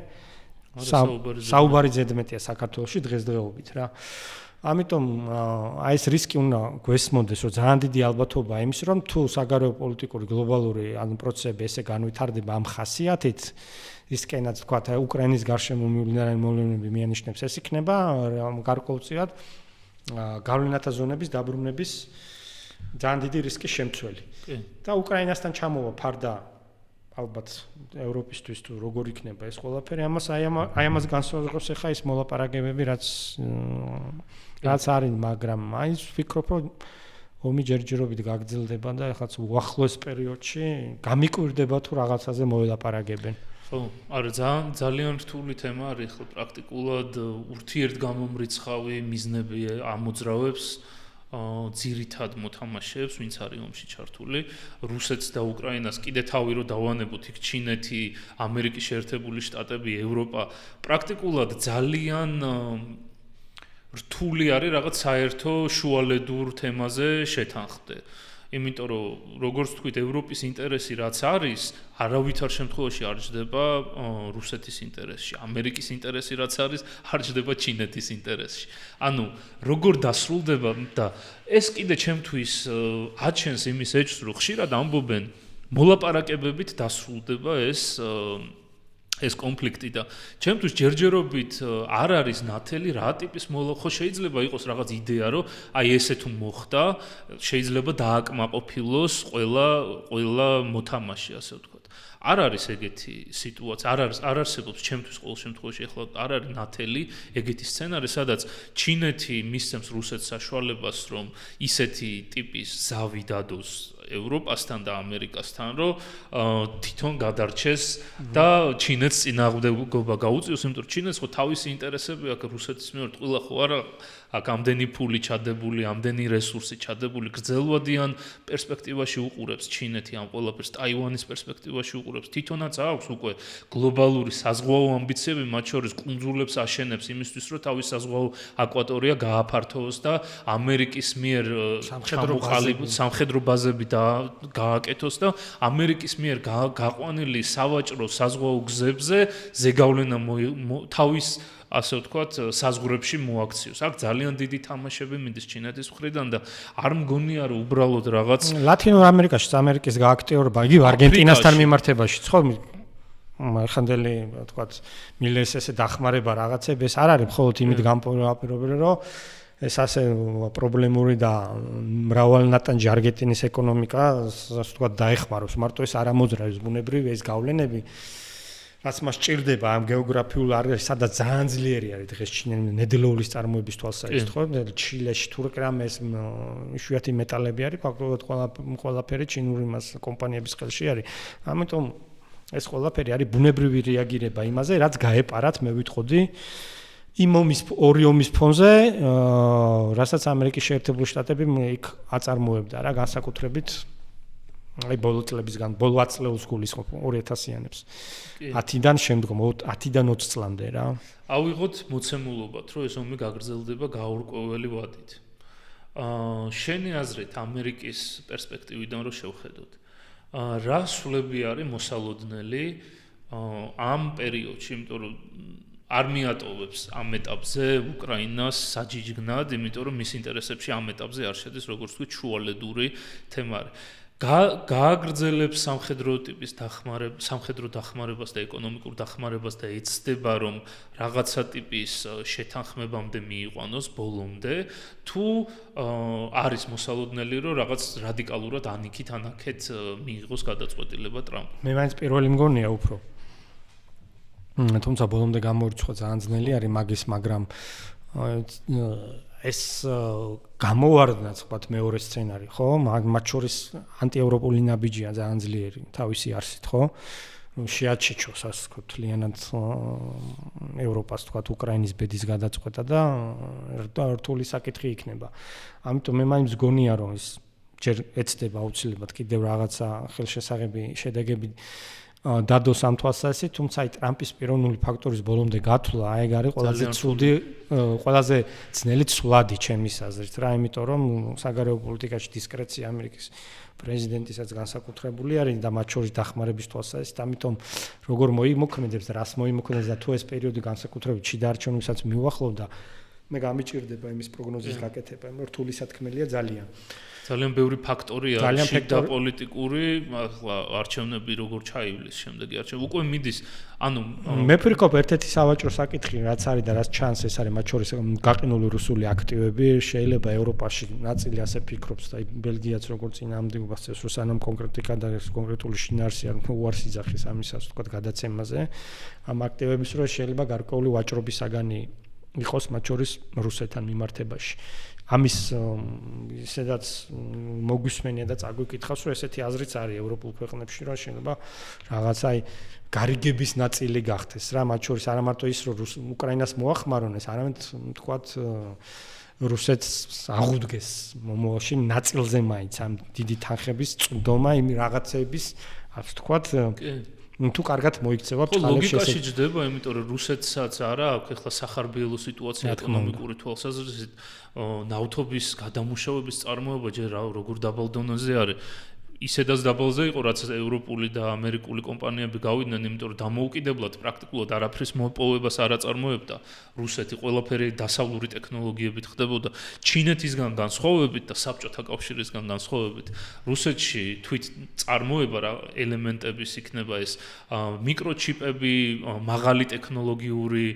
საუბარი ზედმეტია საქართველოში დღესდღეობით რა. ამიტომ აი ეს რისკი უნდა გვესმოდეს, რომ ძალიან დიდი ალბათობაა იმის, რომ თუ საგარეო პოლიტიკური გლობალური ან პროცესები ესე განვითარდება ამ ხასიათით, ისკენაც თქვა უკრაინის გარშემო მიმდინარე მოვლენები მიანიშნებს, ეს იქნება გარკვეულწილად გავლენათა ზონების დაბრუნების ძალიან დიდი რისკის შემცველი. და უკრაინასთან ჩამოვა ფარდა ალბათ ევროპისთვის თუ როგორ იქნება ეს ყველაფერი, აი ამას განსაზღვრავს ახლა ის მოლაპარაკებები, რაც არის, მაგრამ აი ვფიქრობ, რომ ომი ჯერჯერობით გაგრძელდება და ეხლა უახლოეს პერიოდში გამიკვირდება თუ რაღაცაზე მოელაპარაკებენ. ხო, არა ძალიან რთული თემა არის ხო პრაქტიკულად ურთიერთგამომრიცხავი მიზნები ამოძრავებს ძირითად მოთამაშეებს, ვინც არის ომში ჩართული, რუსეთს და უკრაინას კიდე თავი რო დავანებოთ, იქ ჩინეთი, ამერიკის შეერთებული შტატები, ევროპა, პრაქტიკულად ძალიან რთული არის რაღაც საერთო შუალედურ თემაზე შეთანხმდე. იმიტომ რომ როგორც თქვით, ევროპის ინტერესი რაც არის, არავითარ შემთხვევაში არ ჯდება რუსეთის ინტერესში, ამერიკის ინტერესი რაც არის, არ ჯდება ჩინეთის ინტერესში. ანუ როგორ დასრულდება და ეს კიდე ჩემთვის აჩენს იმის ეჭვს, რომ ხშირად ამბობენ მოლაპარაკებებით დასრულდება ეს კონფლიქტი და ჩემთვის ჯერჯერობით არ არის ნათელი რა ტიპის ხო შეიძლება იყოს რაღაც იდეა რომ აი ესე თუ მოხდა შეიძლება დააკმაყოფილოს ყველა მოთამაშე ასე ვთქვათ არ არის ეგეთი სიტუაცია არ არსებობს ჩემთვის ყოველ შემთხვევაში ახლა არ არის ნათელი ეგეთი სცენარი სადაც ჩინეთი მისცემს რუსეთს საშუალებას რომ ისეთი ტიპის ზავი დადოს ევროპასთან და ამერიკასთან რომ თვითონ გადარჩეს და ჩინეთს წინააღმდეგობა გაუწიოს, იმიტომ რომ ჩინეთს ხო თავისი ინტერესები აქვს რუსეთის მიმართ ყველა ხო არა აქ ამდენი ფული ჩადებული, ამდენი რესურსი ჩადებული, გრძელვადიან პერსპექტივაში უყურებს ჩინეთი ამ ყველაფერს, ტაივანის პერსპექტივაში უყურებს, თვითონაც აქვს უკვე გლობალური საზღვაო ამბიციები, მათ შორის კუნძულებს აშენებს იმისთვის, რომ თავის საზღვაო აკვატორია გააფართოვოს და ამერიკის მიერ სამხედრო ბაზები გააკეთოს და ამერიკის მიერ გაყვანილი სავაჭრო საზღვაო გზებზე ზეგავლენა თავის ასე ვთქვათ საზღვრებში მოაქციოს. აქ ძალიან დიდი თამაშები მინდის ჩინეთის მხრიდან და არ მგონია რომ უბრალოდ რაღაც ლათინურ ამერიკაში ამერიკის გააქტიურება, იგი არგენტინასთან მიმართებაში, ხო? ხანდელი ვთქვათ მილეს ესე დახმარება რაღაცები ეს არ არის მხოლოდ იმით გამპირობებული, რომ ეს ასე პრობლემური და მრავალნატანჯი არგენტინის ეკონომიკა, ასე ვთქვათ, დაეხმაროს. მარტო ეს არ ამოძრავებს ბუნებრივი ეს გავლენები, რაც მას ჭირდება ამ გეოგრაფიულ არეალში, სადაც ძალიან ძლიერი არის დღეს ნედლეულის წარმოების თვალსაზრისით, ხო? ჩილეში, თურქრამეს, იშვიათი მეტალები არის, ფაქტობრივად ყველაფერი ჩინური მას კომპანიების ხელში არის. ამიტომ ეს ყველაფერი არის ბუნებრივი რეაგირება იმაზე, რაც გაეპარათ, მე ვიტყოდი იმ ორი ომის ფონზე, რასაც ამერიკის შეერთებული შტატები იქ აწარმოებდა რა, განსაკუთრებით აი ბოლო 10 წლეულს გულისხმობ 2000-იანებს. 10-დან შემდგომ 10-დან 20 წლამდე რა. ავიღოთ მოცემულობად, რომ ეს ომი გაგრძელდება გაურკვეველი ვადით. შენი აზრით ამერიკის პერსპექტივიდან რო შევხედოთ, რა სულები არის მოსალოდნელი ამ პერიოდში, იმიტომ რომ არ მიატოვებს ამ ეტაპზე უკრაინას საჯიჯგნად, იმიტომ რომ მის ინტერესებში ამ ეტაპზე არ შედის როგორც თქვი შუალედური თემა. გააგრძელებს სამხედრო დახმარებას და ეკონომიკურ დახმარებას და ეცდება რომ რაღაცა ტიპის შეთანხმებამდე მიიყვანოს ბოლომდე თუ არის მოსალოდნელი რომ რაღაც რადიკალურად ანიქით ანაკეთ მიიღოს გადაწყვეტილება ტრამპმა. მე მაინც პირველი მგონია უფრო. თუმცა ბოლომდე გამორიცხვა ძალიან ძნელი არის მაგრამ ეს გამოვარდნაც ვთქვათ მეორე სცენარი, ხო? მათ შორის ანტიევროპული ნაბიჯია ძალიან ძლიერი თავისი არსით, ხო? შეაჩეჩოს ასე ვთქვათ, ლიანად ევროპას ვთქვათ, უკრაინის ბედის გადაწყვეტა და რთული საკითხი იქნება. ამიტომ მე მაინც გონია რომ ეს ჯერ ეცდება აუცილებლად კიდევ რაღაცა ხელშესაღები შედეგები დადოს ამ თვალსაზრისით, თუმცა აი ტრამპის პიროვნული ფაქტორის ბოლომდე გათვლა, აი ეგ არის ყველაზე ძნელი ცვლადი ჩემის აზრით რა, იმიტომ რომ საგარეო პოლიტიკაში დისკრეცია ამერიკის პრეზიდენტისაც განსაკუთრებული არის და მათ შორის დახმარების თვალსაზრისით, ამიტომ როგორ მოიმოქმედებს, რას მოიმოქმედებს და თუ ეს პერიოდი განსაკუთრებით შიდა არჩევნებსაც მიუახლოვდა, მე გამიჭირდება იმის პროგნოზის გაკეთება, რთული სათქმელია ძალიან. ძალიან ბევრი ფაქტორია შიდა პოლიტიკური, ახლა არჩევნები როგორ ჩაივლის შემდეგი არჩევნები. უკვე მიდის, ანუ მე ვფიქრობ ერთ-ერთი სავაჭრო საკითხი რაც არის და რაც ჩანს ეს არის მათ შორის გაყინული რუსული აქტივები, შეიძლება ევროპაში ნაწილი ასე ფიქრობს და ბელგიაც როგორც წინააღმდეგობას წევს რუსანამ კონკრეტული შინაარსი არ უარს იძახის ამისას ვთქვათ გადაცემაზე, ამ აქტივების რო შეიძლება გარკვეული ვაჭრობის საგანი იყოს მათ შორის რუსეთთან მიმართებაში. ამის ისედაც მოგვისმენია და წაგვიკითხავს, რომ ესეთი აზრიც არის ევროპულ ქვეყნებში, რომ შეიძლება რაღაცა გარიგების ნაწილი გახდეს რა, მათ შორის არა მარტო ის, რომ უკრაინას მოახმარონ ეს, არამედ თქვათ რუსეთს აღუდგეს მომავალში ნაწილზე მაინც ამ დიდი თანხების წვდომა იმ რაღაცების, ასე ვთქვათ, თუ კარგად მოიქცევა ფალებში ლოგიკაში ჯდება, იმიტომ რომ რუსეთსაც არა აქვს ახლა სახარბიელო სიტუაცია ეკონომიკური თვალსაზრისით, ნავთობის გადამუშავების წარმოება ჯერ როგორ დაბალ დონეზე არის. ისედაც დაბალზე იყო, რაც ევროპული და ამერიკული კომპანიები გავიდნენ, იმიტომ რომ დამოუკიდებლად პრაქტიკულად არაფრის მოპოვებას არ აწარმოებდა. რუსეთი ყველაფერი დასავლური ტექნოლოგიებით ხდებოდა. ჩინეთისგან განსხვავებით და საბჭოთა კავშირისგან განსხვავებით, რუსეთში თვით წარმოება რა ელემენტების იქნება ეს მიკროჩიპები, მაღალი ტექნოლოგიური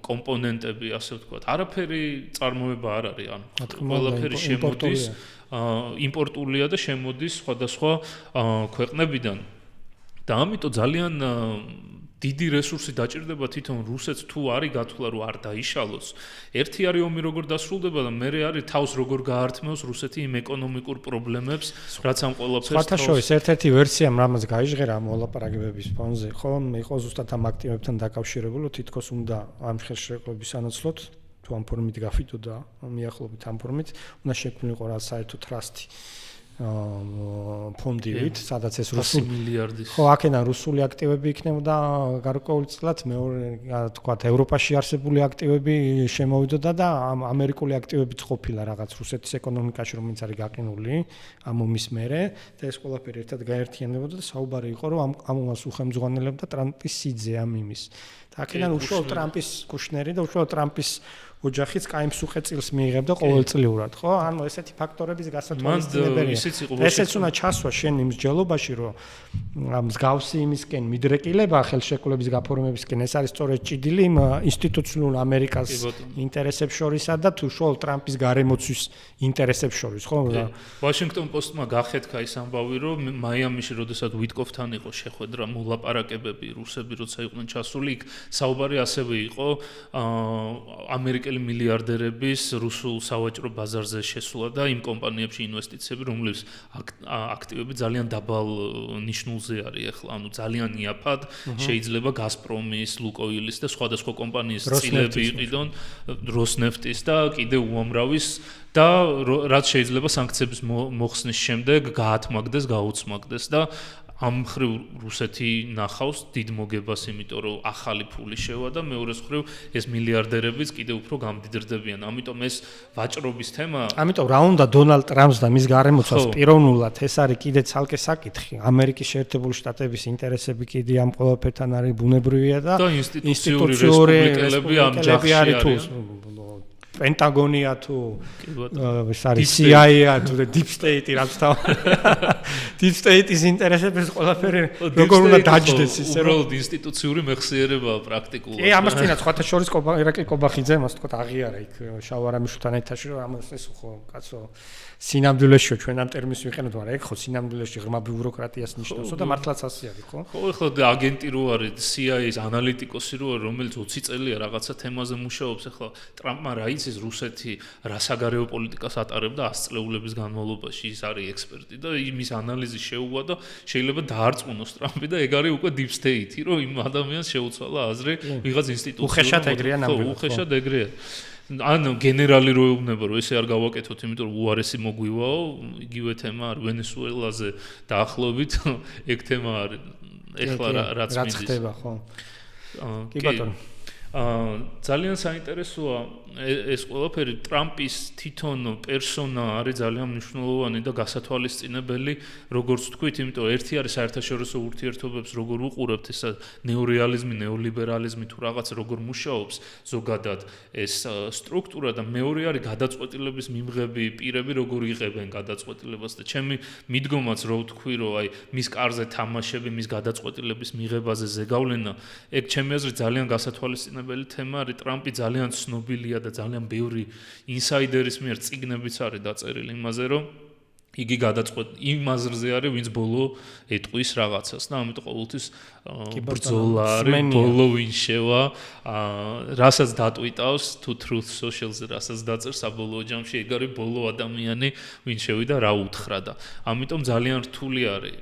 კომპონენტები, ასე ვთქვათ. არაფერი წარმოება არ არის, ანუ ყველაფერი შემოდის იმპორტულია და შემოდის სხვადასხვა ქვეყნებიდან. და ამიტომ ძალიან დიდი რესურსი დაჭირდება თვითონ რუსეთს თუ არის გათვლა რომ არ დაიშალოს. ერთი არის ომი როგორ დასრულდება და მეორე არის თავს როგორ გაართმევს რუსეთი იმ ეკონომიკურ პრობლემებს, რაც ამ ყველაფერს სხვათა შორის ერთ-ერთი ვერსია რამაც გაიჟღერა მოლაპარაკებების ფონზე, ხო, იყო ზუსტად ამ აქტივებთან დაკავშირებული, თითქოს უნდა ამ ხელშეკრულების სანაცვლოდ თუ ამ ფორმით გაფიტოდა მიახლოებით ამ ფორმით, უნდა შექმნილიყო რა საერთო ტრასტი ფონდივით, სადაც ეს რუსული მილიარდის. ხო, აქედან რუსული აქტივები იქნებოდა გარკვეულწილად, მეორე თქვათ ევროპაში არსებული აქტივები შემოვიდოდა და ამერიკული აქტივებიც ყოფილა რაღაც რუსეთის ეკონომიკაში, რომელიც არის გაყინული ამ ომის მერე და ეს ყველაფერი ერთად გაერთიანებოდა და საუბარი იყო, რომ ამ ომას უხელმძღვანელებდა ტრამპის სიძე ამ იმის. და აქედან უშუალოდ ტრამპის კუშნერი და უშუალოდ ტრამპის ოჯახიც კაიმს უხეწილს მიიღებდა ყოველწლიურად, ხო? ანუ ესეთი ფაქტორების გასათვალისწინებელია. ესეც უნდა ჩასვა შენ იმ მსჯელობაში, რომ მსგავსი იმისკენ მიდრეკილება ხელშეკრულების გაფორმებისკენ, ეს არის სწორედ ჭიდილი იმ ინსტიტუციურ ამერიკას ინტერესებს შორისა და თუ უშუალოდ ტრამპის გარემოცვის ინტერესებს შორის, ხო? ვაშინგტონ პოსტმა გახეთქა ის ამბავი, რომ მაიამიში, როდესაც ვიტკოფთან იყო შეხვედრა, მოლაპარაკებები, რუსები როცა იყვნენ ჩასული, იქ საუბარი ასევე იყო ამერიკელი მილიარდერების რუსულ სავაჭრო ბაზარზე შესვლა და იმ კომპანიებში ინვესტიციები, რომლებიც აქტივები ძალიან დაბალ ნიშნულზე არის ახლა, ანუ ძალიან იაფად შეიძლება გაზპრომის, ლუკოილის და სხვადასხვა კომპანიის წილები იყიდონ, როსნეფტის და კიდევ უამრავის და რაც შეიძლება სანქციების მოხსნის შემდეგ გაათმაგდეს, გაუცმაგდეს და ამ ხრივ რუსეთი ნახავს დიდ მოგებას, იმიტომ რომ ახალი ფული შევა და მეორეს ხრივ ეს მილიარდერებიც კიდევ უფრო გამდიდრდებიან. ამიტომ ეს ვაჭრობის თემა. ამიტომ რა უნდა დონალდ ტრამპს და მის გარემოცვას პიროვნულად ეს არის კიდე ცალკე საკითხი. ამერიკის შეერთებული შტატების ინტერესები კიდე ამ ყველაფერთან არის ბუნებრივია და ინსტიტუციური რესპუბლიკელები ამ ჯახში არიან. პენტაგონია თუ ეს არის CIA-ა თუ Deep State-ი რაც თავი Deep State-ის ინტერესებს ყველაფერი როგორ უნდა დაჯდეს ისე რომ უბრალოდ ინსტიტუციური მეხსიერებაა პრაქტიკულად. ამას წინათ სხვათა შორის ირაკლი კობახიძე მას თქვა აღიარა იქ შავარამიშვილთან ერთაში რომ ამას ეს ხო კაცო სინამდვილეშიო ჩვენ ამ ტერმინს ვიყენებთ, მაგრამ ეგ ხო სინამდვილეში ღრმა ბიუროკრატიას ნიშნავსო და მართლაც ასე არის, ხო? ხო, ეხლა აგენტი რო არის, CIA-ის ანალიტიკოსი რო არის, რომელიც 20 წელია რაღაცა თემაზე მუშაობს, ეხლა ტრამპმა რა იცის რუსეთი რა საგარეო პოლიტიკას ატარებდა 100 წლეულების განმავლობაში, ის არის ექსპერტი და იმის ანალიზი შეუვა და შეიძლება დაარწმუნოს ტრამპი და ეგ არის უკვე deep state-ი, რომ იმ ადამიანს შეუცვალა აზრი ვიღაც ინსტიტუცია. უხეშად ეგრეა ნამდვილად. უხეშად ეგრეა. ან გენერალი რო ეუბნება რომ ესე არ გავაკეთოთ, იმიტომ რომ უარესი მოგვივაო, იგივე თემა არის ვენესუელაზე დაახლოებით, ეგ თემა არის ეხლა რაც მიდის. რაც ხდება, ხო? კი ბატონო. ძალიან საინტერესოა ეს ყველაფერი ტრამპის თვითონ პერსონა არის ძალიან მნიშვნელოვანი და გასათვალისწინებელი, როგორც თქვით, იმიტომ ერთი არის საერთაშორისო ურთიერთობებს როგორ უყურებთ ეს ნეორეალიზმი, ნეოლიბერალიზმი თუ რაღაც როგორ მუშაობს ზოგადად ეს სტრუქტურა და მეორე არის გადაწყვეტილების მიმღები პირები როგორ იღებენ გადაწყვეტილებას და ჩემი მიდგომაც რო ვთქვი რომ აი მის კარზე თამაშები, მის გადაწყვეტილების მიღებაზე ზეგავლენა, ეგ ჩემი აზრით ძალიან გასათვალისწინებელი თემა არის. ტრამპი ძალიან ცნობილია და ძალიან ბევრი ინსაიდერის მიერ წიგნებიც არის დაწერილი იმაზე, რომ იგი იმ აზრზე არის, ვინც ბოლო ეტყვის რაღაცას და ამიტომ ყოველთვის ბრძოლა არის, ბოლო ვინ შევა, რასაც დატვიტავს თუ Truth Social-ზე რასაც დაწერს საბოლოო ჯამში, ეგ არის ბოლო ადამიანი, ვინ შევიდა რა უთხრა და ამიტომ ძალიან რთული არის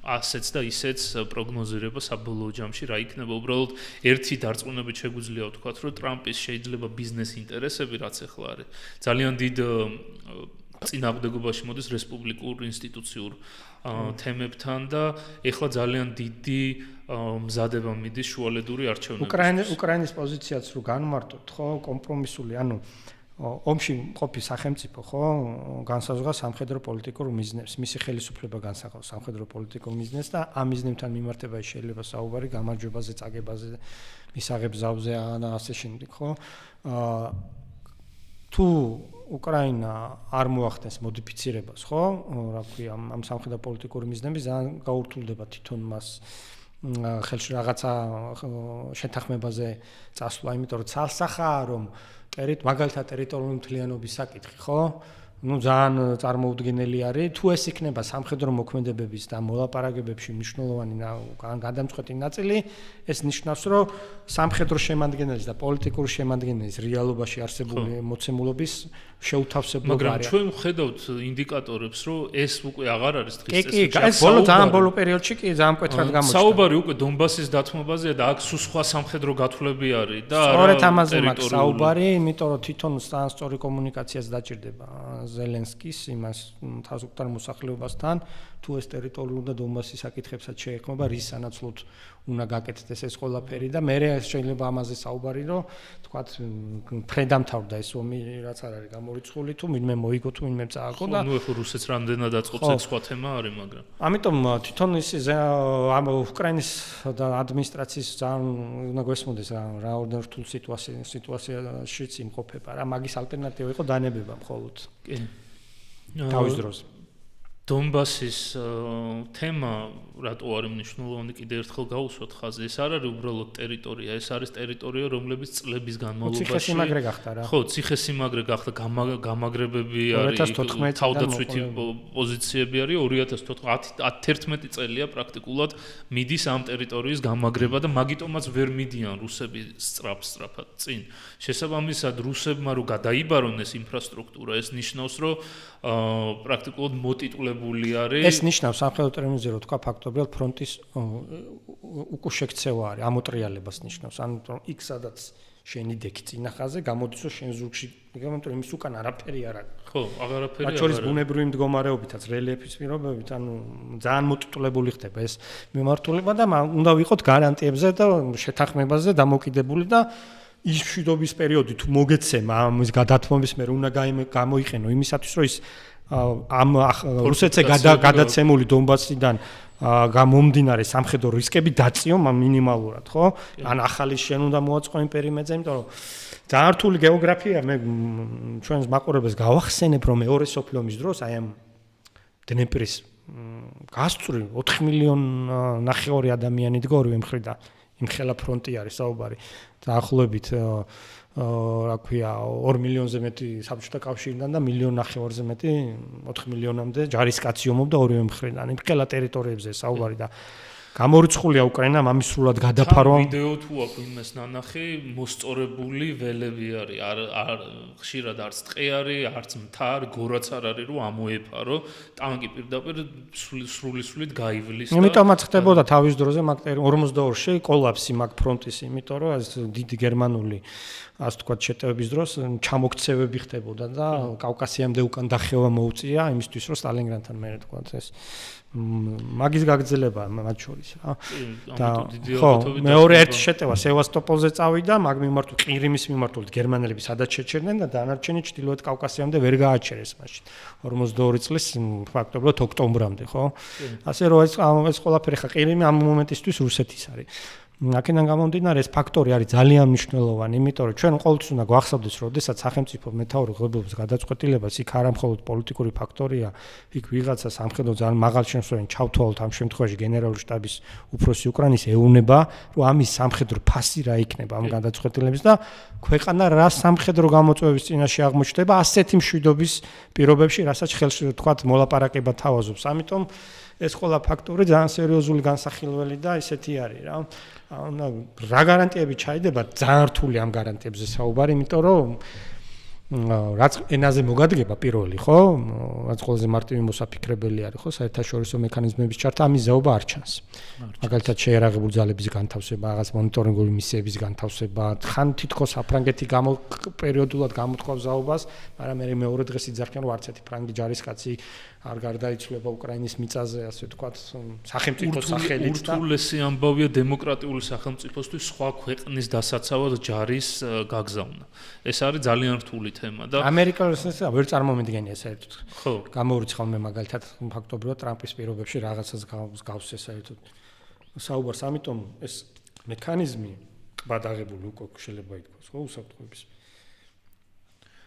ასეც და ისეც პროგნოზირება საბოლოო ჯამში რა იქნება. უბრალოდ ერთი დარწმუნებით შეგვიძლია ვთქვათ, რომ ტრამპის შეიძლება ბიზნეს ინტერესები რაც ახლა არის ძალიან დიდ წინააღმდეგობაში მოდის რესპუბლიკურ ინსტიტუციურ თემებთან და ეხლა ძალიან დიდი მზადება მიდის შუალედური არჩევნებისთვის. უკრაინის პოზიციაც რო განმარტოთ, ხო, კომპრომისული, ანუ ომში მყოფი სახელმწიფო, ხო, განსაზღვრა სამხედრო პოლიტიკურ მიზნებს, მისი ხელისუფლება განსახავს სამხედრო პოლიტიკურ მიზნებს და ამ მიზნებთან მიმართებაში შეიძლება საუბარი გამარჯვებაზე, წაგებაზე, მისაღებზავზე და ასე შემდეგ, ხო? თუ უკრაინა არ მოახდენს მოდიფიცირებას, ხო, რა ქვია, ამ სამხედრო პოლიტიკური მიზნების ძალიან გაურთულდება თვითონ მას ხელში რაღაცა შეთანხმებაზე წასვლა, იმიტომ რომ ცალსახაა რომ მაგალითად ტერიტორიული მთლიანობის საკითხი, ხო? ნუ ძალიან წარმოუდგენელი არის, თუ ეს იქნება სამხედრო მოქმედებების და მოლაპარაკებებში მნიშვნელოვანი გადამწყვეტი ნაწილი, ეს ნიშნავს, რომ სამხედრო შემადგენლის და პოლიტიკური შემადგენლის რეალობაში არსებული მოცემულობის შეუთავსებლობა არის. მაგრამ ჩვენ ვხედავთ ინდიკატორებს, რომ ეს უკვე აღარ არის დღის წესრიგში. კი, ეს ძალიან ბოლო პერიოდში კი ძალიან მკვეთრად გამოჩნდა. საუბარი უკვე დონბასის დათმობაზეა და აქ სულ სხვა სამხედრო გათვლები არის და სწორედ ამაზე მაქვს საუბარი, იმიტომ რომ თვითონ სწორი კომუნიკაციაც დაჭირდება ზელენსკის იმას თავისუფლად მოსახლეობასთან, თუ ეს ტერიტორიული და დონბასის საკითხებსაც შეეხმება, რის სანაცვლოდ უნდა გაკეთდეს ეს ყველაფერი და მე შეიძლება ამაზე საუბარი, რომ თქვათ ფრედამთავრდა ეს ომი, რაც არ არის გამორიცხული, თუ ვინმე მოიგო, თუ ვინმე წააგო და ნუ ეხლა რუსეთს რამდენად აწყობს ეს სხვა თემა არის, მაგრამ ამიტომ თვითონ ის ამ უკრაინის და ადმინისტრაციის ძალიან უნდა გვესმოდეს რა ორდენ რთულ სიტუაციაშიც იმყოფება რა, მაგის ალტერნატივა იყო დანებება მხოლოდ. კი. თავის დროზე. დონბასის თემა რატო არის მნიშვნელოვანი კიდევ ერთხელ გავუსვათ ხაზი, ეს არ არის უბრალოდ ტერიტორია, ეს არის ტერიტორია, რომლების წლების განმავლობაში ციხესიმაგრე გახდა რა. ხო, ციხესიმაგრე გახდა, გამაგრებები არის, თავდაცვითი პოზიციები არის 2011 წელია პრაქტიკულად მიდის ამ ტერიტორიის გამაგრება და მაგიტომაც ვერ მიდიან რუსები სწრაფად წინ. შესაბამისად, რუსებმა რო გადაიბარონ ეს ინფრასტრუქტურა, ეს ნიშნავს, რომ პრაქტიკულად მოტიტულებული არის. ეს ნიშნავს სამხედრო ტერმინზე რო თქვა ფაქტობრივად ფრონტის უკუშექცევა არის, ამოტრიალებას ნიშნავს. ანუ რომ იქ სადაც შენი დექი წინახაზე გამოდის რომ შენ ზურგში, იმიტომ რომ იმის უკან არაფერი არ არის. ხო, აღარაფერი არ არის. მათ შორის ბუნებრივი მდგომარეობითაც, რელიეფის პირობებით, ანუ ძალიან მოტიტულებული ხდება ეს მიმართულება და უნდა ვიყოთ გარანტიებზე და შეთანხმებაზე დამოკიდებული და ის მშვიდობის პერიოდი თუ მოგეცემა ამის გადათმობის მე უნდა გამოიყენო იმისათვის რომ ის ამ რუსეთზე გადაცემული დონბასიდან გამომდინარე სამხედრო რისკები დაწიო მინიმალურად, ხო? ან ახალი შენ უნდა მოაწყო იმპერიუმეზე, იმიტომ რომ ძალიან რთული გეოგრაფია, მე ჩვენს მაყურებელს გავახსენებ, რომ მეორე სოფლიო ომის დროს აი ამ დნეპრის გასწვრივ 4 მილიონი ადამიანი დგა ორივე მხრიდან. იმხელა ფრონტი არის საუბარი. დაახლოებით რა ქვია 2 მილიონზე მეტი საბჭოთა კავშირიდან და 1.5 მილიონზე მეტი 4 მილიონამდე ჯარისკაცი ომობდა ორივე მხრიდან. იმხელა ტერიტორიებზე საუბარი და გამორიცხულია უკრაინამ ამის სრულად გადაფარვა. ვიდეო თუ აქვს იმას ნანახი, მოსწორებული ველები არის, არ ხშირად არც ტყე არის, არც მთა არის, გორაც არ არის, რომ ამოეფარო, ტანკი პირდაპირ სრულისრულით გაივლის და იმიტომაც ხდებოდა თავის დროზე მაგ 42-ში კოლაფსი მაგ ფრონტის, იმიტომ რომ ეს დიდი გერმანული ასე თქვა შეტევების დროს ჩამოქცევები ხდებოდა და კავკასიამდე უკან დახევა მოუწია იმისთვის რომ სტალინგრადთან მე თქვა ეს მაგის გაგრძელება მათ შორის რა. და ხო, მეორე ერთი შეტევა სევასტოპოლზე წავიდა, მაგ მიმართულ ყირიმის მიმართულებით გერმანელები სადაც შეჩერდნენ და დანარჩენი ჩრდილოეთ კავკასიამდე ვერ გააჩერეს მაშინ. 42 წლის ფაქტობრივად ოქტომბრამდე, ხო? ასე რომ ეს ყველაფერი ხა ყირიმი ამ მომენტისთვის რუსეთის არის. აქედან გამომდინარე ეს ფაქტორი არის ძალიან მნიშვნელოვანი, იმიტომ რომ ჩვენ ყოველთვის უნდა გვახსოვდეს, რომ შესაძაც სახელმწიფო მეთაური ღირებულების გადაწყვეტილებას იქ არა მხოლოდ პოლიტიკური ფაქტორია, იქ ვიღაცა სამხედრო ძალიან მაღალ შემსვლელი ჩავთვალოთ ამ შემთხვევაში გენერალური შტაბის უფროსი უკრაინის ეუნება, რომ ამის სამხედრო ფასი რა იქნება ამ გადაწყვეტილების და ქვეყანა რა სამხედრო გამოწვევების წინაშე აღმოჩნდება ასეთი მშვიდობის პირობებში, რასაც ხელს ვთქვათ მოლაპარაკება თავაზობს. ამიტომ ეს ყველა ფაქტორი ძალიან სერიოზული განსახილველი და ისეთი არის რა. რა გარანტიები ჩაიდება ძალიან რთული ამ გარანტიებზე საუბარი, იმიტომ რომ რაც ენაზე მოგადგება პირველი, ხო? რაც ყველაზე მარტივი მოსაფიქრებელი არის, ხო? საერთაშორისო მექანიზმების ჩართვა ამის ზაობა არ ჩანს. მაგალითად შეერაღებული ძალების განთავსება, რაღაც მონიტორინგული მისიების განთავსება, ხან თითქოს საფრანგეთი პერიოდულად გამოთქვავს ზაობას, მაგრამ მე მეორე დღეს იძახიან, რომ არც ერთი ფრანგი ჯარისკაცი არ გარდაიცვლება უკრაინის მიწაზე, ასე ვთქვათ, სახელმწიფოს სახელით და ურთულესი ამბავია დემოკრატიული სახელმწიფოსთვის სხვა ქვეყნის დასაცავად ჯარის გაგზავნა. ეს არის ძალიან რთული თემა და ამერიკასა ვერ წარმომედგენია საერთოდ. ხო. გამორიცხავ მე მაგალითად ფაქტობრივად ტრამპის პირობებში რაღაცას გავსე საერთოდ. საუბარს ამიტომ ეს მექანიზმი ყბადაღებული უკვე შეიძლება ითქვას, ხო, უსაფრთხოების.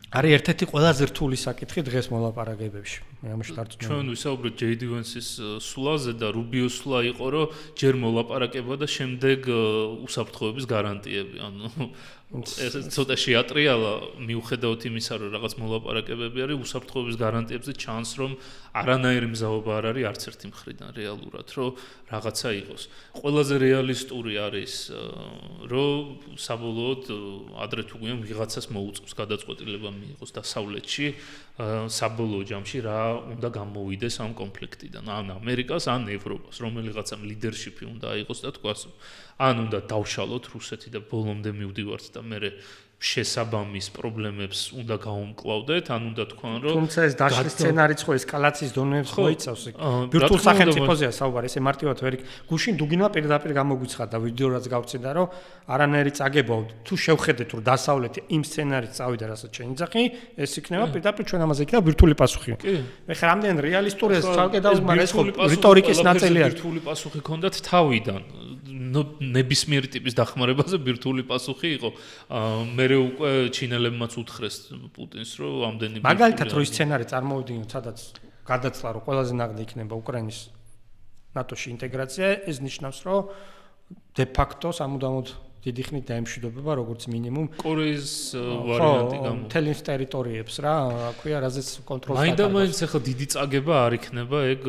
არის ერთ-ერთი ყველაზე რთული საკითხი დღეს მოლაპარაკებებში. მე ამაში დარწმუნებული. ჩვენ ვისაუბრეთ JD Vance-ის სულაზე და რუბიოს სულა იყო, რომ ჯერ მოლაპარაკება და შემდეგ უსაფრთხოების გარანტიები. ანუ ეს ცოტა შეატრიალა მიუხედავად იმისა, რომ რაღაც მოლაპარაკებები არის, უსაფრთხოების გარანტიებზე ჩანს, რომ არანაირი მზაობა არ არის არც ერთი მხრიდან რეალურად, რომ რაღაცა იყოს. ყველაზე რეალისტური არის, რომ საბოლოოდ ადრე თუ გვიან ვიღაცას მოუწევს გადაწყვეტილება მიიღოს დასავლეთში, საბოლოო ჯამში რა უნდა გამოვიდეს ამ კონფლიქტიდან, ან ამერიკას, ან ევროპას, რომელიღაცამ ლიდერშიპი უნდა აიღოს და თქვას, ან უნდა დავშალოთ რუსეთი და ბოლომდე მივდივართ და მე შესაბამის პრობლემებს უნდა გავუმკლავდეთ, ან უნდა თქვან, რომ თუმცა ეს დაშლის სცენარიც ხო ესკალაციის დონეებს მოიცავს. ვირტუალ სახელმწიფოზეა საუბარი, ესე მარტივად ვერ გუშინ დუგინმა პირდაპირ გამოგვიცხადა ვიდეო რაც გავწედა, რომ არანაირი წაგებაო, თუ შევხედეთ, რომ დასავლეთი იმ სცენარით წავიდა, რასაც ჩვენ იძახი, ეს იქნება პირდაპირ ჩვენ ამაზე იქნება ვირტუალი პასუხი. მე ხარ ამდენ რეალისტურია ცალკე და ეს ხო რიტორიკის ნაწილი არის. ვირტუალი პასუხი ქონდათ თავიდან. ნებისმიერი ტიპის დახმარებაზე ვირტუალი პასუხი იყო. მე უკვე ჩინელებმაც უთხრეს პუტინს, რომ ამდენი მაგალითად რო ის სცენარი წარმოვიდგინოთ, სადაც გადაცლა, რომ ყველაზე ნაღდი იქნება უკრაინის ნატოში ინტეგრაცია, ეს ნიშნავს, რომ დე ფაქტო სამუდამოდ დიდი ხნით დაემშვიდობება როგორც მინიმუმ კორეის ვარიანტი გამო. მთელ იმ ტერიტორიებს რა, ქვია, რაზეც კონტროლს მაინდა მაინც ახლა დიდი წაგება არ იქნება ეგ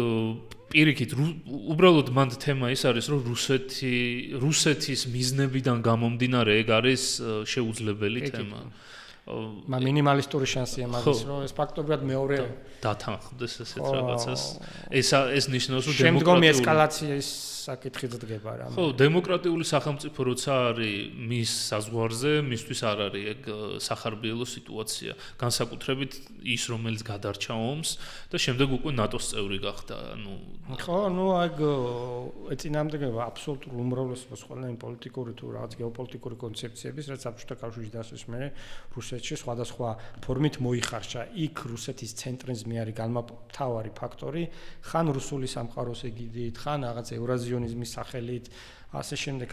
პირიქით უბრალოდ მანდ თემა ის არის რომ რუსეთის მიზნებიდან გამომდინარე ეგ არის შეუძლებელი თემა. მინიმალისტური შანსია მაგის რომ ეს ფაქტობრივად მეორე დათანხმდეს ესეთ რაღაცას. ეს ნიშნავს რომ შემდგომი ესკალაციის საკითხიც დგება რა. ხო, დემოკრატიული სახელმწიფო როცა არის მის საზღვარზე, მისთვის არ არის ეგ სახარბიელო სიტუაცია. განსაკუთრებით ის რომელიც გადარჩა ომს და შემდეგ უკვე ნატოს წევრი გახდა. ანუ ხო, ნუ ეგ ეწინააღმდეგება აბსოლუტურ უმრავლესობას ყველა იმ პოლიტიკური თუ რაღაც გეოპოლიტიკური კონცეფციების, რაც საბჭოთა კავშირში დასვეს მე რუსეთი რუსეთში სხვადასხვა ფორმით მოიხარშა. იქ რუსეთის ცენტრიზმი არის გამთავარი ფაქტორი, ხან რუსული სამყაროს ეგიდით, ხან რაღაც ევრაზიონიზმის სახელით, ასე შემდეგ,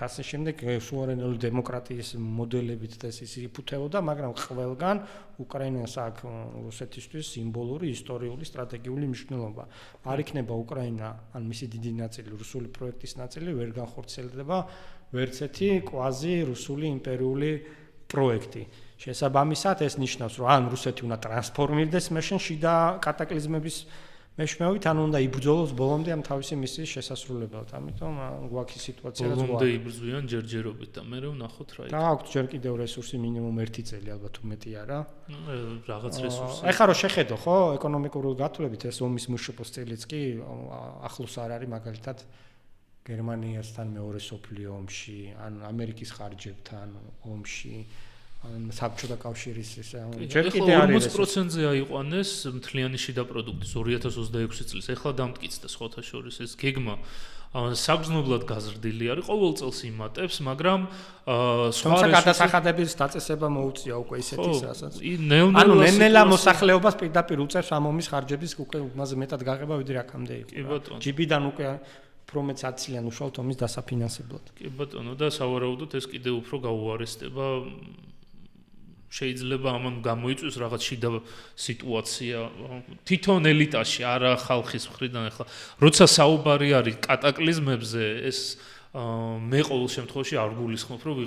სუვერენული დემოკრატიის მოდელებით და ეს იფუთებოდა, მაგრამ ყველგან უკრაინას აქვს რუსეთისთვის სიმბოლური, ისტორიული, სტრატეგიული მნიშვნელობა. არ იქნება უკრაინა, ან მისი დიდი ნაწილი, რუსული პროექტის ნაწილი ვერ განხორციელდება ვერც ერთი კვაზი რუსული იმპერიული პროექტი. შესაბამისად ეს ნიშნავს, რომ ან რუსეთი უნდა ტრანსფორმირდეს მეშინ შიდა კატაკლიზმების მეშვეობით, ან უნდა იბრძოლოს ბოლომდე ამ თავისი მისიის შესასრულებლად. ამიტომ გვაქვს სიტუაცია რაც ბოლომდე იბრძვიან ჯერჯერობით და მე ვნახოთ რა იქნება. გააქვთ ჯერ კიდევ რესურსი მინიმუმ 1 წელი, ალბათ უმეტი არა. რაღაც რესურსი. ეხლა რო შეხედო, ხო, ეკონომიკური გათვლებით ეს ომის მუშაობის წელიც კი ახლოს არ არის მაგალითად გერმანიასთან მეორე სოფლიო ომში, ან ამერიკის ხარჯებთან ომში, ან საბჭოთა კავშირის ჯერ კიდე არის 40%-ზე აიყვანეს მთლიანი შიდა პროდუქტის 2026 წლის. ეხლა დამტკიცდა სხვათა შორის ეს გეგმა საგრძნობლად გაზრდილი არის, ყოველ წელს იმატებს, მაგრამ სხვა გადასახადების დაწესება მოუწია უკვე ისეთის რასაც. ანუ ნელ-ნელა მოსახლეობას პირდაპირ უწევს ამ ომის ხარჯების უკვე მასზე მეტად გაღება ვიდრე აქამდე იყო. კი ბატონო. ჯიბიდან უკვე პრომეც 10 წლიანი უშუალოდ ომის დასაფინანსებლად. კი ბატონო და სავარაუდოდ ეს კიდევ უფრო გაუარესდება. შეიძლება ამან გამოიწვიოს რაღაც შიდა სიტუაცია თვითონ ელიტაში, არა ხალხის მხრიდან. ახლა როცა საუბარი არის კატაკლიზმებზე, ეს მე ყოველ შემთხვევაში არ გულისხმობ, რომ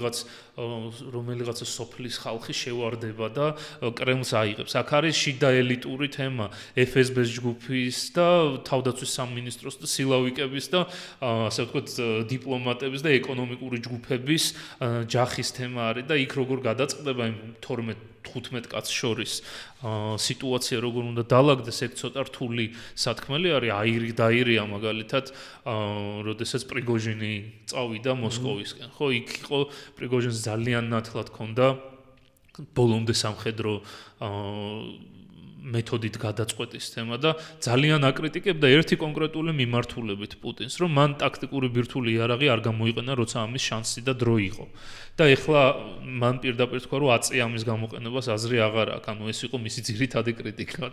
რომელიღაცა სოფლის ხალხი შევარდება და კრემლს აიღებს. აქ არის შიდა ელიტური თემა, FSB-ის ჯგუფის და თავდაცვის სამინისტროს და სილავიკების და ასე ვთქვათ დიპლომატების და ეკონომიკური ჯგუფების ჯახის თემა არის და იქ როგორ გადაწყდება იმ 12-15 კაცს შორის სიტუაცია როგორ უნდა დაალაგდეს, ეგ ცოტა რთული სათქმელი არის. დაირია მაგალითად, როდესაც პრიგოჟინი წავიდა მოსკოვისკენ. ხო, იქ იყო პრიგოჟინს ძალიან ნათლად ჰქონდა ბოლომდე სამხედრო მეთოდით გადაწყვეტის თემა და ძალიან აკრიტიკებდა ერთი კონკრეტული მიმართულებით პუტინს, რომ მან ტაქტიკური ბირთვული იარაღი არ გამოიყენა, როცა ამის შანსი და დრო იყო. და ეხლა მან პირდაპირ თქვა, რომ აწია ამის გამოყენებას აზრი აღარ აქვს. ანუ ეს იყო მისი ძირითადი კრიტიკა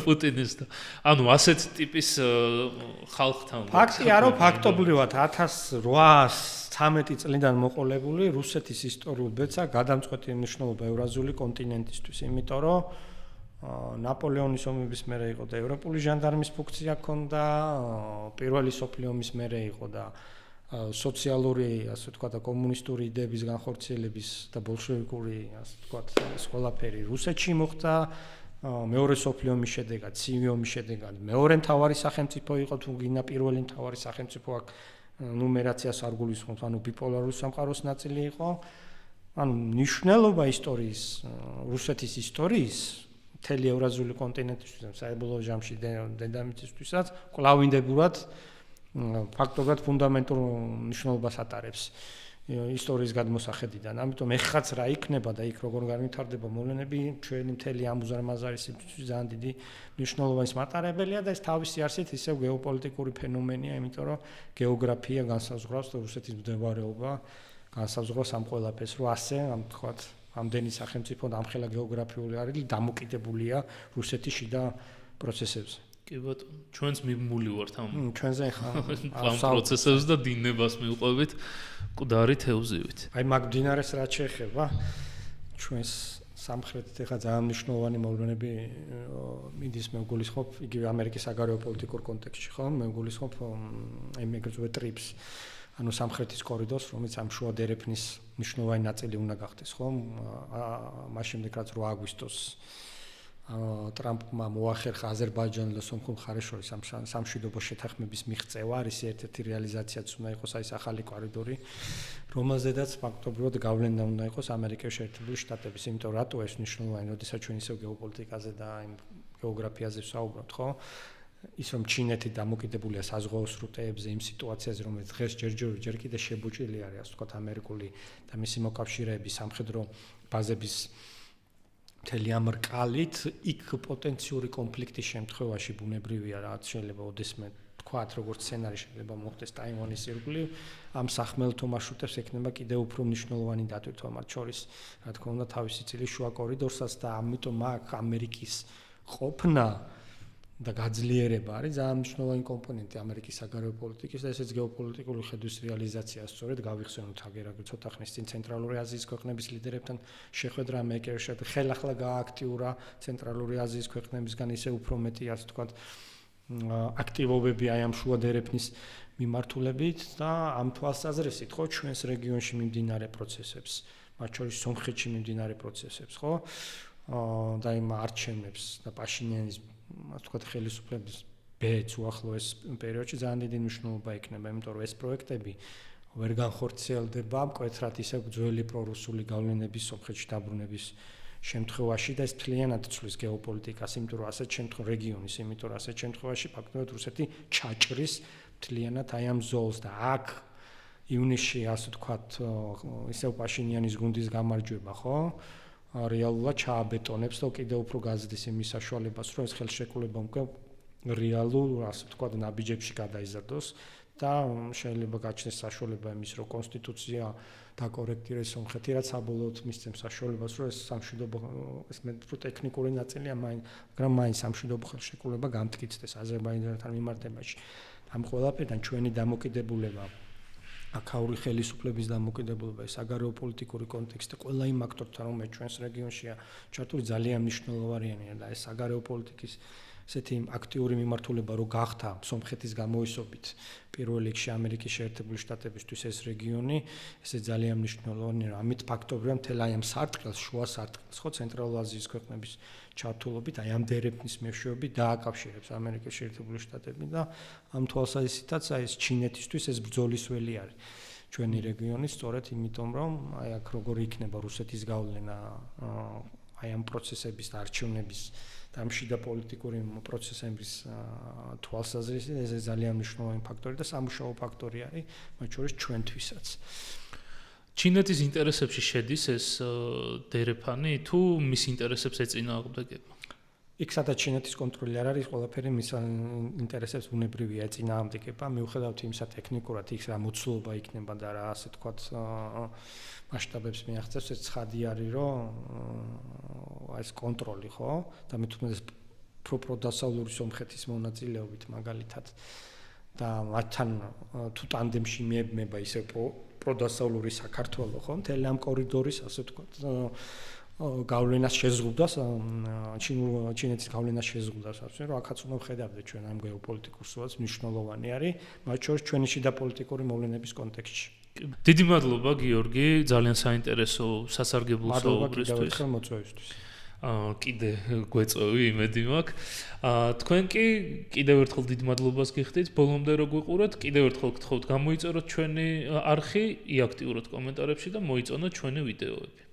პუტინის და ანუ ასეთ ტიპის ხალხთან. ფაქტია, რომ ფაქტობრივად 1813 წლიდან მოყოლებული რუსეთის ისტორიულ ბეწა გადამწყვეტი მნიშვნელობა ევრაზიული კონტინენტისთვის, იმიტომ რომ ნაპოლეონის ომების მერე იყო და ევროპული ჟანდარმის ფუნქცია ჰქონდა, პირველი სოფლიო ომის მერე იყო და სოციალური, ასე ვთქვათ, და კომუნისტური იდეების განხორციელების და ბოლშევიკური, ასე ვთქვათ, ეს ყველაფერი რუსეთში მოხდა. მეორე სოფლიო ომის შედეგად, ცივი ომის შედეგად, მეორე მთავარი სახელმწიფო იყო თუ გინდა პირველი მთავარი სახელმწიფო აქ ნუმერაციას არ გულისხმობთ, ანუ ბიპოლარული სამყაროს ნაწილი იყო. ანუ მნიშვნელობა ისტორიის, რუსეთის ისტორიის მთელი ევრაზიული კონტინენტისთვის, საერთო ჟამში დედამიწისთვისაც კვლავინდებურად ფაქტობრივად ფუნდამენტურ მნიშვნელობას ატარებს ისტორიის გადმოსახედიდან. ამიტომ ეხაც რა იქნება და იქ როგორ განვითარდება მოვლენები, ჩვენი მთელი ამ უზარმაზარისისთვის ძალიან დიდი მნიშვნელობის მატარებელია და ეს თავისი არსით ისევ გეოპოლიტიკური ფენომენია, იმიტომ რომ გეოგრაფია განსაზღვრავს რუსეთის მდებარეობა, განსაზღვრავს ამ ყველაფერს, რომ ასე, ამ თქვათ, ამდენი სახელმწიფო და ამხელა გეოგრაფიული არის დამოკიდებულია რუსეთის შიდა პროცესებზე. კი ბატონო, ჩვენც მიმული ვართ ამ ჩვენზე ხა ამ პროცესებს და დინებას მივყვებით მკვდარი თევზივით. აი მაგ დინარეს რაც შეეხება ჩვენს სამხრეთით ეხა ძალიან მნიშვნელოვანი მოვლენები მიდის მე გულისხმობ იგივე ამერიკის საგარეო პოლიტიკურ კონტექსტში, ხო? მე გულისხმობ მეგრძვე ტრიპს, ანუ სამხრეთის კორიდორს, რომელიც ამ შუა დერეფნის მნიშვნელოვანი ნაწილი უნდა გახდეს, ხო? მას შემდეგ რაც 8 აგვისტოს ტრამპმა მოახერხა აზერბაიჯანს და სომხურ მხარეს შორის სამშვიდობო შეთანხმების მიღწევა, არის ერთ-ერთი რეალიზაციაც უნდა იყოს აი ეს ახალი კორიდორი, რომელზედაც ფაქტობრივად გავლენა უნდა იყოს ამერიკის შეერთებული შტატების, იმიტომ რომ რატო ეს მნიშვნელოვანი, როდესაც ჩვენ ისევ გეოპოლიტიკაზე და იმ გეოგრაფიაზე ვსაუბრობთ, ხო? ის რომ ჩინეთი დამოკიდებულია საზღვაო სრუტეებზე, იმ სიტუაციაზე, რომელიც დღეს ჯერ კიდევ შებუჭილი არის, ასე ვთქვათ, ამერიკული და მისი მოკავშირეების სამხედრო ბაზების მთელი ამ რკალით, იქ პოტენციური კონფლიქტის შემთხვევაში ბუნებრივია, რაც შეიძლება ოდესმე თქვათ, როგორც სცენარი შეიძლება მოხდეს ტაივანის ირგვლივ, ამ სახმელთო მარშრუტებს ექნება კიდევ უფრო მნიშვნელოვანი დატვირთვა მათ შორის, რა თქმა უნდა, თავისი წილის შუა კორიდორსაც და ამიტომ აქ ამერიკის ყოფნა და გაძლიერება არის ძალიან მნიშვნელოვანი კომპონენტი ამერიკის საგარეო პოლიტიკის და ესეც გეოპოლიტიკური ხედვის რეალიზაცია სწორედ გავიხსენოთ აგერაგ ცოტა ხნის წინ ცენტრალური აზიის ქვეყნების ლიდერებთან შეხვედრა ამერიკაში ხელახლა გააქტიურა ცენტრალური აზიის ქვეყნებისგან ისე უფრო მეტი ასე ვთქვათ აქტივობები აი ამ შუა დერეფნის მიმართულებით და ამ თვალსაზრისით ხო ჩვენს რეგიონში მიმდინარე პროცესებს მათ შორის სომხეთში მიმდინარე პროცესებს ხო და იმ არჩევნებს და პაშინიანის ასე ვთქვათ ხელისუფლების ბეც უახლოეს პერიოდში ძალიან დიდი მნიშვნელობა ექნება, იმიტომ რომ ეს პროექტები ვერ განხორციელდება მკვეთრად ისე ძველი პრორუსული გავლენების სომხეთში დაბრუნების შემთხვევაში და ეს მთლიანად ცვლის გეოპოლიტიკას, იმიტომ რომ ასეთ შემთხვევაში რეგიონის, იმიტომ რომ ასეთ შემთხვევაში ფაქტობრივად რუსეთი ჩაჭრის მთლიანად აი ამ ზოლს და აქ ივნისში ასე ვთქვათ ისევ პაშინიანის გუნდის გამარჯვება, ხო? რეალურად ჩააბეტონებს და კიდევ უფრო გაზრდის იმის საშუალებას, რომ ეს ხელშეკრულება უკვე რეალურ, ასე ვთქვათ, ნაბიჯებში გადაიზარდოს და შეიძლება გაჩნდეს საშუალება იმის, რომ კონსტიტუცია დაკორექტირდეს სომხეთი, რაც საბოლოოდ მისცემს საშუალებას, რომ ეს სამშვიდობო ეს მე უფრო ტექნიკური ნაწილია, მაგრამ მაინც სამშვიდობო ხელშეკრულება გამტკიცდეს აზერბაიჯანთან მიმართებაში. ამ ყველაფერთან ჩვენი დამოკიდებულება აქაური ხელისუფლების დამოკიდებულება, საგარეო პოლიტიკური კონტექსტი, ყველა იმ აქტორთან, რომელიც ჩვენს რეგიონშია ჩართული, ძალიან მნიშვნელოვანია და ეს საგარეო პოლიტიკის ესეთი აქტიური მიმართულება რო გახდა სომხეთის გამოისობით პირველ რიგში ამერიკის შეერთებული შტატებისთვის ეს რეგიონი, ესე ძალიან მნიშვნელოვანია, ამით ფაქტობრივად მთელ აი ამ სარტყელს, შუა სარტყელს, ხო, ცენტრალურ აზიის ქვეყნების ჩართულობით, აი ამ დერეფნის მეშვეობით დააკავშირებს ამერიკის შეერთებული შტატები და ამ თვალსაზრისითაც აი ეს ჩინეთისთვის ეს ბრძოლის ველი არის. ჩვენი რეგიონი სწორედ იმიტომ, რომ აი აქ როგორ იქნება რუსეთის გავლენა აი ამ პროცესების და არჩევნების და ამ შიდა პოლიტიკური პროცესების თვალსაზრისით ეს ძალიან მნიშვნელოვანი ფაქტორი და სამუშაო ფაქტორი არის, მათ შორის ჩვენთვისაც. ჩინეთის ინტერესებში შედის ეს დერეფანი თუ მის ინტერესებს ეწინააღმდეგება? იქ სადაც ჩინეთის კონტროლი არ არის, ყველაფერი მის ინტერესებს ბუნებრივია ეწინააღმდეგება, მიუხედავად იმისა ტექნიკურად იქ რა მოცულობა იქნება და რა ასე თქვათ მასშტაბებს მიაღწევს, ეს ცხადი არის, რომ ეს კონტროლი, ხო? და მე თვითონ ეს პროდასავლური სომხეთის მონაწილეობით მაგალითად და მათთან თუ ტანდემში მიებმება ისე პროდასავლური საქართველო, ხო? მთელი ამ კორიდორის ასე ვთქვათ გავლენას შეზღუდავს ჩინეთის გავლენას შეზღუდავს ასე რომ აქაც უნდა ვხედავდეთ ჩვენ ამ გეოპოლიტიკურ სულაც მნიშვნელოვანი არის მათ შორის ჩვენი შიდა პოლიტიკური მოვლენების კონტექსტში. დიდი მადლობა გიორგი, ძალიან საინტერესო სასარგებლო საუბრისთვის. კიდე გვეწევი, იმედი მაქვს. თქვენ კი კიდევ ერთხელ დიდ მადლობას გიხდით, ბოლომდე რო გვიყუროთ, კიდევ ერთხელ გთხოვთ გამოიწეროთ ჩვენი არხი, იაქტიუროთ კომენტარებში და მოიწონოთ ჩვენი ვიდეოები.